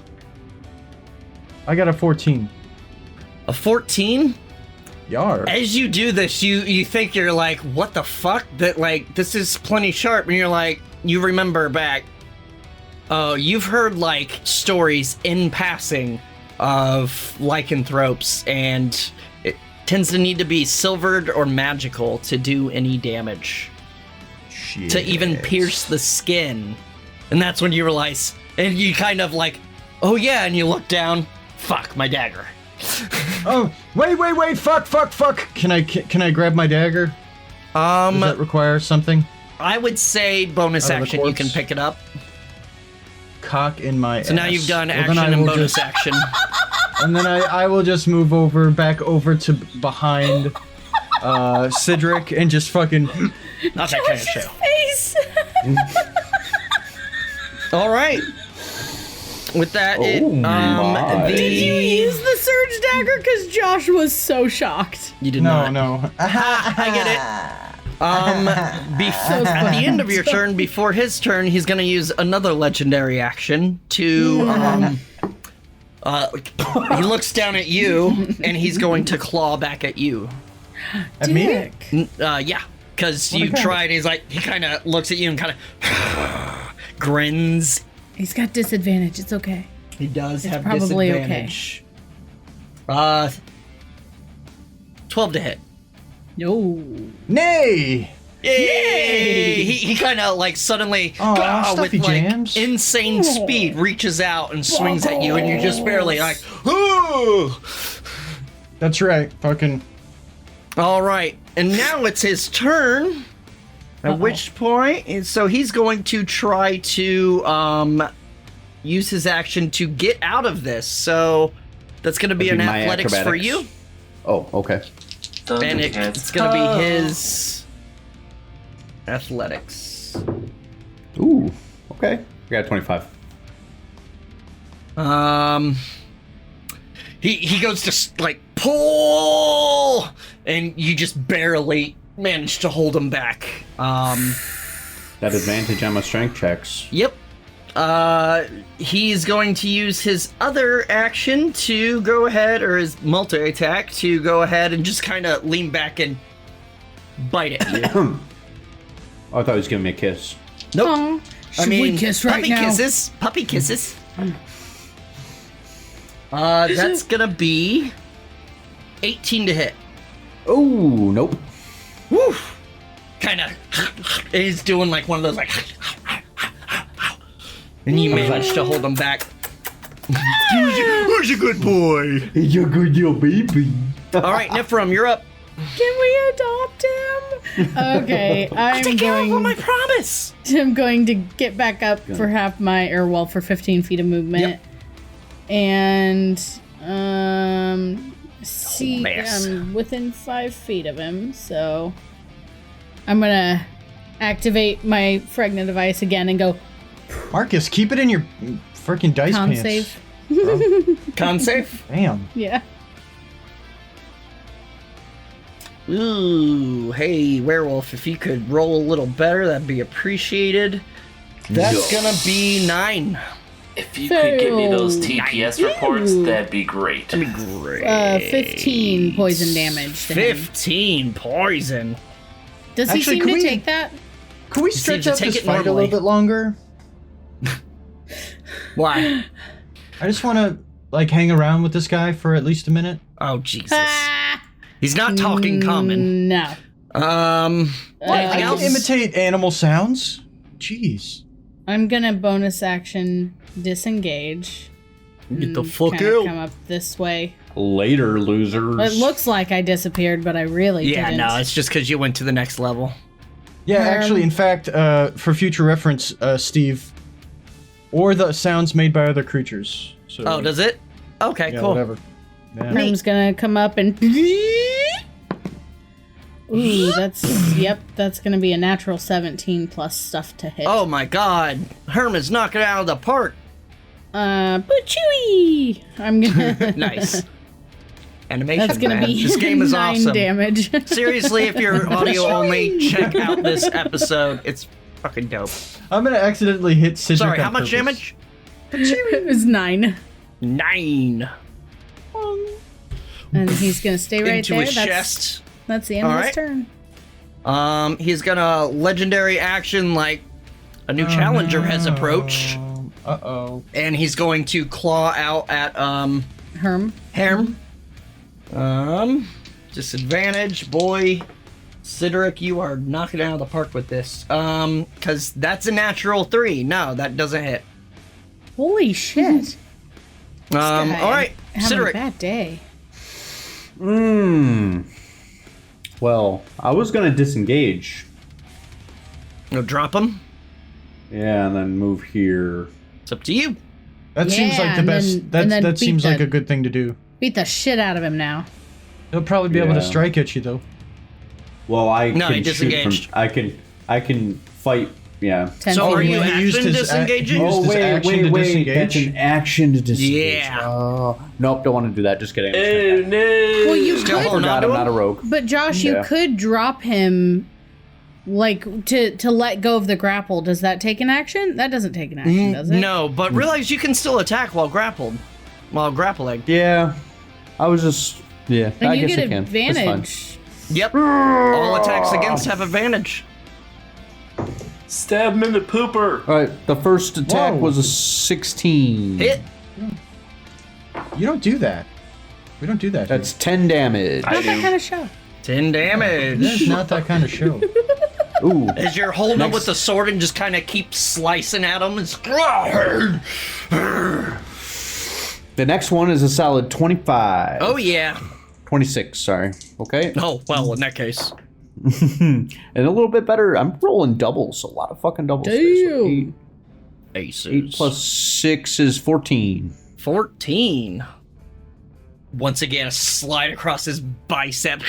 C: I got a 14.
A: A 14?
C: Yar.
A: As you do this, you think you're like, what the fuck? That like, this is plenty sharp, and you're like, you remember back. Oh, you've heard like stories in passing of lycanthropes, and it tends to need to be silvered or magical to do any damage.
C: Shit.
A: To even pierce the skin. And that's when you realize, and you kind of like, oh yeah, and you look down, fuck, my dagger.
C: Oh, wait, fuck. Can I grab my dagger? Does that require something?
A: I would say bonus
C: Out of the
A: action, you can
C: corpse.
A: pick it up.
C: Cock in my
A: So now
C: ass.
A: you've done
C: Well, then
A: action
C: I
A: and
C: will
A: bonus
C: just-
A: action.
C: And then I will just move back over to behind Cedric and just fucking...
A: Not that kind of show.
B: Face.
A: All right. With that,
E: my.
B: Did you use the surge dagger? Because Josh was so shocked.
A: You did
C: No,
A: not.
C: no.
A: I get it. At the end of your turn, before his turn, he's gonna use another legendary action to he looks down at you and he's going to claw back at you.
C: At me?
B: Dick.
A: Yeah, because you
C: kind of-
A: tried. He kind of looks at you and kind of grins.
B: He's got disadvantage. It's okay.
A: He does have
B: probably okay.
A: disadvantage. 12 to hit.
B: No.
C: Nay!
A: Yay! He kind of like suddenly
C: Aw,
A: with
C: Stuffy
A: like
C: Jams.
A: insane speed reaches out and swings at you, and you're just barely like, ooh!
C: That's right. Fucking...
A: All right, and now it's his turn. At which point, so he's going to try to use his action to get out of this. So that's going to be an
E: That'd be my
A: athletics for
E: acrobatics.
A: you,
E: Oh, okay.
A: and it's going to be his athletics.
E: Ooh, okay. I got 25.
A: He goes to like pull, and you just barely manage to hold him back.
E: That advantage on my strength checks.
A: Yep. He's going to use his other action to go ahead, or his multi-attack to go ahead and just kind of lean back and bite at you.
E: Oh, I thought he was giving me a kiss.
A: Nope.
B: Aw. Should we kiss right
A: puppy
B: now?
A: kisses. Puppy kisses. That's gonna be 18 to hit.
E: Oh, nope.
A: Woo! Kind of. He's doing like one of those like. And you manage to hold him back. Who's a good boy?
E: He's a good little baby.
A: All right, Nifrim, you're up.
B: Can we adopt him? Okay,
A: Take care of him, I promise.
B: I'm going to get back up for half my, or well, for 15 feet of movement.
A: Yep.
B: And, see,
A: mess.
B: I'm within 5 feet of him, so I'm gonna activate my fragment device again and go
C: Marcus, keep it in your freaking dice
B: con
C: pants.
B: save.
A: Con save.
C: Damn.
B: Yeah.
A: Ooh, hey, werewolf, if you could roll a little better, that'd be appreciated. That's gonna be 9.
D: If you could give me those
B: Fail.
D: TPS reports, that'd be great.
A: Great.
B: 15 poison damage to him.
A: 15 poison.
B: Does he
C: Actually,
B: seem
C: can
B: to
C: we-
B: take that?
C: Can we
A: seems
C: stretch
A: to
C: out
A: take
C: this
A: it
C: fight a
A: normally.
C: little bit longer?
A: Why?
C: I just want to, like, hang around with this guy for at least a minute.
A: Oh, Jesus.
B: Ah,
A: He's not talking common.
B: no.
C: I
A: Anything
C: can
A: else?
C: imitate animal sounds. Jeez.
B: I'm gonna bonus action disengage.
A: Get the
B: and
A: fuck
B: kinda
A: out.
B: Come up this way.
E: Later, losers.
B: It looks like I disappeared, but I really
A: Yeah,
B: didn't.
A: no, it's just because you went to the next level.
C: Yeah, actually, in fact, for future reference, Steve, or the sounds made by other creatures. So,
A: Oh, does it? Okay,
C: yeah,
A: cool.
C: whatever. Yeah.
B: Herm's gonna come up and. Ooh, that's gonna be a natural 17 plus stuff to hit.
A: Oh my god. Herman's knocking it out of the park.
B: But chewy! I'm gonna.
A: Nice. Animation,
B: That's gonna
A: man.
B: be
A: This game is
B: 9
A: awesome.
B: damage.
A: Seriously, if you're audio only, check out this episode. It's fucking dope.
C: I'm gonna accidentally hit Cedric.
A: Sorry,
C: on
A: how much
C: purpose.
A: damage?
B: It was 9.
A: 9.
B: And he's gonna stay right
A: Into
B: there.
A: his
B: That's
A: chest.
B: the end of
A: Alright.
B: his turn.
A: He's gonna legendary action like a new challenger has approached,
C: Uh-oh.
A: and he's going to claw out at
B: Herm.
A: Herm. Disadvantage, boy. Cedric, you are knocking it out of the park with this. Cause that's a natural 3. No, that doesn't hit.
B: Holy shit.
A: All right,
B: Having a
A: Cedric.
B: bad day.
E: Well, I was gonna disengage.
A: No, drop him.
E: Yeah, and then move here.
A: It's up to you.
C: That seems like the
B: and
C: best.
B: then
C: That
B: beat
C: seems like
B: the-
C: a good thing to do.
B: Beat the shit out of him now.
C: He'll probably be able to
E: Yeah.
C: strike at you though.
E: Well, I
A: No, he
E: can shoot from.
A: disengaged.
E: I can fight. Yeah.
B: 10
A: So
B: feet
A: are you
B: away.
C: He used
A: action
C: his
A: disengaging?
C: Used his action to disengage?
E: That's an action to disengage.
A: Yeah.
E: Nope, don't want to do that. Just kidding.
D: Oh no!
B: Well, you
A: Still
B: could,
A: holding on
E: Forgot
A: to
E: I'm
A: him?
E: not a rogue.
B: but Josh, you
E: Yeah.
B: could drop him, like to let go of the grapple. Does that take an action? That doesn't take an action, does it?
A: No, but realize you can still attack while grappling. While grappling.
E: Yeah. I was just. Yeah.
B: Then
E: I
B: you
E: guess
B: get
E: I can. That's fine.
A: Advantage. Yep. All attacks against have advantage.
D: Stab him in the pooper.
E: All right. The first attack
C: Whoa.
E: was a 16.
A: Hit.
C: You don't do that. We don't do that.
E: That's 10 damage.
D: I
B: Not that
D: do.
B: kind of show.
A: 10 damage.
C: That's not that kind of show.
E: Ooh.
A: As you're holding up
E: Next.
A: with the sword and just kind of keep slicing at him. It's...
E: The next one is a solid 25.
A: Oh, yeah.
E: 26, sorry. Okay.
A: Oh, well, in that case.
E: And a little bit better. I'm rolling doubles. A lot of fucking doubles. today, so
B: Damn.
A: Aces.
E: 8 plus 6 is 14.
A: 14. Once again, a slide across his bicep.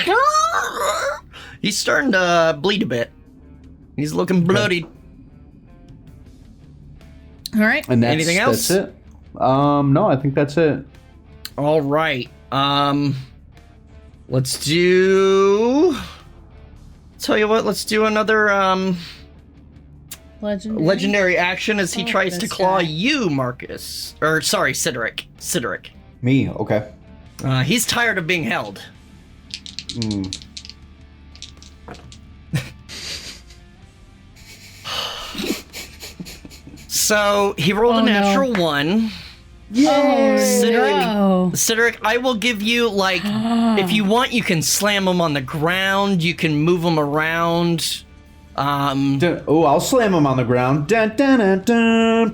A: He's starting to bleed a bit. He's looking bloodied.
B: All right.
E: And that's,
A: Anything else?
E: That's it. No, I think that's it.
A: All right. Let's do... Tell you what, let's do another legendary action as he
B: Oh,
A: tries to
B: this
A: claw
B: guy.
A: you, Marcus. Or, sorry, Sideric. Sideric.
E: Me, okay.
A: He's tired of being held. So, he rolled
B: Oh,
A: a
B: no.
A: natural 1.
B: Oh,
A: Sideric.
B: no.
A: Sideric, I will give you, like, if you want, you can slam him on the ground, you can move him around.
E: I'll slam him on the ground. Dun, dun, dun, dun.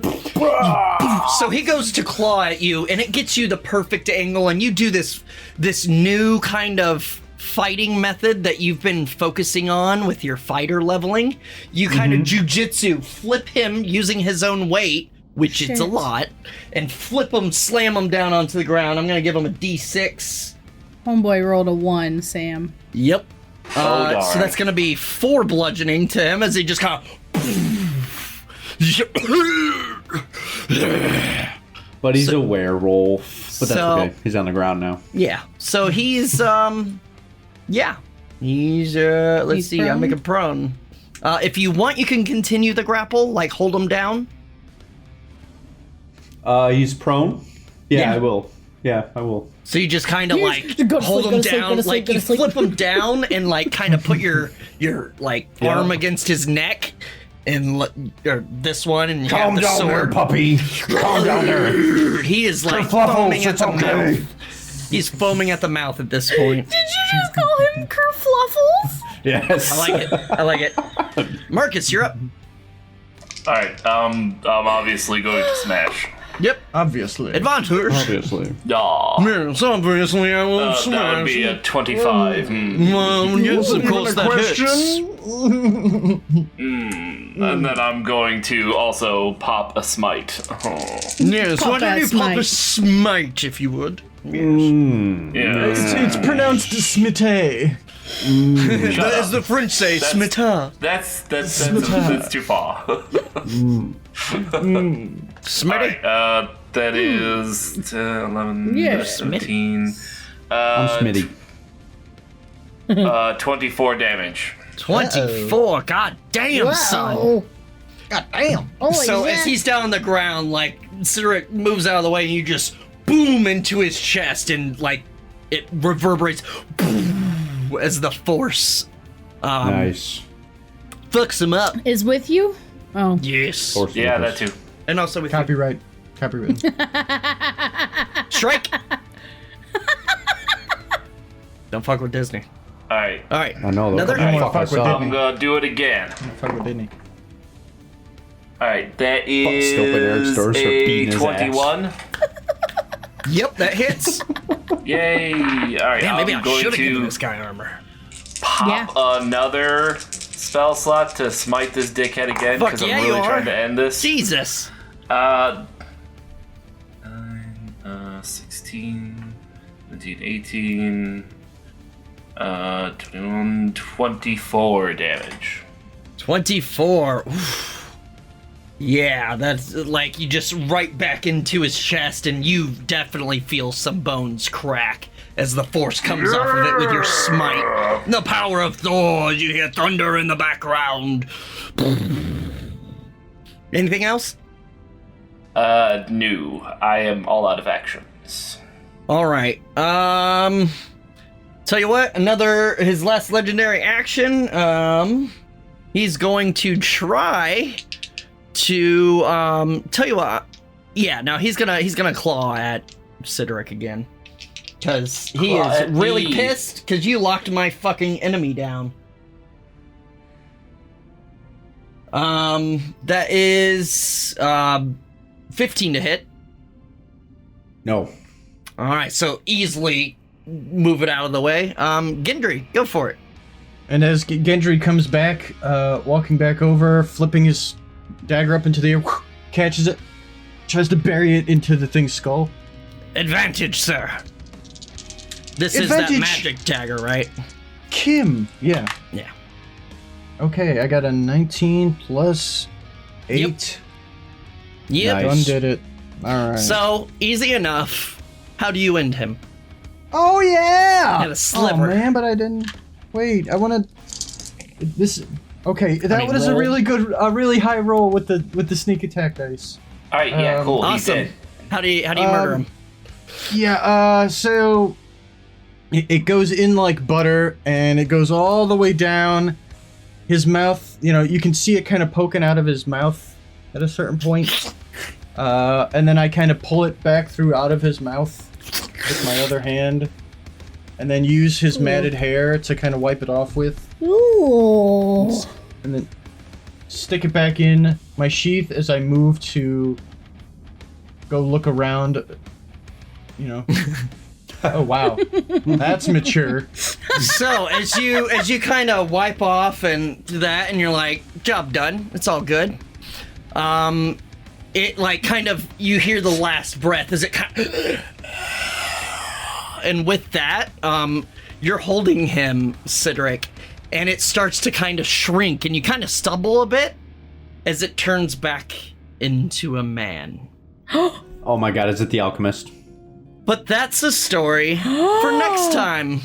A: So he goes to claw at you, and it gets you the perfect angle, and you do this new kind of fighting method that you've been focusing on with your fighter leveling. You kind of jujitsu, flip him using his own weight, which it's a
B: Shit.
A: lot, and flip him, slam him down onto the ground. I'm gonna give him a D6.
B: Homeboy rolled a 1, Sam.
A: Yep.
D: darn.
A: So that's gonna be 4 bludgeoning to him as he just kind of.
E: But he's a werewolf. But that's
A: So-
E: okay. He's on the ground now.
A: Yeah. So he's yeah. He's let's
B: He's
A: see, I'll
B: prone?
A: make him prone. If you want, you can continue the grapple, like hold him down.
E: He's prone? Yeah,
A: Yeah.
E: I will. Yeah, I will.
A: So you just kind of like
B: Go to
A: hold
B: sleep,
A: him
B: go to sleep,
A: down,
B: go to sleep,
A: like
B: go
A: you
B: to sleep.
A: flip him down and like kind of put your like
E: Yeah.
A: arm against his neck, and or this one, and you
E: Calm
A: have the
E: down there,
A: sword.
E: puppy. Calm down there.
A: He is like
E: Kerfluffles,
A: foaming at
E: it's
A: the
E: okay.
A: mouth. He's foaming at the mouth at this point.
B: Did you just call him Kerfluffles?
E: Yes.
A: I like it. I like it. Marcus, you're up.
D: All right. I'm obviously going to smash.
A: Yep.
C: Obviously.
A: Advantage.
E: Obviously.
D: Aw.
A: Yes, obviously I will
D: That
A: smash.
D: would be a 25.
A: Well, yes, of course that hits.
D: And then I'm going to also pop a smite. Oh.
A: Yes,
B: Pop
A: why don't you
B: that
A: pop a smite if you would?
D: Yeah.
C: It's pronounced Smite.
A: As the French say, smita.
D: That's too far.
A: Smitty.
D: Alright, that is 10, 11,
B: Yeah.
D: 17.
E: I'm Smitty.
D: 24 damage.
A: 24. God damn, son.
C: God damn.
A: So as he's down on the ground, like, Cedric moves out of the way and you just boom into his chest and, like, it reverberates as the force
E: Nice.
A: fucks him up.
B: Is with you? Oh.
A: Yes.
E: Force
D: Yeah,
E: focus.
D: that too.
A: And also with
C: Copyright. Copyright.
A: Strike. Don't fuck with Disney.
D: Alright,
A: All right.
E: I know.
A: Another.
E: Another
C: fuck
E: fuck
C: with
E: myself.
C: Disney.
D: I'm gonna do it again.
C: Fuck with Disney.
D: Alright, that
E: Stupid Eric
D: is
E: Stores for
D: a
E: beating his
D: 21.
A: Yep, that hits.
D: Yay! Alright,
A: Damn, maybe
D: I'm
A: I
D: going
A: should have given
D: to
A: this guy armor.
D: pop
B: Yeah.
D: another spell slot to smite this dickhead again
A: Fuck
D: because
A: yeah,
D: I'm
A: you
D: really
A: are.
D: trying to end this.
A: Jesus.
D: 9, 16, 17, 18, 21, 24 damage.
A: 24. Oof. Yeah, that's like you just right back into his chest, and you definitely feel some bones crack as the force comes off of it with your smite. The power of Thor, you hear thunder in the background. Anything else?
D: No. I am all out of actions.
A: All right. Tell you what, his last legendary action, he's going to try to tell you what. Yeah, no, he's gonna claw at Sideric again. Cause he
D: Claw
A: is
D: at
A: really
D: me.
A: pissed because you locked my fucking enemy down. That is 15 to hit.
E: No.
A: All right, so easily move it out of the way. Gendry, go for it.
C: And as Gendry comes back, walking back over, flipping his dagger up into the air, catches it, tries to bury it into the thing's skull.
A: Advantage, sir. This
C: Advantage.
A: is that magic dagger, right?
C: Kim, yeah.
A: Yeah.
C: Okay, I got a 19 plus 8.
A: Yep.
E: Nice.
C: Done did it. All right.
A: So, easy enough. How do you end him?
C: Oh yeah!
A: Had a sliver.
C: Oh man, but I didn't. Wait, I want to. This. Okay, that
A: mean,
C: was a
A: roll.
C: really high roll with the sneak attack dice.
D: Alright, yeah, cool.
A: Awesome.
D: He's dead.
A: How do you murder him?
C: Yeah. So it goes in like butter, and it goes all the way down his mouth. You know, you can see it kind of poking out of his mouth at a certain point. And then I kind of pull it back through out of his mouth with my other hand, and then use his matted hair to kind of wipe it off with,
B: Ooh.
C: and then stick it back in my sheath as I move to go look around. You know. Oh wow, that's mature.
A: So, as you kind of wipe off and do that, and you're like, job done. It's all good. It like kind of, you hear the last breath as it kind of, and with that, you're holding him, Sideric, and it starts to kind of shrink, and you kind of stumble a bit as it turns back into a man.
E: Oh my god, is it the alchemist?
A: But that's a story for next time.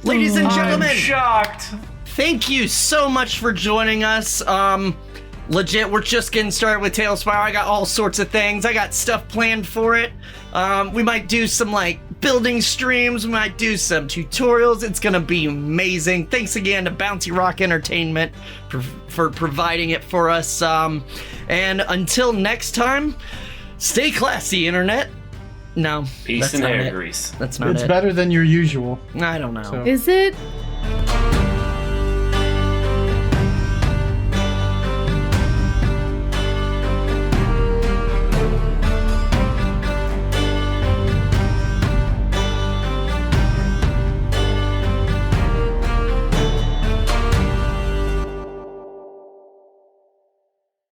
A: Ladies and
D: I'm
A: gentlemen,
D: shocked.
A: thank you so much for joining us. Legit, we're just getting started with TaleSpire. I got all sorts of things. I got stuff planned for it. We might do some like building streams. We might do some tutorials. It's gonna be amazing. Thanks again to Bounty Rock Entertainment for providing it for us. And until next time, stay classy, internet. No,
D: Peace
A: that's
D: and
A: not
D: hair
A: it.
D: grease.
A: That's not
C: It's
A: it.
C: better than your usual.
A: I don't know.
C: So-
B: Is it?